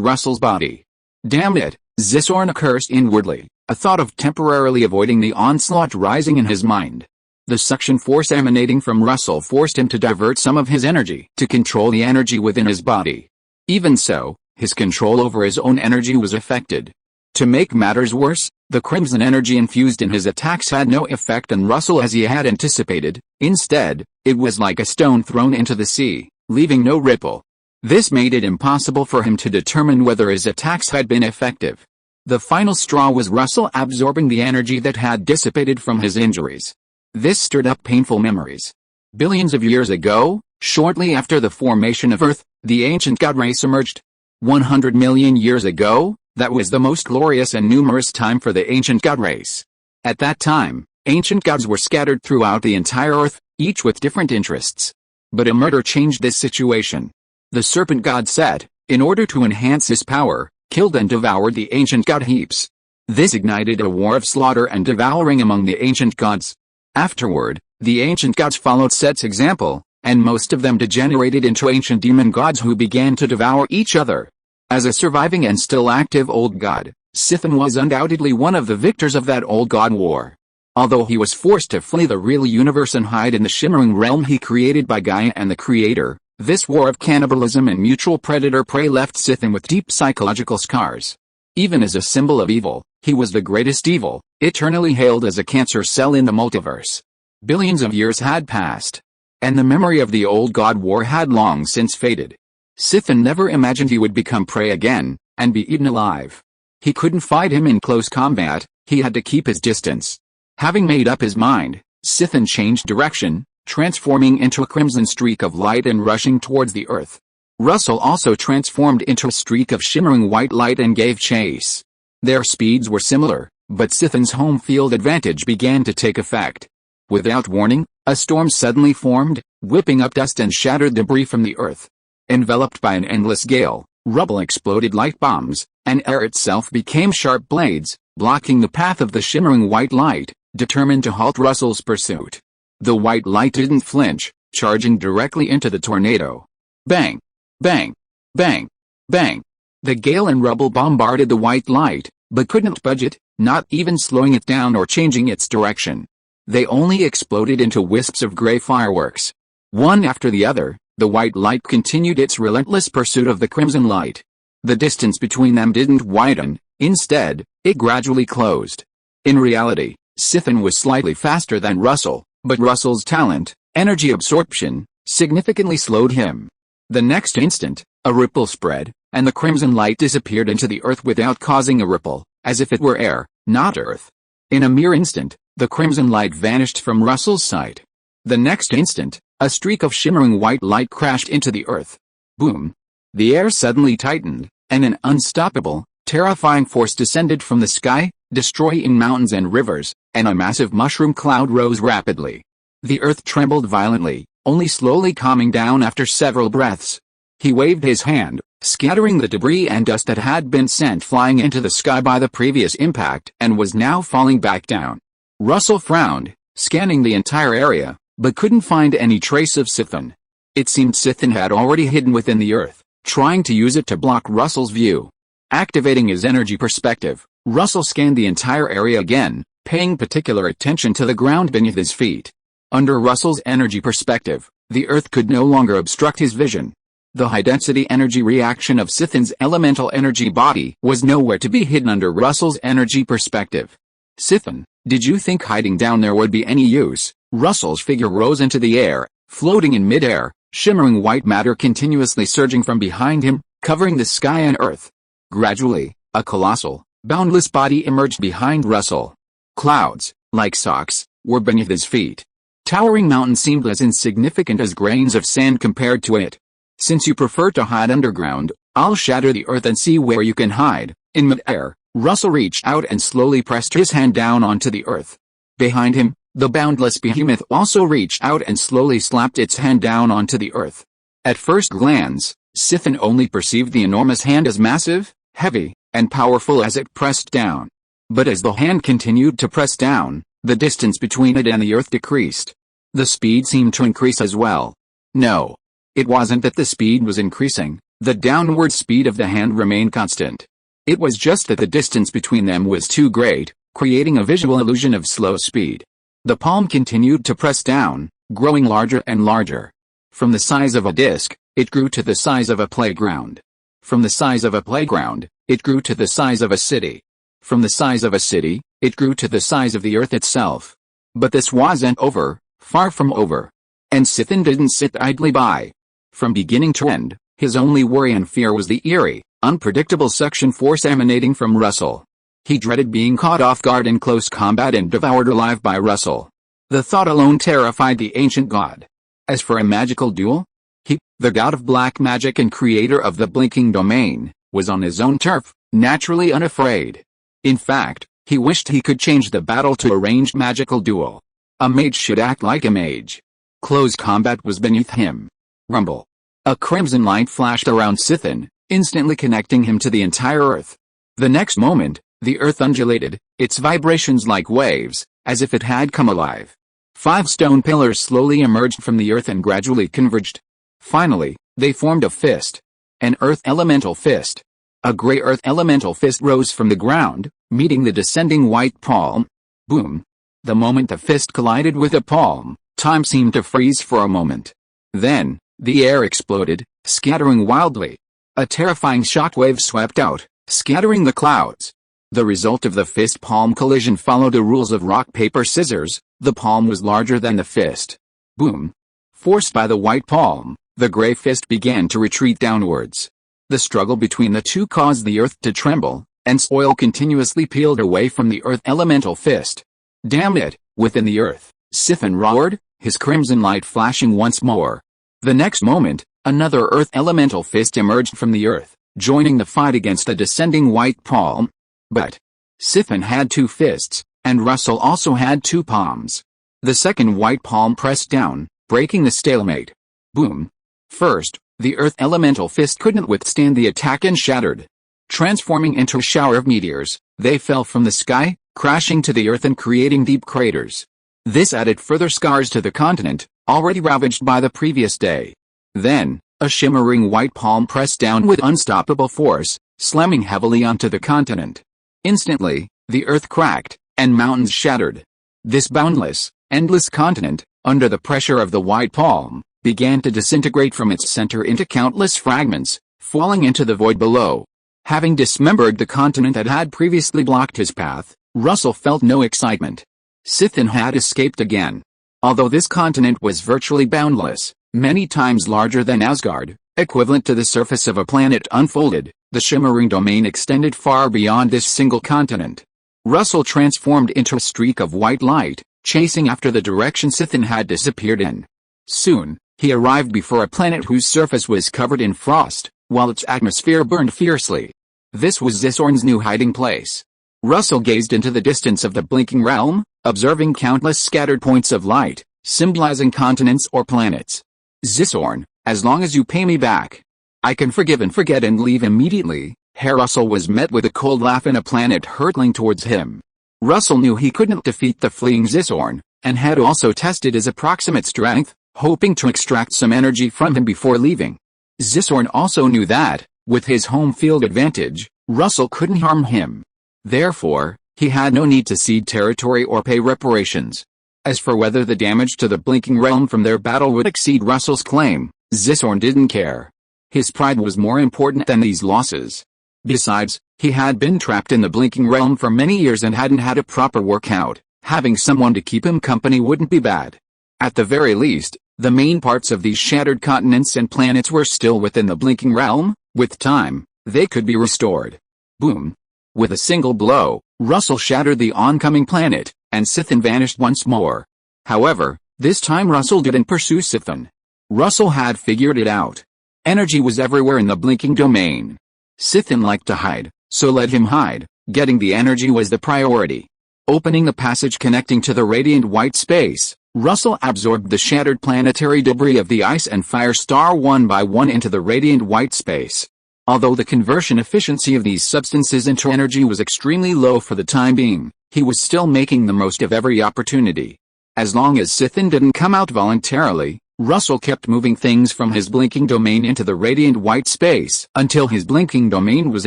Russell's body. Damn it, Zisorn cursed inwardly, a thought of temporarily avoiding the onslaught rising in his mind. The suction force emanating from Russell forced him to divert some of his energy to control the energy within his body. Even so, his control over his own energy was affected. To make matters worse, the crimson energy infused in his attacks had no effect on Russell as he had anticipated. Instead, it was like a stone thrown into the sea, leaving no ripple. This made it impossible for him to determine whether his attacks had been effective. The final straw was Russell absorbing the energy that had dissipated from his injuries. This stirred up painful memories. Billions of years ago, shortly after the formation of Earth, the ancient god race emerged. 100 million years ago, that was the most glorious and numerous time for the ancient god race. At that time, ancient gods were scattered throughout the entire Earth, each with different interests. But a murder changed this situation. The serpent god Set, in order to enhance his power, killed and devoured the ancient god heaps. This ignited a war of slaughter and devouring among the ancient gods. Afterward, the ancient gods followed Set's example, and most of them degenerated into ancient demon gods who began to devour each other. As a surviving and still active old god, Sithin was undoubtedly one of the victors of that old god war. Although he was forced to flee the real universe and hide in the shimmering realm he created by Gaia and the Creator, this war of cannibalism and mutual predator-prey left Sithin with deep psychological scars. Even as a symbol of evil, he was the greatest evil, eternally hailed as a cancer cell in the multiverse. Billions of years had passed, and the memory of the old god war had long since faded. Sithin never imagined he would become prey again, and be eaten alive. He couldn't fight him in close combat, he had to keep his distance. Having made up his mind, Sithin changed direction, transforming into a crimson streak of light and rushing towards the earth. Russell also transformed into a streak of shimmering white light and gave chase. Their speeds were similar, but Sithin's home field advantage began to take effect. Without warning, a storm suddenly formed, whipping up dust and shattered debris from the earth. Enveloped by an endless gale, rubble exploded like bombs, and air itself became sharp blades, blocking the path of the shimmering white light, determined to halt Russell's pursuit. The white light didn't flinch, charging directly into the tornado. Bang! Bang! Bang! Bang! The gale and rubble bombarded the white light, but couldn't budge it, not even slowing it down or changing its direction. They only exploded into wisps of gray fireworks. One after the other, the white light continued its relentless pursuit of the crimson light. The distance between them didn't widen, instead, it gradually closed. In reality, Sithin was slightly faster than Russell, but Russell's talent, energy absorption, significantly slowed him. The next instant, a ripple spread, and the crimson light disappeared into the earth without causing a ripple, as if it were air, not earth. In a mere instant, the crimson light vanished from Russell's sight. The next instant, a streak of shimmering white light crashed into the earth. Boom! The air suddenly tightened, and an unstoppable, terrifying force descended from the sky, destroying mountains and rivers, and a massive mushroom cloud rose rapidly. The earth trembled violently, only slowly calming down after several breaths. He waved his hand, scattering the debris and dust that had been sent flying into the sky by the previous impact and was now falling back down. Russell frowned, scanning the entire area, but couldn't find any trace of Sithin. It seemed Sithin had already hidden within the earth, trying to use it to block Russell's view. Activating his energy perspective, Russell scanned the entire area again, paying particular attention to the ground beneath his feet. Under Russell's energy perspective, the earth could no longer obstruct his vision. The high-density energy reaction of Sithin's elemental energy body was nowhere to be hidden under Russell's energy perspective. Sithin, did you think hiding down there would be any use? Russell's figure rose into the air, floating in midair, shimmering white matter continuously surging from behind him, covering the sky and earth. Gradually, a colossal, boundless body emerged behind Russell. Clouds, like socks, were beneath his feet. Towering mountains seemed as insignificant as grains of sand compared to it. Since you prefer to hide underground, I'll shatter the earth and see where you can hide. In mid-air, Russell reached out and slowly pressed his hand down onto the earth. Behind him, the boundless behemoth also reached out and slowly slapped its hand down onto the earth. At first glance, Sithin only perceived the enormous hand as massive, heavy, and powerful as it pressed down. But as the hand continued to press down, the distance between it and the earth decreased. The speed seemed to increase as well. No. It wasn't that the speed was increasing, the downward speed of the hand remained constant. It was just that the distance between them was too great, creating a visual illusion of slow speed. The palm continued to press down, growing larger and larger. From the size of a disc, it grew to the size of a playground. From the size of a playground, it grew to the size of a city. From the size of a city, it grew to the size of the earth itself. But this wasn't over, far from over. And Sithin didn't sit idly by. From beginning to end, his only worry and fear was the eerie, unpredictable suction force emanating from Russell. He dreaded being caught off guard in close combat and devoured alive by Russell. The thought alone terrified the ancient god. As for a magical duel, he, the god of black magic and creator of the blinking domain, was on his own turf, naturally unafraid. In fact, he wished he could change the battle to a ranged magical duel. A mage should act like a mage. Close combat was beneath him. Rumble. A crimson light flashed around Sithin, instantly connecting him to the entire earth. The next moment, the earth undulated, its vibrations like waves, as if it had come alive. 5 stone pillars slowly emerged from the earth and gradually converged. Finally, they formed a fist. An earth elemental fist. A gray earth elemental fist rose from the ground, meeting the descending white palm. Boom. The moment the fist collided with the palm, time seemed to freeze for a moment. Then, the air exploded, scattering wildly. A terrifying shockwave swept out, scattering the clouds. The result of the fist-palm collision followed the rules of rock-paper-scissors. The palm was larger than the fist. Boom. Forced by the white palm, the gray fist began to retreat downwards. The struggle between the two caused the earth to tremble, and soil continuously peeled away from the earth elemental fist. Damn it! Within the earth, Sithin roared, his crimson light flashing once more. The next moment, another earth elemental fist emerged from the earth, joining the fight against the descending white palm. But Sithin had 2 fists, and Russell also had 2 palms. The second white palm pressed down, breaking the stalemate. Boom. First, the earth elemental fist couldn't withstand the attack and shattered. Transforming into a shower of meteors, they fell from the sky, crashing to the earth and creating deep craters. This added further scars to the continent, already ravaged by the previous day. Then, a shimmering white palm pressed down with unstoppable force, slamming heavily onto the continent. Instantly, the earth cracked, and mountains shattered. This boundless, endless continent, under the pressure of the white palm, began to disintegrate from its center into countless fragments, falling into the void below. Having dismembered the continent that had previously blocked his path, Russell felt no excitement. Sithin had escaped again. Although this continent was virtually boundless, many times larger than Asgard, equivalent to the surface of a planet unfolded, the shimmering domain extended far beyond this single continent. Russell transformed into a streak of white light, chasing after the direction Sithin had disappeared in. Soon, he arrived before a planet whose surface was covered in frost, while its atmosphere burned fiercely. This was Zisorn's new hiding place. Russell gazed into the distance of the blinking realm, observing countless scattered points of light, symbolizing continents or planets. Zisorn, as long as you pay me back, I can forgive and forget and leave immediately. Russell was met with a cold laugh and a planet hurtling towards him. Russell knew he couldn't defeat the fleeing Zisorn, and had also tested his approximate strength, hoping to extract some energy from him before leaving. Zisorn also knew that, with his home field advantage, Russell couldn't harm him. Therefore, he had no need to cede territory or pay reparations. As for whether the damage to the blinking realm from their battle would exceed Russell's claim, Zisorn didn't care. His pride was more important than these losses. Besides, he had been trapped in the blinking realm for many years and hadn't had a proper workout. Having someone to keep him company wouldn't be bad. At the very least, the main parts of these shattered continents and planets were still within the blinking realm. With time, they could be restored. Boom. With a single blow, Russell shattered the oncoming planet, and Sithin vanished once more. However, this time Russell didn't pursue Sithin. Russell had figured it out. Energy was everywhere in the blinking domain. Sithin liked to hide, so let him hide. Getting the energy was the priority. Opening the passage connecting to the radiant white space, Russell absorbed the shattered planetary debris of the ice and fire star one by one into the radiant white space. Although the conversion efficiency of these substances into energy was extremely low for the time being, he was still making the most of every opportunity. As long as Sithin didn't come out voluntarily, Russell kept moving things from his blinking domain into the radiant white space until his blinking domain was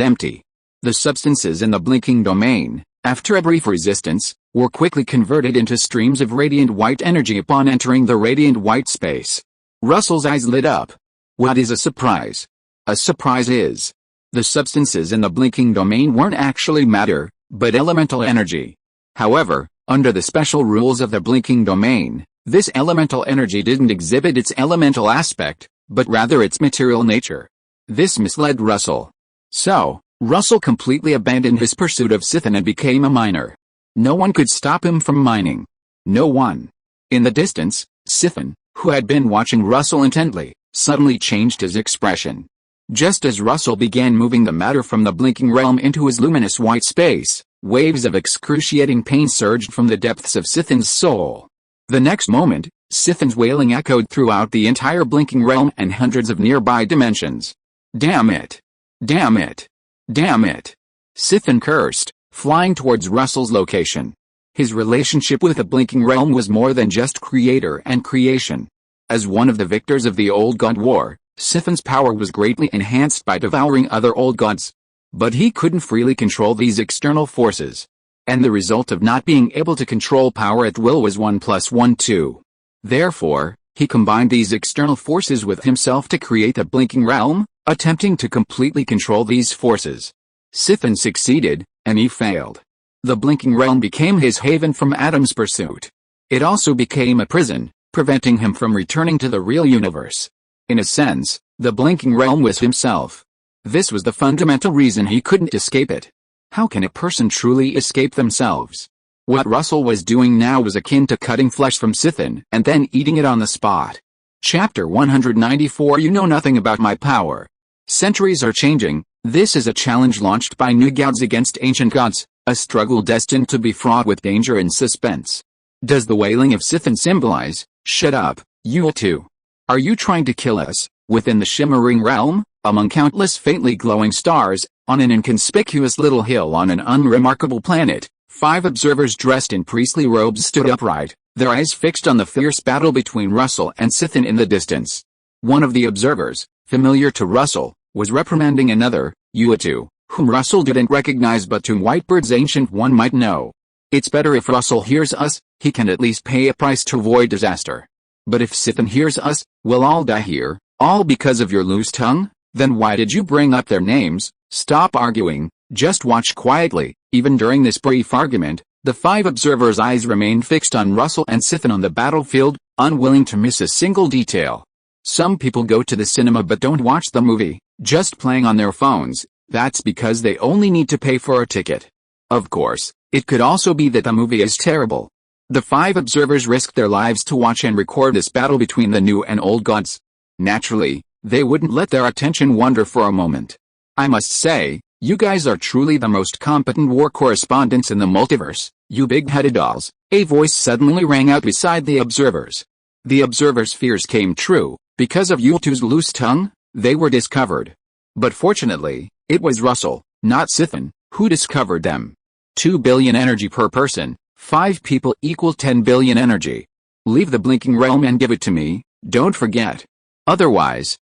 empty. The substances in the blinking domain, after a brief resistance, were quickly converted into streams of radiant white energy upon entering the radiant white space. Russell's eyes lit up. What is a surprise? A surprise is, the substances in the blinking domain weren't actually matter, but elemental energy. However, under the special rules of the blinking domain, this elemental energy didn't exhibit its elemental aspect, but rather its material nature. This misled Russell. So, Russell completely abandoned his pursuit of Sithin and became a miner. No one could stop him from mining. No one. In the distance, Sithin, who had been watching Russell intently, suddenly changed his expression. Just as Russell began moving the matter from the blinking realm into his luminous white space, waves of excruciating pain surged from the depths of Sithin's soul. The next moment, Sithin's wailing echoed throughout the entire blinking realm and hundreds of nearby dimensions. Damn it! Damn it! Damn it! Sithin cursed, flying towards Russell's location. His relationship with the blinking realm was more than just creator and creation. As one of the victors of the Old God War, Sithin's power was greatly enhanced by devouring other old gods. But he couldn't freely control these external forces. And the result of not being able to control power at will was 1 + 1 2. Therefore, he combined these external forces with himself to create the blinking realm, attempting to completely control these forces. Sithin succeeded, and he failed. The blinking realm became his haven from Adam's pursuit. It also became a prison, preventing him from returning to the real universe. In a sense, the blinking realm was himself. This was the fundamental reason he couldn't escape it. How can a person truly escape themselves? What Russell was doing now was akin to cutting flesh from Sithin and then eating it on the spot. Chapter 194. You know nothing about my power. Centuries are changing. This is a challenge launched by new gods against ancient gods, a struggle destined to be fraught with danger and suspense. Does the wailing of Sithin symbolize, shut up, you two? Are you trying to kill us, within the shimmering realm, among countless faintly glowing stars, on an inconspicuous little hill on an unremarkable planet? 5 observers dressed in priestly robes stood upright, their eyes fixed on the fierce battle between Russell and Sithin in the distance. One of the observers, familiar to Russell, was reprimanding another, Uatu, whom Russell didn't recognize but whom Whitebird's Ancient One might know. It's better if Russell hears us, he can at least pay a price to avoid disaster. But if Sithin hears us, we'll all die here, all because of your loose tongue? Then why did you bring up their names? Stop arguing, just watch quietly. Even during this brief argument, the 5 observers' eyes remained fixed on Russell and Sithin on the battlefield, unwilling to miss a single detail. Some people go to the cinema but don't watch the movie, just playing on their phones. That's because they only need to pay for a ticket. Of course, it could also be that the movie is terrible. The 5 observers risked their lives to watch and record this battle between the new and old gods. Naturally, they wouldn't let their attention wander for a moment. I must say, you guys are truly the most competent war correspondents in the multiverse, you big-headed dolls. A voice suddenly rang out beside the observers. The observers' fears came true. Because of Uatu's loose tongue, they were discovered. But fortunately, it was Russell, not Sithin, who discovered them. 2 billion energy per person, 5 people equal 10 billion energy. Leave the blinking realm and give it to me, don't forget. Otherwise,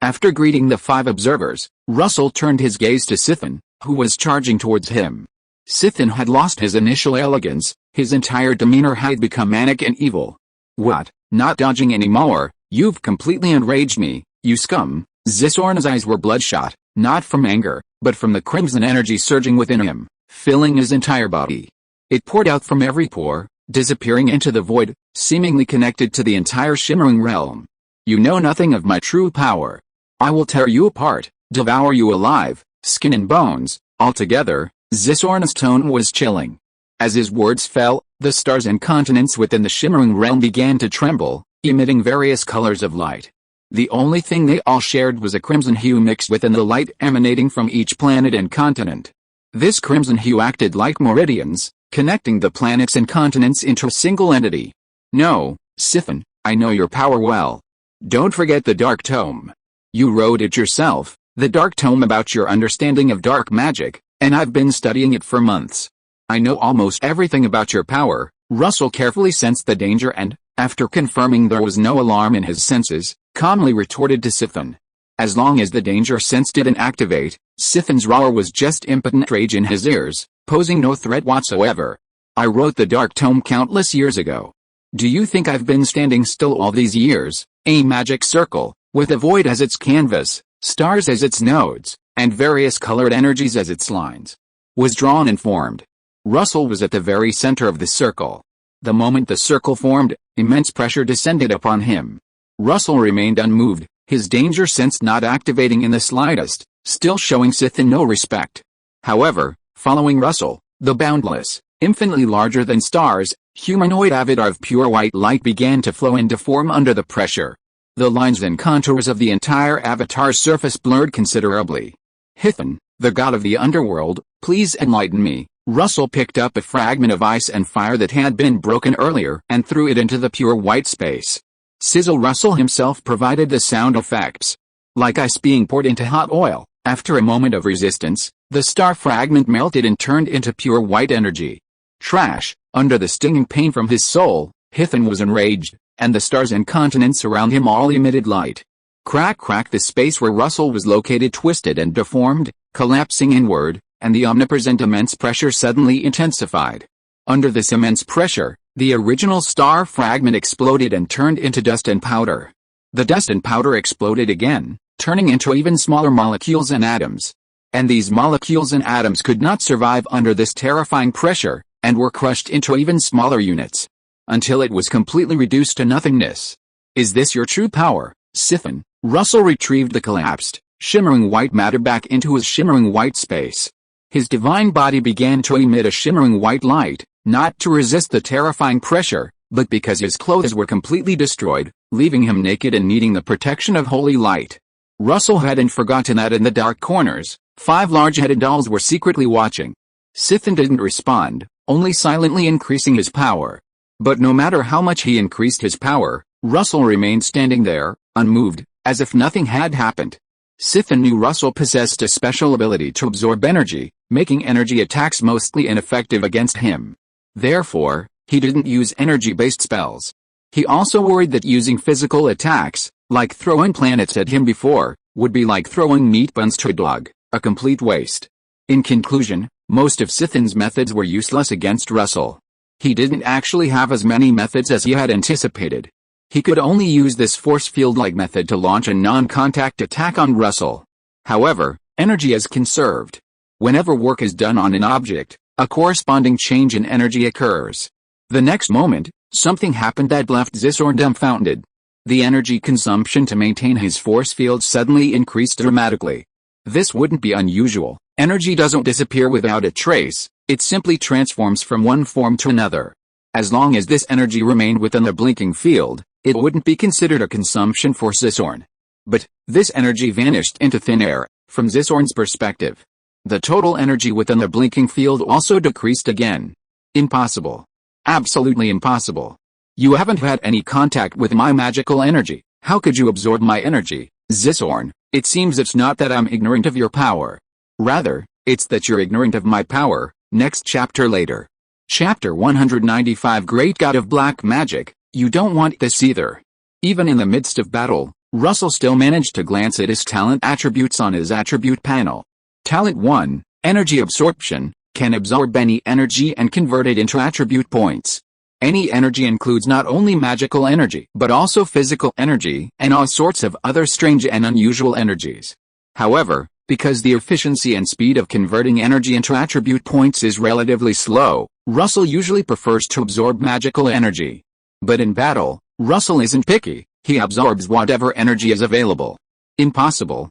after greeting the 5 observers, Russell turned his gaze to Sithin, who was charging towards him. Sithin had lost his initial elegance, his entire demeanor had become manic and evil. What, not dodging anymore? You've completely enraged me, you scum. Zisorna's eyes were bloodshot, not from anger, but from the crimson energy surging within him, filling his entire body. It poured out from every pore, disappearing into the void, seemingly connected to the entire shimmering realm. You know nothing of my true power. I will tear you apart, devour you alive, skin and bones, altogether. Zisorn's tone was chilling. As his words fell, the stars and continents within the shimmering realm began to tremble, emitting various colors of light. The only thing they all shared was a crimson hue mixed within the light emanating from each planet and continent. This crimson hue acted like meridians, connecting the planets and continents into a single entity. No, Sifin, I know your power well. Don't forget the Dark Tome. You wrote it yourself, the Dark Tome about your understanding of dark magic, and I've been studying it for months. I know almost everything about your power. Russell carefully sensed the danger and, after confirming there was no alarm in his senses, calmly retorted to Sifin. As long as the danger sense didn't activate, Sifin's roar was just impotent rage in his ears, posing no threat whatsoever. I wrote the Dark Tome countless years ago. Do you think I've been standing still all these years? A magic circle, with a void as its canvas, stars as its nodes, and various colored energies as its lines, was drawn and formed. Russell was at the very center of the circle. The moment the circle formed, immense pressure descended upon him. Russell remained unmoved, his danger sense not activating in the slightest, still showing Sifin no respect. However, following Russell, the boundless, infinitely larger than stars, humanoid avatar of pure white light began to flow and deform under the pressure. The lines and contours of the entire avatar's surface blurred considerably. Hithan, the god of the underworld, please enlighten me. Russell picked up a fragment of ice and fire that had been broken earlier and threw it into the pure white space. Sizzle Russell himself provided the sound effects. Like ice being poured into hot oil, after a moment of resistance, the star fragment melted and turned into pure white energy. Trash, under the stinging pain from his soul, Hithan was enraged, and the stars and continents around him all emitted light. Crack crack, the space where Russell was located twisted and deformed, collapsing inward, and the omnipresent immense pressure suddenly intensified. Under this immense pressure, the original star fragment exploded and turned into dust and powder. The dust and powder exploded again, turning into even smaller molecules and atoms. And these molecules and atoms could not survive under this terrifying pressure, and were crushed into even smaller units, until it was completely reduced to nothingness. Is this your true power, Sifin? Russell retrieved the collapsed, shimmering white matter back into his shimmering white space. His divine body began to emit a shimmering white light, not to resist the terrifying pressure, but because his clothes were completely destroyed, leaving him naked and needing the protection of holy light. Russell hadn't forgotten that in the dark corners, 5 large-headed dolls were secretly watching. Sifin didn't respond, only silently increasing his power. But no matter how much he increased his power, Russell remained standing there, unmoved, as if nothing had happened. Sifin knew Russell possessed a special ability to absorb energy, making energy attacks mostly ineffective against him. Therefore, he didn't use energy-based spells. He also worried that using physical attacks, like throwing planets at him before, would be like throwing meat buns to a dog, a complete waste. In conclusion, most of Sifin's methods were useless against Russell. He didn't actually have as many methods as he had anticipated. He could only use this force field-like method to launch a non-contact attack on Russell. However, energy is conserved. Whenever work is done on an object, a corresponding change in energy occurs. The next moment, something happened that left Zisorn dumbfounded. The energy consumption to maintain his force field suddenly increased dramatically. This wouldn't be unusual. Energy doesn't disappear without a trace, it simply transforms from one form to another. As long as this energy remained within the blinking field, it wouldn't be considered a consumption for Zisorn. But, this energy vanished into thin air, from Zisorn's perspective. The total energy within the blinking field also decreased again. Impossible. Absolutely impossible. You haven't had any contact with my magical energy, how could you absorb my energy, Zisorn? It seems it's not that I'm ignorant of your power. Rather, it's that you're ignorant of my power. Next chapter later. Chapter 195 Great God of Black Magic, you don't want this either. Even in the midst of battle, Russell still managed to glance at his talent attributes on his attribute panel. Talent 1, Energy Absorption, can absorb any energy and convert it into attribute points. Any energy includes not only magical energy but also physical energy and all sorts of other strange and unusual energies. However, Because the efficiency and speed of converting energy into attribute points is relatively slow, Russell usually prefers to absorb magical energy. But in battle, Russell isn't picky, he absorbs whatever energy is available. Impossible.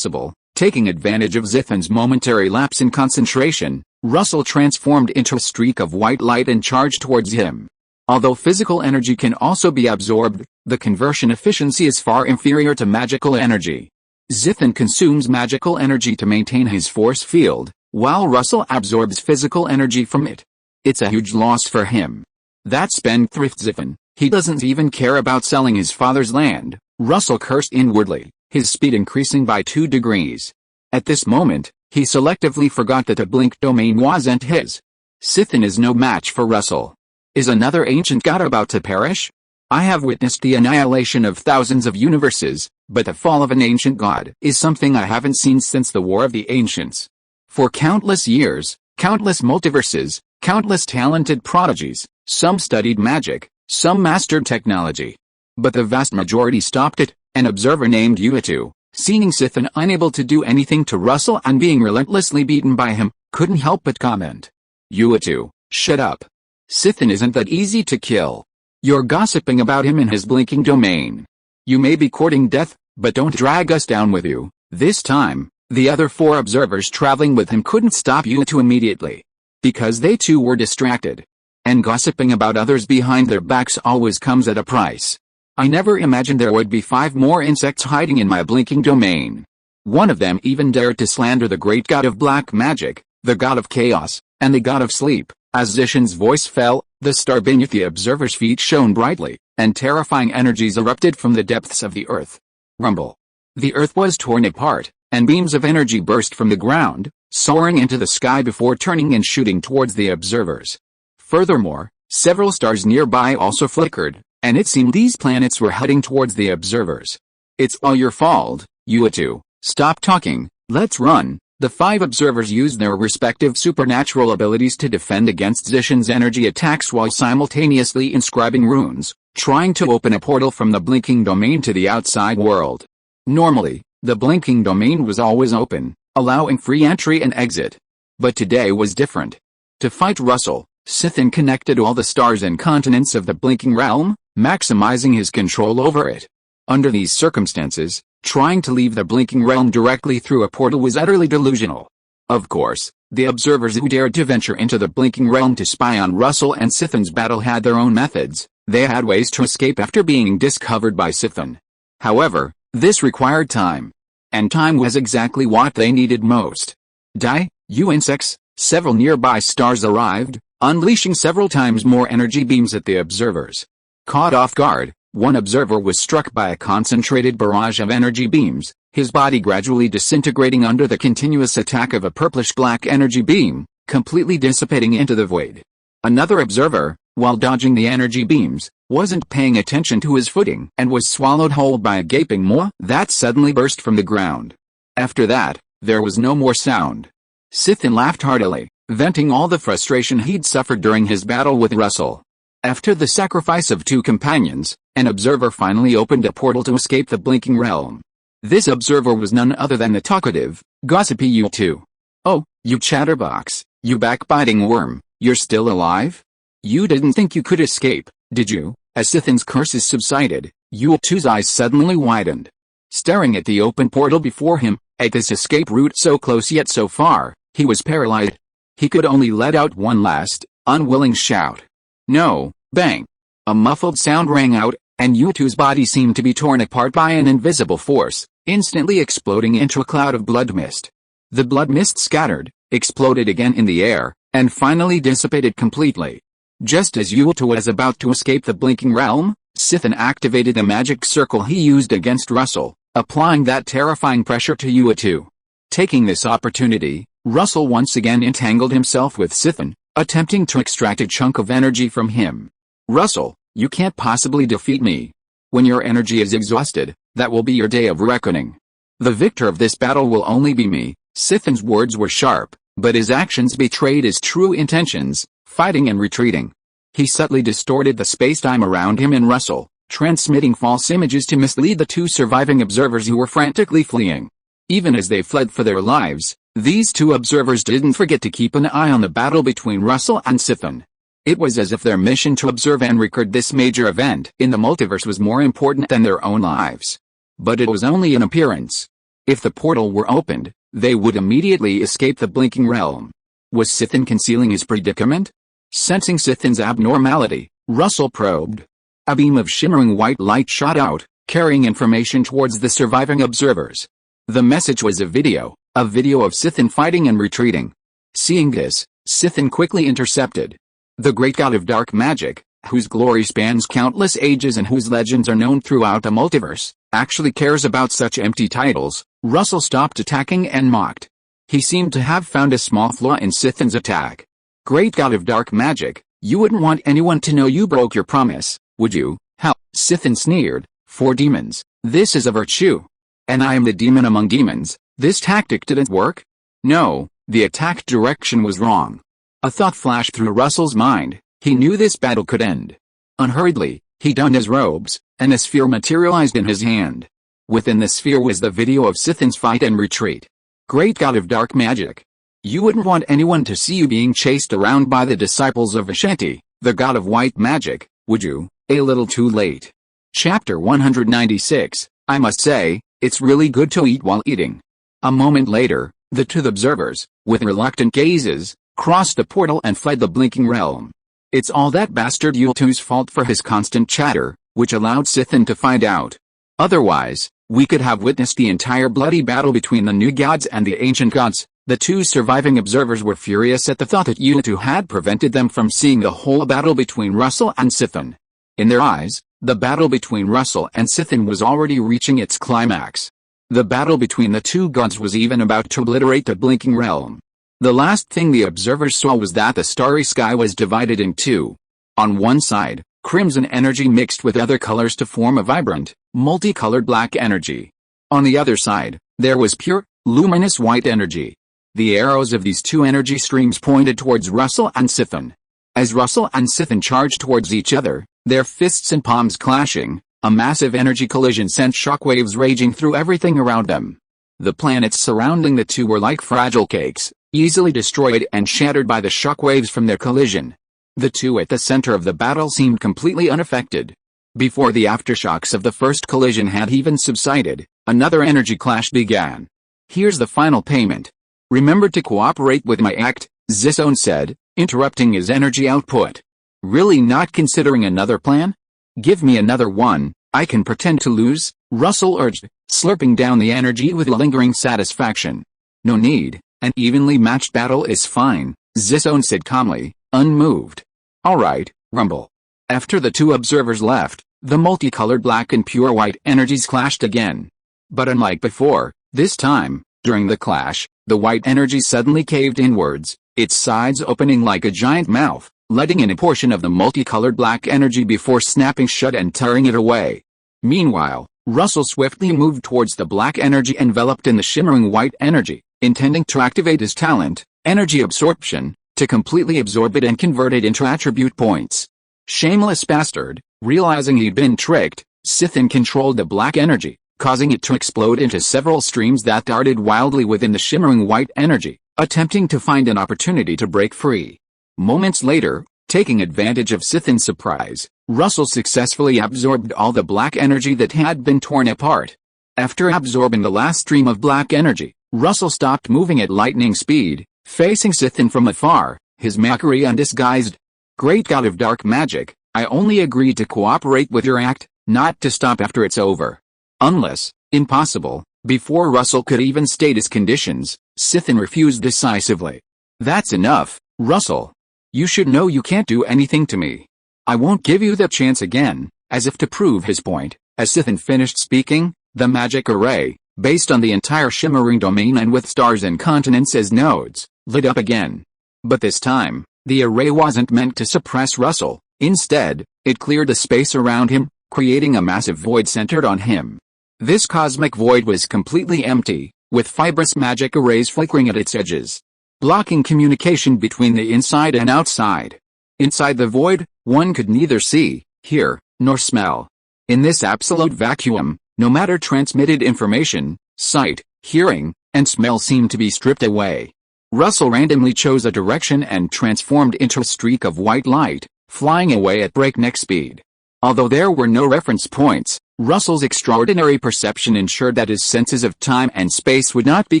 Taking advantage of Zithan's momentary lapse in concentration, Russell transformed into a streak of white light and charged towards him. Although physical energy can also be absorbed, the conversion efficiency is far inferior to magical energy. Zithan consumes magical energy to maintain his force field, while Russell absorbs physical energy from it. It's a huge loss for him. That spendthrift Zithan, he doesn't even care about selling his father's land, Russell cursed inwardly, his speed increasing by 2 degrees. At this moment, he selectively forgot that the blink domain wasn't his. Zithan is no match for Russell. Is another ancient god about to perish? I have witnessed the annihilation of thousands of universes, but the fall of an ancient god is something I haven't seen since the War of the Ancients. For countless years, countless multiverses, countless talented prodigies, some studied magic, some mastered technology. But the vast majority stopped it. An observer named Uatu, seeing Zithan unable to do anything to Russell and being relentlessly beaten by him, couldn't help but comment. Uatu, shut up. Zithan isn't that easy to kill. You're gossiping about him in his blinking domain. You may be courting death, but don't drag us down with you. This time, the other 4 observers traveling with him couldn't stop Uatu immediately. Because they too were distracted. And gossiping about others behind their backs always comes at a price. I never imagined there would be 5 more insects hiding in my blinking domain. One of them even dared to slander the great god of black magic, the god of chaos, and the god of sleep. As Zishan's voice fell, the star beneath the observer's feet shone brightly, and terrifying energies erupted from the depths of the earth. Rumble. The earth was torn apart, and beams of energy burst from the ground, soaring into the sky before turning and shooting towards the observers. Furthermore, several stars nearby also flickered, and it seemed these planets were heading towards the observers. It's all your fault, Uatu. Stop talking, let's run. The 5 observers used their respective supernatural abilities to defend against Zishan's energy attacks while simultaneously inscribing runes, trying to open a portal from the blinking domain to the outside world. Normally, the blinking domain was always open, allowing free entry and exit. But today was different. To fight Russell, Zithan connected all the stars and continents of the blinking realm, maximizing his control over it. Under these circumstances, trying to leave the blinking realm directly through a portal was utterly delusional. Of course, the observers who dared to venture into the blinking realm to spy on Russell and Zithan's battle had their own methods. They had ways to escape after being discovered by Zithan. However, this required time. And time was exactly what they needed most. Die, you insects! Several nearby stars arrived, unleashing several times more energy beams at the observers. Caught off guard, one observer was struck by a concentrated barrage of energy beams, his body gradually disintegrating under the continuous attack of a purplish-black energy beam, completely dissipating into the void. Another observer, while dodging the energy beams, wasn't paying attention to his footing and was swallowed whole by a gaping maw that suddenly burst from the ground. After that, there was no more sound. Zithan laughed heartily, venting all the frustration he'd suffered during his battle with Russell. After the sacrifice of 2 companions, an observer finally opened a portal to escape the blinking realm. This observer was none other than the talkative, gossipy Uatu. Oh, you chatterbox, you backbiting worm, you're still alive? You didn't think you could escape, did you? As Zithan's curses subsided, Uatu's eyes suddenly widened. Staring at the open portal before him, at this escape route so close yet so far, he was paralyzed. He could only let out one last, unwilling shout. No, bang! A muffled sound rang out, and Uatu's body seemed to be torn apart by an invisible force, instantly exploding into a cloud of blood mist. The blood mist scattered, exploded again in the air, and finally dissipated completely. Just as Uatu was about to escape the blinking realm, Zithan activated the magic circle he used against Russell, applying that terrifying pressure to Uatu. Taking this opportunity, Russell once again entangled himself with Zithan, attempting to extract a chunk of energy from him. Russell, you can't possibly defeat me. When your energy is exhausted, that will be your day of reckoning. The victor of this battle will only be me. Zithan's words were sharp, but his actions betrayed his true intentions, fighting and retreating. He subtly distorted the space-time around him and Russell, transmitting false images to mislead the 2 surviving observers who were frantically fleeing. Even as they fled for their lives, these two observers didn't forget to keep an eye on the battle between Russell and Sithin. It was as if their mission to observe and record this major event in the multiverse was more important than their own lives. But it was only an appearance. If the portal were opened, they would immediately escape the blinking realm. Was Sithin concealing his predicament? Sensing Sithin's abnormality, Russell probed. A beam of shimmering white light shot out, carrying information towards the surviving observers. The message was a video of Sithin fighting and retreating. Seeing this, Sithin quickly intercepted. The great god of dark magic, whose glory spans countless ages and whose legends are known throughout the multiverse, actually cares about such empty titles. Russell stopped attacking and mocked. He seemed to have found a small flaw in Sithin's attack. Great god of dark magic, you wouldn't want anyone to know you broke your promise, would you? How? Sithin sneered. For demons, this is a virtue. And I am the demon among demons. This tactic didn't work? No, the attack direction was wrong. A thought flashed through Russell's mind. He knew this battle could end. Unhurriedly, he donned his robes, and a sphere materialized in his hand. Within the sphere was the video of Sithin's fight and retreat. Great god of dark magic. You wouldn't want anyone to see you being chased around by the disciples of Ashanti, the god of white magic, would you? A little too late. Chapter 196, I must say, it's really good to eat while eating. A moment later, the two observers, with reluctant gazes, crossed the portal and fled the blinking realm. It's all that bastard Yultu's fault for his constant chatter, which allowed Sithin to find out. Otherwise, we could have witnessed the entire bloody battle between the new gods and the ancient gods. The two surviving observers were furious at the thought that Yultu had prevented them from seeing the whole battle between Russell and Sithin. In their eyes, the battle between Russell and Sithin was already reaching its climax. The battle between the two gods was even about to obliterate the blinking realm. The last thing the observers saw was that the starry sky was divided in two. On one side, crimson energy mixed with other colors to form a vibrant, multicolored black energy. On the other side, there was pure, luminous white energy. The arrows of these two energy streams pointed towards Russell and Sithin. As Russell and Sithin charged towards each other, their fists and palms clashing, a massive energy collision sent shockwaves raging through everything around them. The planets surrounding the two were like fragile cakes, easily destroyed and shattered by the shockwaves from their collision. The two at the center of the battle seemed completely unaffected. Before the aftershocks of the first collision had even subsided, another energy clash began. Here's the final payment. Remember to cooperate with my act, Zisone said, interrupting his energy output. Really not considering another plan? Give me another one, I can pretend to lose, Russell urged, slurping down the energy with lingering satisfaction. No need, an evenly matched battle is fine, Zisone said calmly, unmoved. Alright, rumble. After the two observers left, the multicolored black and pure white energies clashed again. But unlike before, this time, during the clash, the white energy suddenly caved inwards, its sides opening like a giant mouth, letting in a portion of the multicolored black energy before snapping shut and tearing it away. Meanwhile, Russell swiftly moved towards the black energy enveloped in the shimmering white energy, intending to activate his talent, energy absorption, to completely absorb it and convert it into attribute points. Shameless bastard, realizing he'd been tricked, Sithin controlled the black energy, causing it to explode into several streams that darted wildly within the shimmering white energy, attempting to find an opportunity to break free. Moments later, taking advantage of Sithin's surprise, Russell successfully absorbed all the black energy that had been torn apart. After absorbing the last stream of black energy, Russell stopped moving at lightning speed, facing Sithin from afar, his mockery undisguised. Great god of dark magic, I only agreed to cooperate with your act, not to stop after it's over. Unless, impossible, before Russell could even state his conditions, Sithin refused decisively. That's enough, Russell. You should know you can't do anything to me. I won't give you the chance again, as if to prove his point. As Sithin finished speaking, the magic array, based on the entire shimmering domain and with stars and continents as nodes, lit up again. But this time, the array wasn't meant to suppress Russell. Instead, it cleared the space around him, creating a massive void centered on him. This cosmic void was completely empty, with fibrous magic arrays flickering at its edges, blocking communication between the inside and outside. Inside the void, one could neither see, hear, nor smell. In this absolute vacuum, no matter transmitted information, sight, hearing, and smell seemed to be stripped away. Russell randomly chose a direction and transformed into a streak of white light, flying away at breakneck speed. Although there were no reference points, Russell's extraordinary perception ensured that his senses of time and space would not be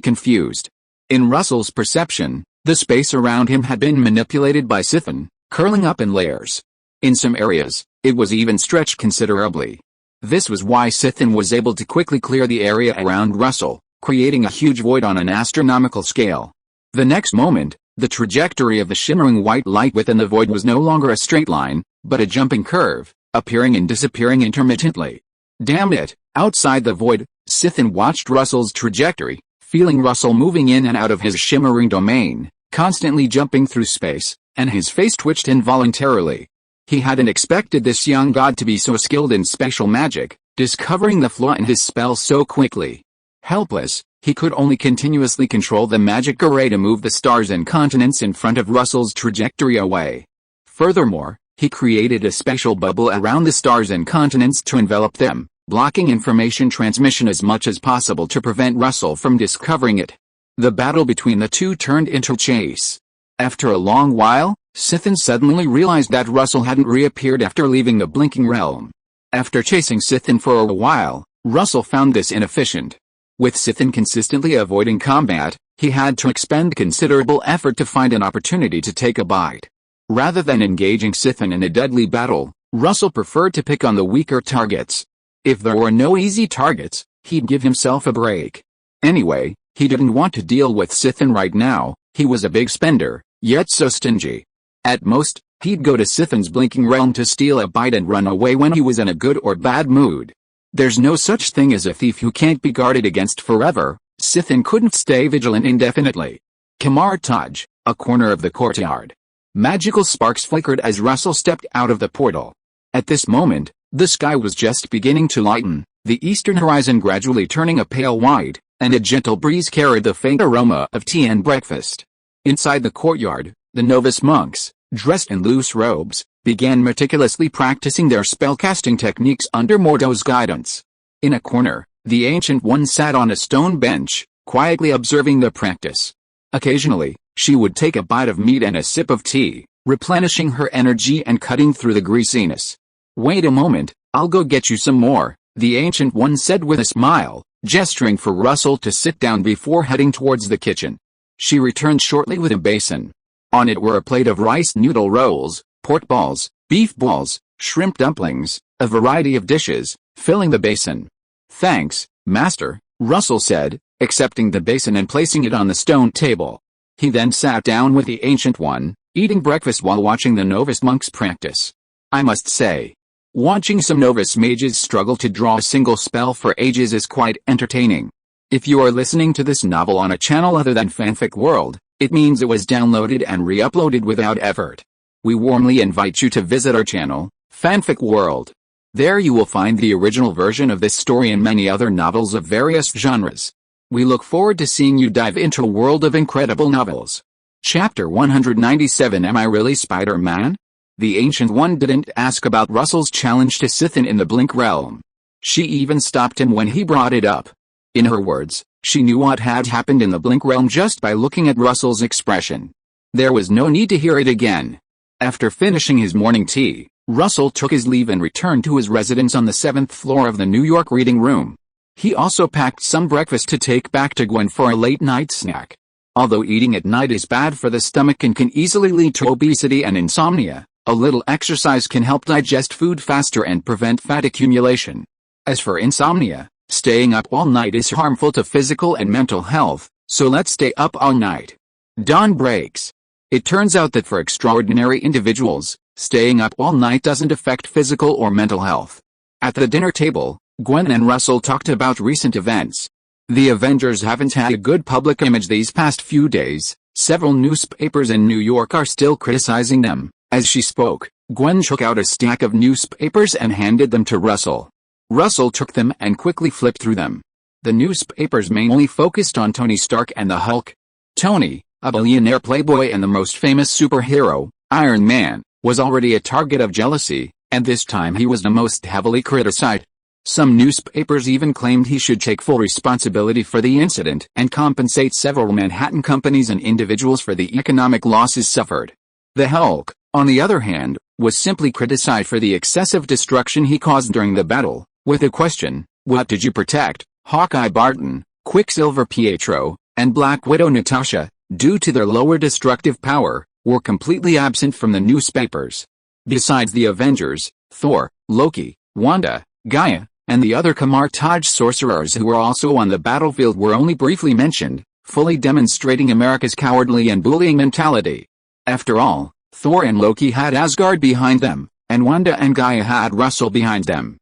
confused. In Russell's perception, the space around him had been manipulated by Sithin, curling up in layers. In some areas, it was even stretched considerably. This was why Sithin was able to quickly clear the area around Russell, creating a huge void on an astronomical scale. The next moment, the trajectory of the shimmering white light within the void was no longer a straight line, but a jumping curve, appearing and disappearing intermittently. Damn it, outside the void, Sithin watched Russell's trajectory, feeling Russell moving in and out of his shimmering domain, constantly jumping through space, and his face twitched involuntarily. He hadn't expected this young god to be so skilled in spatial magic, discovering the flaw in his spell so quickly. Helpless, he could only continuously control the magic array to move the stars and continents in front of Russell's trajectory away. Furthermore, he created a special bubble around the stars and continents to envelop them, blocking information transmission as much as possible to prevent Russell from discovering it. The battle between the two turned into a chase. After a long while, Sithin suddenly realized that Russell hadn't reappeared after leaving the blinking realm. After chasing Sithin for a while, Russell found this inefficient. With Sithin consistently avoiding combat, he had to expend considerable effort to find an opportunity to take a bite. Rather than engaging Sithin in a deadly battle, Russell preferred to pick on the weaker targets. If there were no easy targets, he'd give himself a break. Anyway, he didn't want to deal with Sithin right now. He was a big spender, yet so stingy. At most, he'd go to Sithin's blinking realm to steal a bite and run away when he was in a good or bad mood. There's no such thing as a thief who can't be guarded against forever. Sithin couldn't stay vigilant indefinitely. Kamar Taj, a corner of the courtyard. Magical sparks flickered as Russell stepped out of the portal. At this moment, the sky was just beginning to lighten, the eastern horizon gradually turning a pale white, and a gentle breeze carried the faint aroma of tea and breakfast. Inside the courtyard, the novice monks, dressed in loose robes, began meticulously practicing their spellcasting techniques under Mordo's guidance. In a corner, the Ancient One sat on a stone bench, quietly observing the practice. Occasionally, she would take a bite of meat and a sip of tea, replenishing her energy and cutting through the greasiness. "Wait a moment, I'll go get you some more," the Ancient One said with a smile, gesturing for Russell to sit down before heading towards the kitchen. She returned shortly with a basin. On it were a plate of rice noodle rolls, pork balls, beef balls, shrimp dumplings, a variety of dishes, filling the basin. "Thanks, Master," Russell said, accepting the basin and placing it on the stone table. He then sat down with the Ancient One, eating breakfast while watching the novice monks practice. I must say, watching some novice mages struggle to draw a single spell for ages is quite entertaining. If you are listening to this novel on a channel other than Fanfic World, it means it was downloaded and re-uploaded without effort. We warmly invite you to visit our channel, Fanfic World. There you will find the original version of this story and many other novels of various genres. We look forward to seeing you dive into a world of incredible novels. Chapter 197. Am I really Spider-Man? The Ancient One didn't ask about Russell's challenge to Sithin in the Blink Realm. She even stopped him when he brought it up. In her words, she knew what had happened in the Blink Realm just by looking at Russell's expression. There was no need to hear it again. After finishing his morning tea, Russell took his leave and returned to his residence on the 7th floor of the New York Reading Room. He also packed some breakfast to take back to Gwen for a late-night snack. Although eating at night is bad for the stomach and can easily lead to obesity and insomnia, a little exercise can help digest food faster and prevent fat accumulation. As for insomnia, staying up all night is harmful to physical and mental health, so let's stay up all night. Dawn breaks. It turns out that for extraordinary individuals, staying up all night doesn't affect physical or mental health. At the dinner table, Gwen and Russell talked about recent events. The Avengers haven't had a good public image these past few days. Several newspapers in New York are still criticizing them. As she spoke, Gwen took out a stack of newspapers and handed them to Russell. Russell took them and quickly flipped through them. The newspapers mainly focused on Tony Stark and the Hulk. Tony, a billionaire playboy and the most famous superhero, Iron Man, was already a target of jealousy, and this time he was the most heavily criticized. Some newspapers even claimed he should take full responsibility for the incident and compensate several Manhattan companies and individuals for the economic losses suffered. The Hulk, on the other hand, was simply criticized for the excessive destruction he caused during the battle, with the question, "What did you protect?" Hawkeye Barton, Quicksilver Pietro, and Black Widow Natasha, due to their lower destructive power, were completely absent from the newspapers. Besides the Avengers, Thor, Loki, Wanda, Gaia, and the other Kamartaj sorcerers who were also on the battlefield were only briefly mentioned, fully demonstrating America's cowardly and bullying mentality. After all, Thor and Loki had Asgard behind them, and Wanda and Gaia had Russell behind them.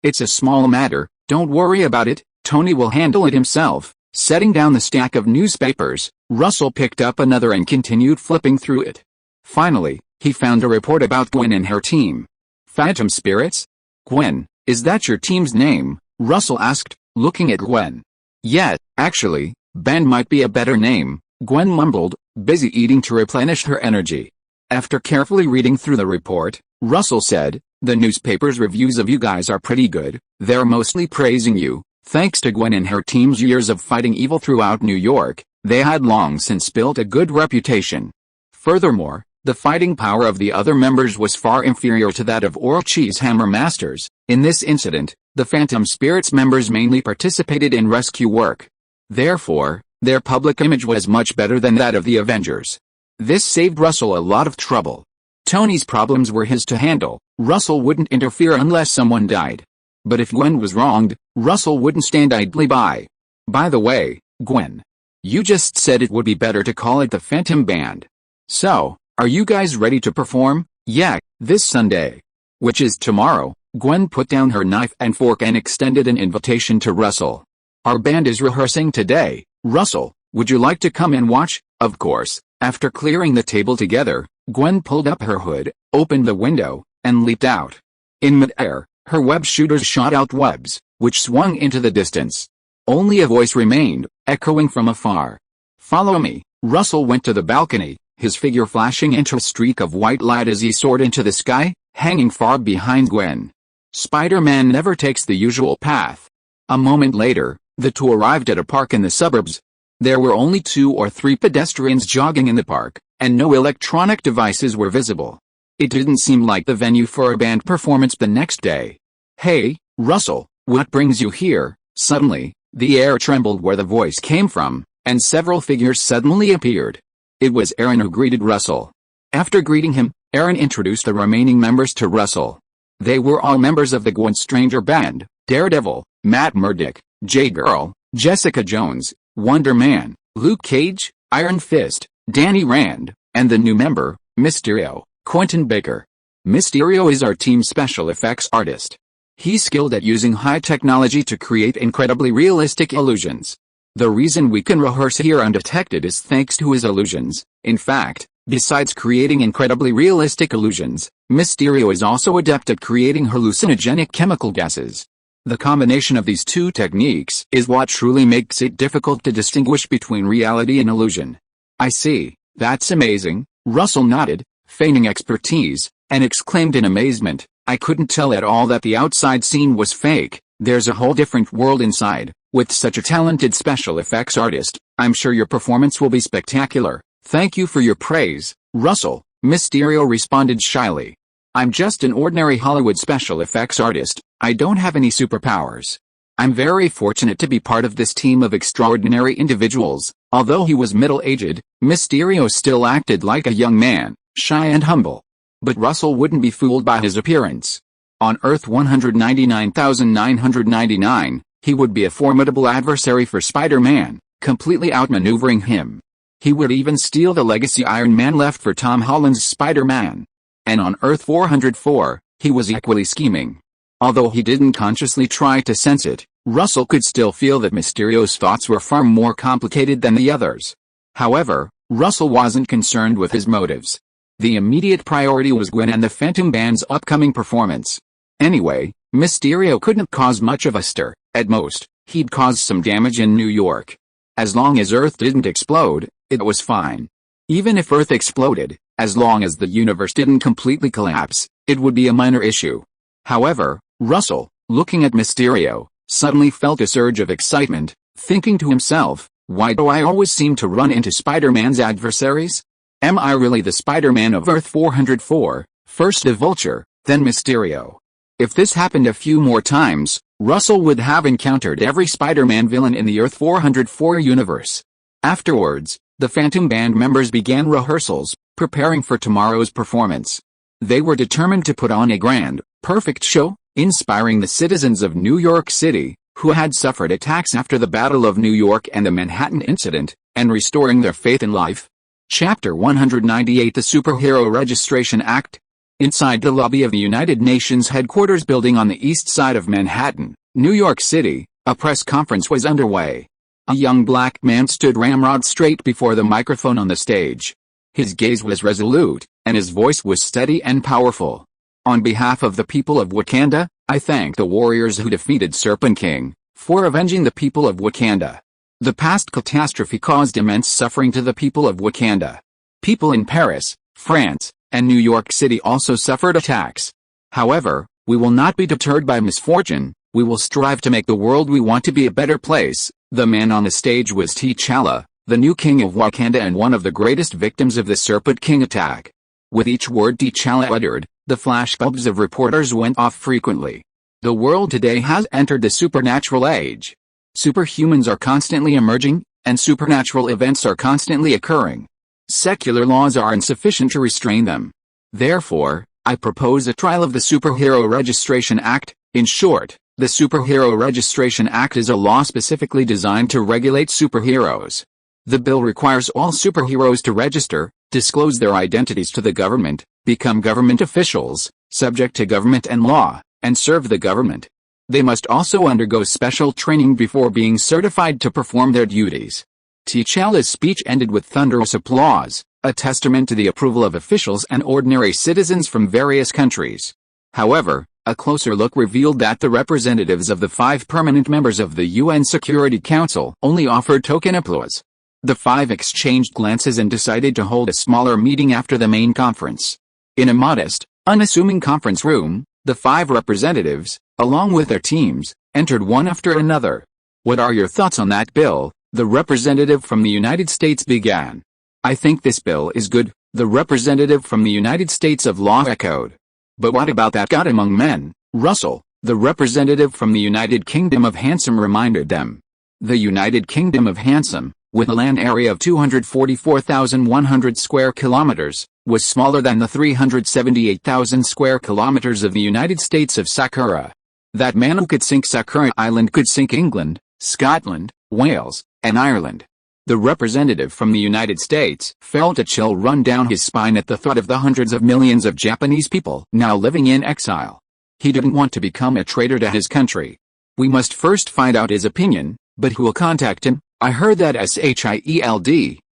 It's a small matter, don't worry about it, Tony will handle it himself." Setting down the stack of newspapers, Russell picked up another and continued flipping through it. Finally, he found a report about Gwen and her team. "Phantom spirits? Gwen, is that your team's name?" Russell asked, looking at Gwen. "Yeah, actually, Ben might be a better name," Gwen mumbled, busy eating to replenish her energy. After carefully reading through the report, Russell said, "The newspaper's reviews of you guys are pretty good, they're mostly praising you. Thanks to Gwen and her team's years of fighting evil throughout New York, they had long since built a good reputation. Furthermore, the fighting power of the other members was far inferior to that of Orochi's Hammer Masters. In this incident, the Phantom Spirits members mainly participated in rescue work. Therefore, their public image was much better than that of the Avengers. This saved Russell a lot of trouble. Tony's problems were his to handle. Russell wouldn't interfere unless someone died. But if Gwen was wronged, Russell wouldn't stand idly by. By the way, Gwen, you just said it would be better to call it the Phantom Band. So, are you guys ready to perform? Yeah, this Sunday. Which is tomorrow. Gwen put down her knife and fork and extended an invitation to Russell. Our band is rehearsing today. Russell, would you like to come and watch? Of course. After clearing the table together, Gwen pulled up her hood, opened the window, and leaped out. In mid-air, her web shooters shot out webs, which swung into the distance. Only a voice remained, echoing from afar. "Follow me." Russell went to the balcony, his figure flashing into a streak of white light as he soared into the sky, hanging far behind Gwen. Spider-Man never takes the usual path. A moment later, the two arrived at a park in the suburbs. There were only 2 or 3 pedestrians jogging in the park, and no electronic devices were visible. It didn't seem like the venue for a band performance the next day. "Hey, Russell, what brings you here?" Suddenly, the air trembled where the voice came from, and several figures suddenly appeared. It was Aaron who greeted Russell. After greeting him, Aaron introduced the remaining members to Russell. They were all members of the Gwen Stranger Band: Daredevil, Matt Murdock, J-Girl, Jessica Jones, Wonder Man, Luke Cage, Iron Fist, Danny Rand, and the new member, Mysterio, Quentin Baker. Mysterio is our team's special effects artist. He's skilled at using high technology to create incredibly realistic illusions. The reason we can rehearse here undetected is thanks to his illusions. In fact, besides creating incredibly realistic illusions, Mysterio is also adept at creating hallucinogenic chemical gases. The combination of these two techniques is what truly makes it difficult to distinguish between reality and illusion. "I see, that's amazing," Russell nodded, feigning expertise, and exclaimed in amazement, "I couldn't tell at all that the outside scene was fake. There's a whole different world inside. With such a talented special effects artist, I'm sure your performance will be spectacular." "Thank you for your praise, Russell," Mysterio responded shyly. "I'm just an ordinary Hollywood special effects artist. I don't have any superpowers. I'm very fortunate to be part of this team of extraordinary individuals." Although he was middle-aged, Mysterio still acted like a young man, shy and humble. But Russell wouldn't be fooled by his appearance. On Earth 199,999, he would be a formidable adversary for Spider-Man, completely outmaneuvering him. He would even steal the legacy Iron Man left for Tom Holland's Spider-Man. And on Earth 404, he was equally scheming. Although he didn't consciously try to sense it, Russell could still feel that Mysterio's thoughts were far more complicated than the others. However, Russell wasn't concerned with his motives. The immediate priority was Gwen and the Phantom Band's upcoming performance. Anyway, Mysterio couldn't cause much of a stir. At most, he'd cause some damage in New York. As long as Earth didn't explode, it was fine. Even if Earth exploded, as long as the universe didn't completely collapse, it would be a minor issue. However, Russell, Looking at Mysterio, suddenly felt a surge of excitement, thinking to himself, why do I always seem to run into Spider-Man's adversaries? Am I really the Spider-Man of Earth 404, first the Vulture, then Mysterio? If this happened a few more times, Russell would have encountered every Spider-Man villain in the Earth 404 universe. Afterwards, the Phantom Band members began rehearsals, preparing for tomorrow's performance. They were determined to put on a grand, perfect show, inspiring the citizens of New York City, who had suffered attacks after the Battle of New York and the Manhattan Incident, and restoring their faith in life. Chapter 198 The Superhero Registration Act. Inside the lobby of the United Nations headquarters building on the east side of Manhattan, New York City, a press conference was underway. A young black man stood ramrod straight before the microphone on the stage. His gaze was resolute, and his voice was steady and powerful. On behalf of the people of Wakanda, I thank the warriors who defeated Serpent King, for avenging the people of Wakanda. The past catastrophe caused immense suffering to the people of Wakanda. People in Paris, France, and New York City also suffered attacks. However, we will not be deterred by misfortune, we will strive to make the world we want to be a better place. The man on the stage was T'Challa, the new king of Wakanda and one of the greatest victims of the Serpent King attack. With each word T'Challa uttered, the flashbulbs of reporters went off frequently. The world today has entered the supernatural age. Superhumans are constantly emerging, and supernatural events are constantly occurring. Secular laws are insufficient to restrain them. Therefore, I propose a trial of the Superhero Registration Act. In short, the Superhero Registration Act is a law specifically designed to regulate superheroes. The bill requires all superheroes to register, disclose their identities to the government, become government officials, subject to government and law, and serve the government. They must also undergo special training before being certified to perform their duties. T'Challa's speech ended with thunderous applause, a testament to the approval of officials and ordinary citizens from various countries. However, a closer look revealed that the representatives of the 5 permanent members of the UN Security Council only offered token applause. The 5 exchanged glances and decided to hold a smaller meeting after the main conference. In a modest, unassuming conference room, the 5 representatives, along with their teams, entered one after another. What are your thoughts on that bill? The representative from the United States began. I think this bill is good, the representative from the United States of Law echoed. But what about that God among men, Russell? The representative from the United Kingdom of Handsome reminded them. The United Kingdom of Handsome, with a land area of 244,100 square kilometers, was smaller than the 378,000 square kilometers of the United States of Sakura. That man who could sink Sakura Island could sink England, Scotland, Wales, and Ireland. The representative from the United States felt a chill run down his spine at the thought of the hundreds of millions of Japanese people now living in exile. He didn't want to become a traitor to his country. We must first find out his opinion, but who will contact him? I heard that SHIELD,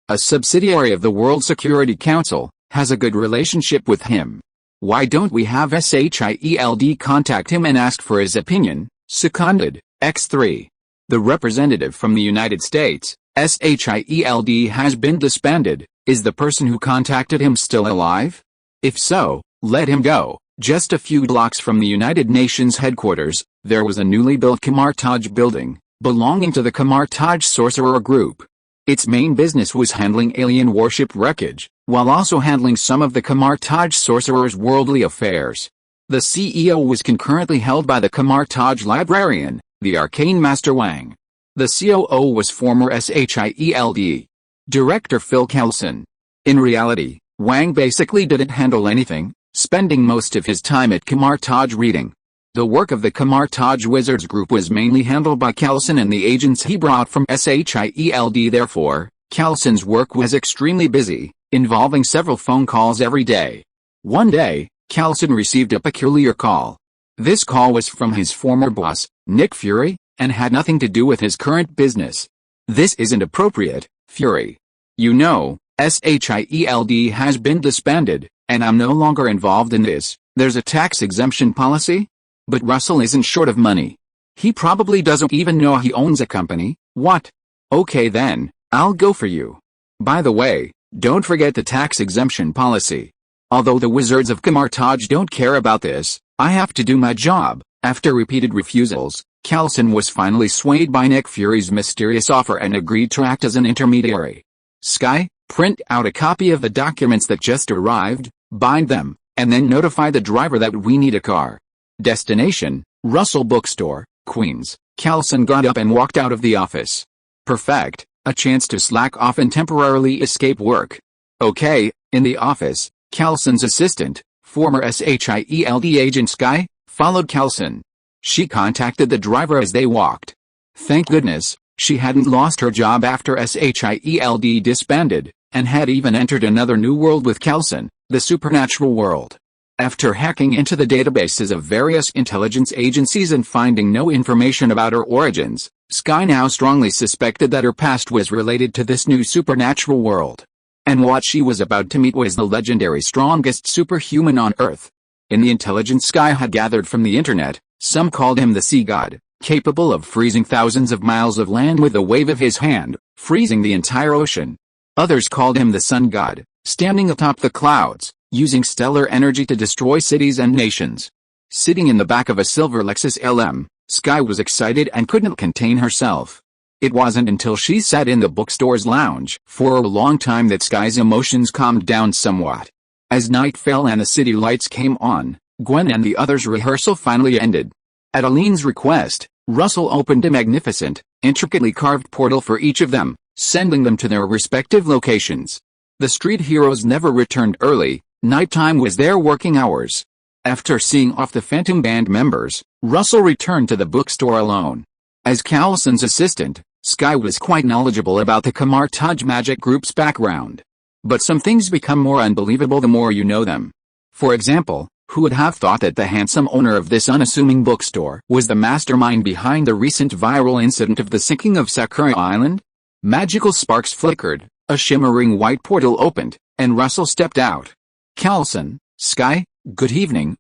a subsidiary of the World Security Council, has a good relationship with him. Why don't we have SHIELD contact him and ask for his opinion? Seconded, X3. The representative from the United States, SHIELD has been disbanded. Is the person who contacted him still alive? If so, let him go. Just a few blocks from the United Nations headquarters, there was a newly built Kamartaj building, belonging to the Kamartaj Sorcerer Group. Its main business was handling alien warship wreckage, while also handling some of the Kamartaj Sorcerer's worldly affairs. The CEO was concurrently held by the Kamartaj librarian, the Arcane Master Wang. The COO was former SHIELD Director Phil Kelson. In reality, Wang basically didn't handle anything, spending most of his time at Kamartaj reading. The work of the Kamartaj Wizards Group was mainly handled by Kelson and the agents he brought from SHIELD. Therefore, Kelson's work was extremely busy, involving several phone calls every day. One day, Kelson received a peculiar call. This call was from his former boss, Nick Fury, and had nothing to do with his current business. This isn't appropriate, Fury. You know, SHIELD has been disbanded, and I'm no longer involved in this. There's a tax exemption policy? But Russell isn't short of money. He probably doesn't even know he owns a company. What? Okay then, I'll go for you. By the way, don't forget the tax exemption policy. Although the Wizards of Kamartaj don't care about this, I have to do my job. After repeated refusals, Callison was finally swayed by Nick Fury's mysterious offer and agreed to act as an intermediary. Sky, print out a copy of the documents that just arrived, bind them, and then notify the driver that we need a car. Destination, Russell Bookstore, Queens. Callison got up and walked out of the office. Perfect, a chance to slack off and temporarily escape work. Okay, in the office, Callison's assistant, former SHIELD agent Sky, followed Callison. She contacted the driver as they walked. Thank goodness, she hadn't lost her job after SHIELD disbanded, and had even entered another new world with Callison, the supernatural world. After hacking into the databases of various intelligence agencies and finding no information about her origins, Sky now strongly suspected that her past was related to this new supernatural world. And what she was about to meet was the legendary strongest superhuman on Earth. In the intelligence Sky had gathered from the internet, some called him the Sea God, capable of freezing thousands of miles of land with a wave of his hand, freezing the entire ocean. Others called him the Sun God, standing atop the clouds, using stellar energy to destroy cities and nations. Sitting in the back of a silver Lexus LM, Sky was excited and couldn't contain herself. It wasn't until she sat in the bookstore's lounge for a long time that Sky's emotions calmed down somewhat. As night fell and the city lights came on, Gwen and the others' rehearsal finally ended. At Aline's request, Russell opened a magnificent, intricately carved portal for each of them, sending them to their respective locations. The street heroes never returned early. Nighttime was their working hours. After seeing off the Phantom Band members, Russell returned to the bookstore alone. As Callison's assistant, Sky was quite knowledgeable about the Kamartaj Magic Group's background. But some things become more unbelievable the more you know them. For example, who would have thought that the handsome owner of this unassuming bookstore was the mastermind behind the recent viral incident of the sinking of Sakura Island? Magical sparks flickered, a shimmering white portal opened, and Russell stepped out. Callison, Sky, good evening,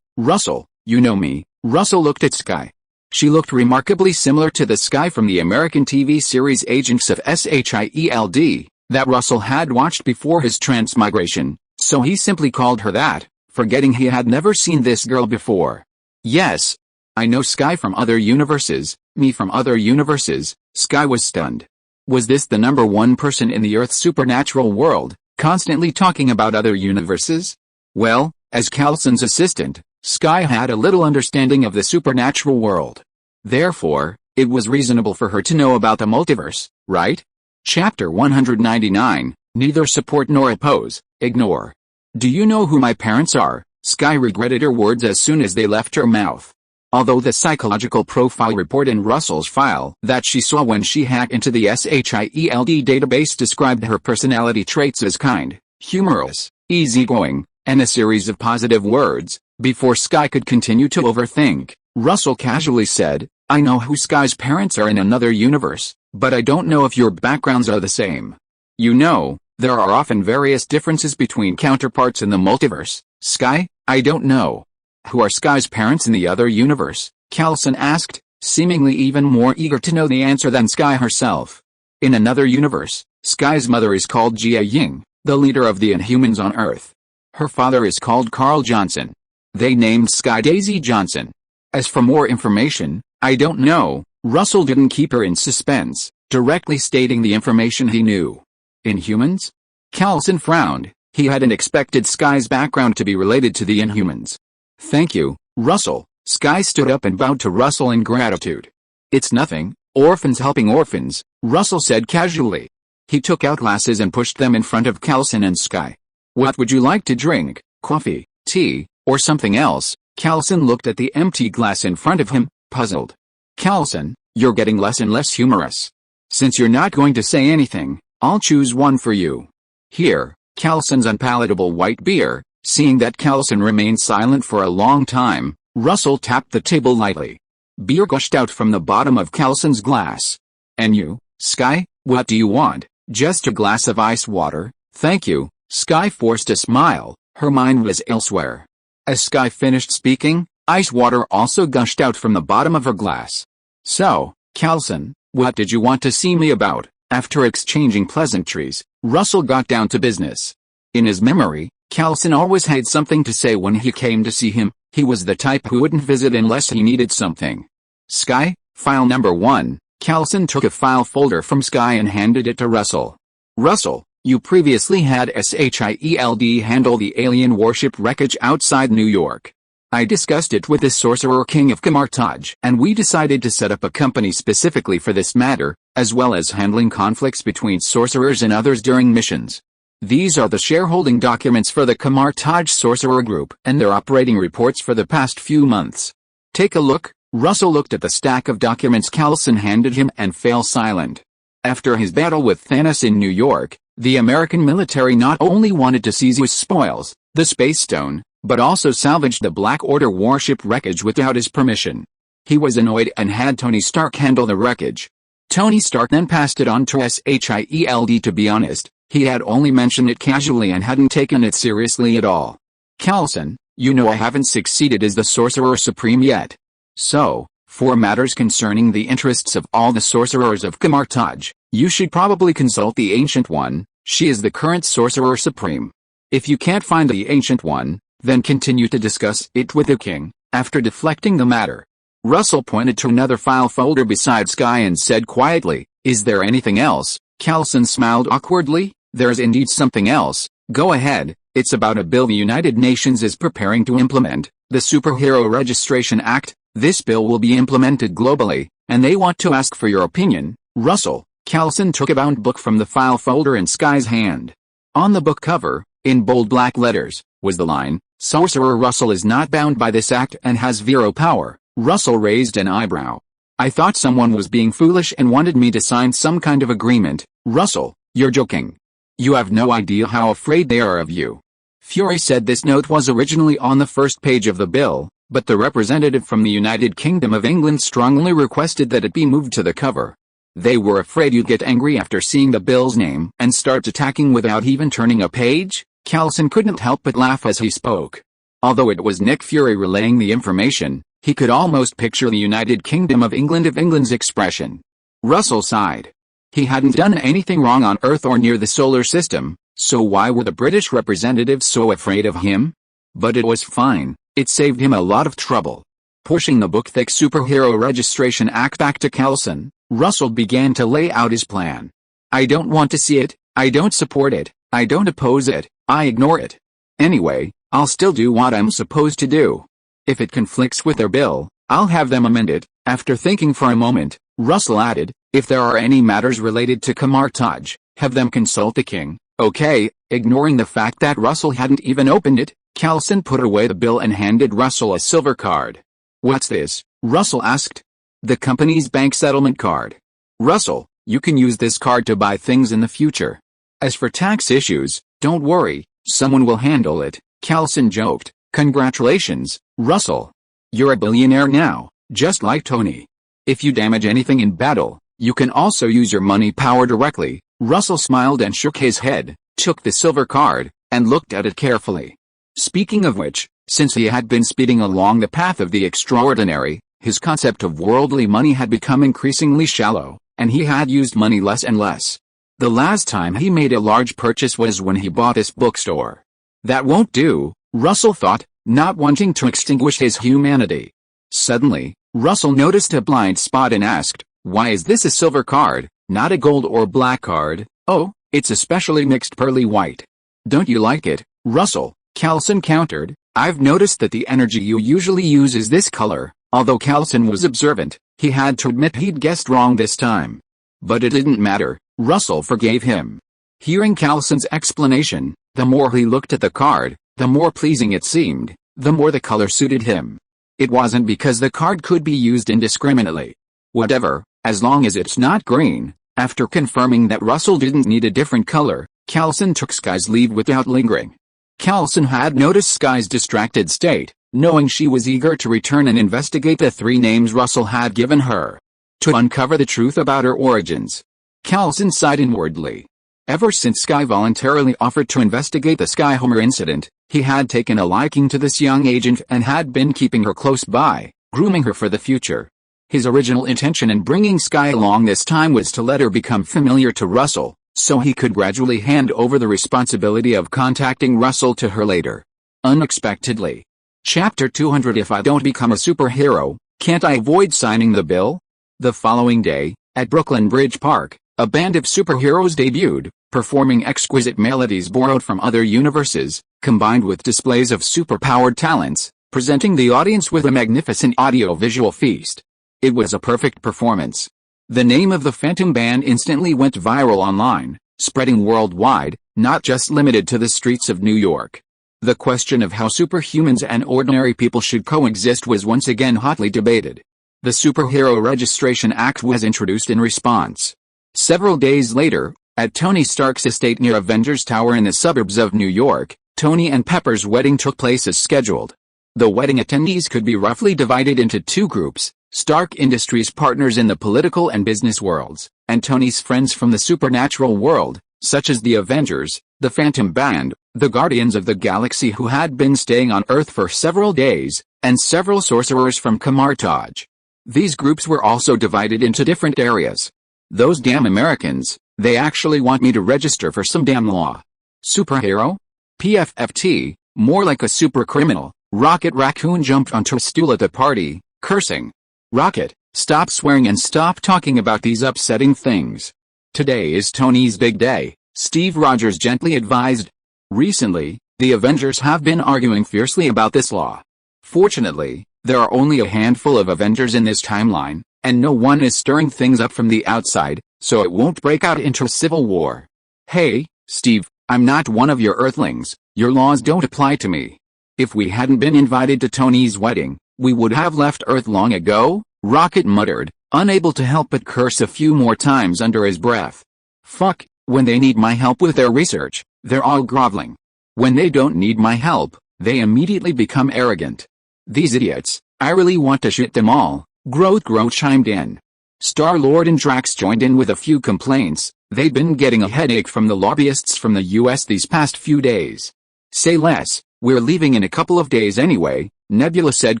Russell, you know me. Russell looked at Sky. She looked remarkably similar to the Sky from the American TV series Agents of SHIELD, that Russell had watched before his transmigration, so he simply called her that, forgetting he had never seen this girl before. Yes, I know Sky from other universes, me from other universes. Sky was stunned. Was this the number one person in the Earth's supernatural world, constantly talking about other universes? Well, as Callison's assistant, Sky had a little understanding of the supernatural world. Therefore, it was reasonable for her to know about the multiverse, right? Chapter 199, Neither Support Nor Oppose, Ignore. Do you know who my parents are? Sky regretted her words as soon as they left her mouth. Although the psychological profile report in Russell's file that she saw when she hacked into the SHIELD database described her personality traits as kind, humorous, easygoing, and a series of positive words, before Sky could continue to overthink, Russell casually said, I know who Sky's parents are in another universe, but I don't know if your backgrounds are the same. You know, there are often various differences between counterparts in the multiverse. Sky, I don't know. Who are Sky's parents in the other universe? Callison asked, seemingly even more eager to know the answer than Sky herself. In another universe, Sky's mother is called Jia Ying, the leader of the Inhumans on Earth. Her father is called Carl Johnson. They named Sky Daisy Johnson. As for more information, I don't know. Russell didn't keep her in suspense, directly stating the information he knew. Inhumans? Callison frowned. He hadn't expected Sky's background to be related to the Inhumans. Thank you, Russell. Sky stood up and bowed to Russell in gratitude. It's nothing, orphans helping orphans, Russell said casually. He took out glasses and pushed them in front of Callison and Sky. What would you like to drink? Coffee, tea, or something else? Callison looked at the empty glass in front of him, puzzled. Callison, you're getting less and less humorous. Since you're not going to say anything, I'll choose one for you. Here, Callison's unpalatable white beer. Seeing that Callison remained silent for a long time, Russell tapped the table lightly. Beer gushed out from the bottom of Callison's glass. And you, Sky, what do you want? Just a glass of ice water, thank you. Sky forced a smile, her mind was elsewhere. As Sky finished speaking, ice water also gushed out from the bottom of her glass. So, Callison, what did you want to see me about? After exchanging pleasantries, Russell got down to business. In his memory, Callison always had something to say when he came to see him, He was the type who wouldn't visit unless he needed something. Sky, file number 1. Callison took a file folder from Sky and handed it to Russell. Russell, you previously had SHIELD handle the alien warship wreckage outside New York. I discussed it with the Sorcerer King of Camartage, and we decided to set up a company specifically for this matter, as well as handling conflicts between sorcerers and others during missions. These are the shareholding documents for the Camartage Sorcerer Group and their operating reports for the past few months. Take a look. Russell looked at the stack of documents Callison handed him and fell silent. After his battle with Thanos in New York, the American military not only wanted to seize his spoils, the Space Stone, but also salvaged the Black Order warship wreckage without his permission. He was annoyed and had Tony Stark handle the wreckage. Tony Stark then passed it on to SHIELD. To be honest, he had only mentioned it casually and hadn't taken it seriously at all. Callison, you know I haven't succeeded as the Sorcerer Supreme yet. So, for matters concerning the interests of all the sorcerers of Camartage, you should probably consult the Ancient One. She is the current Sorcerer Supreme. If you can't find the Ancient One, then continue to discuss it with the king. After deflecting the matter, Russell pointed to another file folder beside Sky and said quietly, "Is there anything else?" Callison smiled awkwardly. "There's indeed something else. Go ahead. It's about a bill the United Nations is preparing to implement, the Superhero Registration Act. This bill will be implemented globally, and they want to ask for your opinion." Russell, Callison took a bound book from the file folder in Sky's hand. On the book cover, in bold black letters, was the line, "Sorcerer Russell is not bound by this act and has veto power." Russell raised an eyebrow. "I thought someone was being foolish and wanted me to sign some kind of agreement." "Russell, you're joking. You have no idea how afraid they are of you." Fury said this note was originally on the first page of the bill, but the representative from the United Kingdom of England strongly requested that it be moved to the cover. They were afraid you'd get angry after seeing the bill's name and start attacking without even turning a page. Callison couldn't help but laugh as he spoke. Although it was Nick Fury relaying the information, he could almost picture the United Kingdom of England's expression. Russell sighed. He hadn't done anything wrong on Earth or near the solar system, so why were the British representatives so afraid of him? But it was fine. It saved him a lot of trouble. Pushing the book-thick Superhero Registration Act back to Callison, Russell began to lay out his plan. "I don't want to see it, I don't support it, I don't oppose it, I ignore it. Anyway, I'll still do what I'm supposed to do. If it conflicts with their bill, I'll have them amend it." After thinking for a moment, Russell added, "If there are any matters related to Camartage, have them consult the king." "Okay." Ignoring the fact that Russell hadn't even opened it, Callison put away the bill and handed Russell a silver card. "What's this?" Russell asked. "The company's bank settlement card. Russell, you can use this card to buy things in the future. As for tax issues, don't worry, someone will handle it." Callison joked. "Congratulations, Russell. You're a billionaire now, just like Tony. If you damage anything in battle, you can also use your money power directly." Russell smiled and shook his head, took the silver card, and looked at it carefully. Speaking of which, since he had been speeding along the path of the extraordinary, his concept of worldly money had become increasingly shallow, and he had used money less and less. The last time he made a large purchase was when he bought this bookstore. That won't do, Russell thought, not wanting to extinguish his humanity. Suddenly, Russell noticed a blind spot and asked, "Why is this a silver card, not a gold or black card?" "Oh, it's especially mixed pearly white. Don't you like it, Russell?" Callison countered. "I've noticed that the energy you usually use is this color." Although Callison was observant, he had to admit he'd guessed wrong this time. But it didn't matter, Russell forgave him. Hearing Callison's explanation, the more he looked at the card, the more pleasing it seemed, the more the color suited him. It wasn't because the card could be used indiscriminately. Whatever, as long as it's not green. After confirming that Russell didn't need a different color, Callison took Sky's leave without lingering. Callison had noticed Sky's distracted state, knowing she was eager to return and investigate the 3 names Russell had given her. To uncover the truth about her origins. Callison sighed inwardly. Ever since Sky voluntarily offered to investigate the Skyhomer incident, he had taken a liking to this young agent and had been keeping her close by, grooming her for the future. His original intention in bringing Sky along this time was to let her become familiar to Russell, so he could gradually hand over the responsibility of contacting Russell to her later. Unexpectedly, Chapter 200. If I don't become a superhero, can't I avoid signing the bill? The following day, at Brooklyn Bridge Park, a band of superheroes debuted, performing exquisite melodies borrowed from other universes, combined with displays of superpowered talents, presenting the audience with a magnificent audio-visual feast. It was a perfect performance. The name of the Phantom Band instantly went viral online, spreading worldwide, not just limited to the streets of New York. The question of how superhumans and ordinary people should coexist was once again hotly debated. The Superhero Registration Act was introduced in response. Several days later, at Tony Stark's estate near Avengers Tower in the suburbs of New York, Tony and Pepper's wedding took place as scheduled. The wedding attendees could be roughly divided into two groups: Stark Industries partners in the political and business worlds, and Tony's friends from the supernatural world, such as the Avengers, the Phantom Band, the Guardians of the Galaxy who had been staying on Earth for several days, and several sorcerers from Kamartaj. These groups were also divided into different areas. Those damn Americans, they actually want me to register for some damn law. Superhero? PFFT, more like a super criminal. Rocket Raccoon jumped onto a stool at the party, cursing. Rocket, stop swearing and stop talking about these upsetting things. Today is Tony's big day, Steve Rogers gently advised. Recently, the Avengers have been arguing fiercely about this law. Fortunately, there are only a handful of Avengers in this timeline, and no one is stirring things up from the outside, so it won't break out into a civil war. Hey, Steve, I'm not one of your Earthlings, your laws don't apply to me. If we hadn't been invited to Tony's wedding, we would have left Earth long ago, Rocket muttered, unable to help but curse a few more times under his breath. Fuck, when they need my help with their research, they're all groveling. When they don't need my help, they immediately become arrogant. These idiots, I really want to shit them all, Groot chimed in. Star-Lord and Drax joined in with a few complaints. They've been getting a headache from the lobbyists from the US these past few days. Say less, we're leaving in a couple of days anyway, Nebula said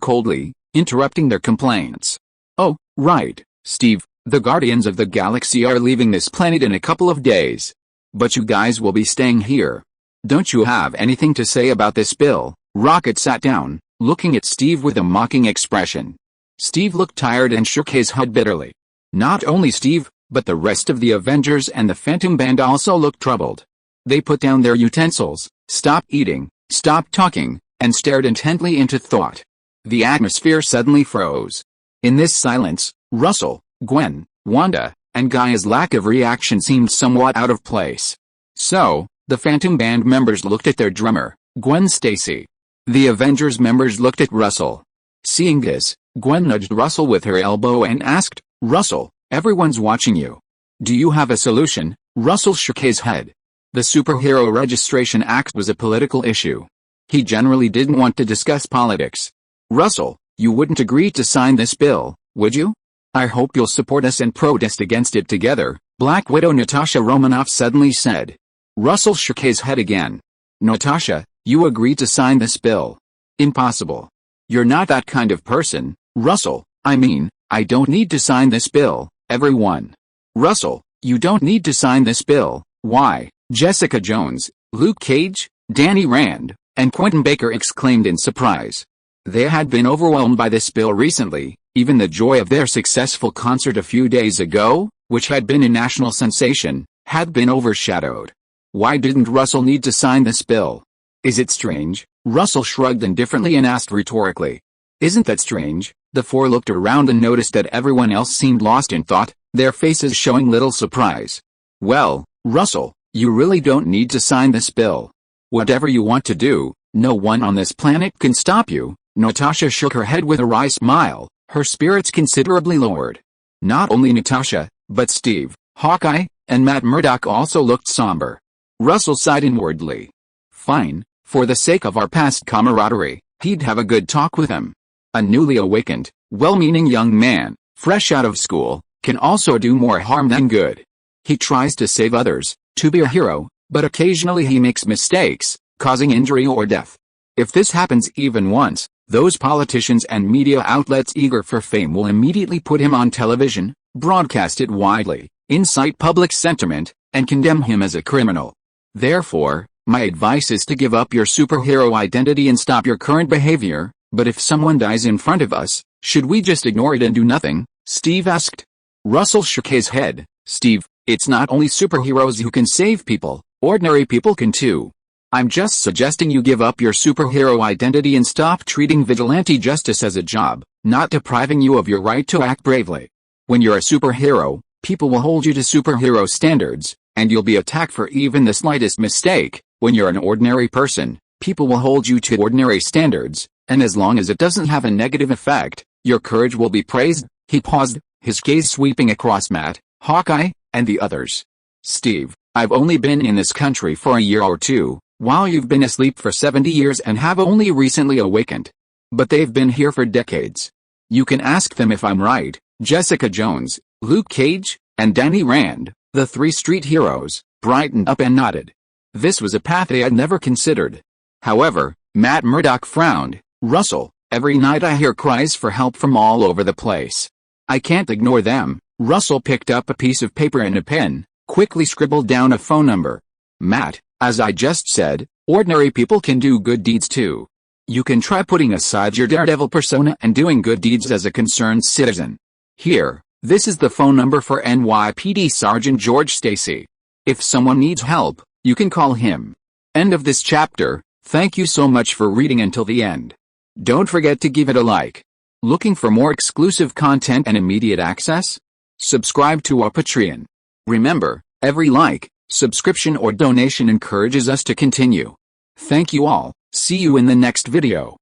coldly, interrupting their complaints. Oh, right, Steve, the Guardians of the Galaxy are leaving this planet in a couple of days. But you guys will be staying here. Don't you have anything to say about this bill? Rocket sat down, looking at Steve with a mocking expression. Steve looked tired and shook his head bitterly. Not only Steve, but the rest of the Avengers and the Phantom Band also looked troubled. They put down their utensils, stopped eating, stopped talking, and stared intently into thought. The atmosphere suddenly froze. In this silence, Russell, Gwen, Wanda, and Gaia's lack of reaction seemed somewhat out of place. So, the Phantom Band members looked at their drummer, Gwen Stacy. The Avengers members looked at Russell. Seeing this, Gwen nudged Russell with her elbow and asked, Russell, everyone's watching you. Do you have a solution? Russell shook his head. The Superhero Registration Act was a political issue. He generally didn't want to discuss politics. Russell, you wouldn't agree to sign this bill, would you? I hope you'll support us and protest against it together, Black Widow Natasha Romanoff suddenly said. Russell shook his head again. Natasha, you agreed to sign this bill. Impossible. You're not that kind of person, Russell. I mean, I don't need to sign this bill, everyone. Russell, you don't need to sign this bill. Why? Jessica Jones, Luke Cage, Danny Rand, and Quentin Baker exclaimed in surprise. They had been overwhelmed by this bill recently. Even the joy of their successful concert a few days ago, which had been a national sensation, had been overshadowed. Why didn't Russell need to sign this bill? Is it strange? Russell shrugged indifferently and asked rhetorically. Isn't that strange? The four looked around and noticed that everyone else seemed lost in thought, their faces showing little surprise. Well, Russell, you really don't need to sign this bill. Whatever you want to do, no one on this planet can stop you. Natasha shook her head with a wry smile, her spirits considerably lowered. Not only Natasha, but Steve, Hawkeye, and Matt Murdock also looked somber. Russell sighed inwardly. Fine, for the sake of our past camaraderie, he'd have a good talk with him. A newly awakened, well-meaning young man, fresh out of school, can also do more harm than good. He tries to save others, to be a hero, but occasionally he makes mistakes, causing injury or death. If this happens even once, those politicians and media outlets eager for fame will immediately put him on television, broadcast it widely, incite public sentiment, and condemn him as a criminal. Therefore, My advice is to give up your superhero identity and stop your current behavior. But if someone dies in front of us, should we just ignore it and do nothing? Steve asked. Russell shook his head. Steve, it's not only superheroes who can save people, ordinary people can too. I'm just suggesting you give up your superhero identity and stop treating vigilante justice as a job, not depriving you of your right to act bravely. When you're a superhero, people will hold you to superhero standards, and you'll be attacked for even the slightest mistake. When you're an ordinary person, people will hold you to ordinary standards, and as long as it doesn't have a negative effect, your courage will be praised. He paused, his gaze sweeping across Matt, Hawkeye, and the others. Steve, I've only been in this country for a year or two, while you've been asleep for 70 years and have only recently awakened. But they've been here for decades. You can ask them if I'm right. Jessica Jones, Luke Cage, and Danny Rand, the three street heroes, brightened up and nodded. This was a path they had never considered. However, Matt Murdock frowned. Russell, every night I hear cries for help from all over the place. I can't ignore them. Russell picked up a piece of paper and a pen, quickly scribbled down a phone number. Matt, as I just said, ordinary people can do good deeds too. You can try putting aside your daredevil persona and doing good deeds as a concerned citizen. Here, this is the phone number for NYPD Sergeant George Stacy. If someone needs help, you can call him. End of this chapter. Thank you so much for reading until the end. Don't forget to give it a like. Looking for more exclusive content and immediate access? Subscribe to our Patreon. Remember, every like, subscription or donation encourages us to continue. Thank you all. See you in the next video.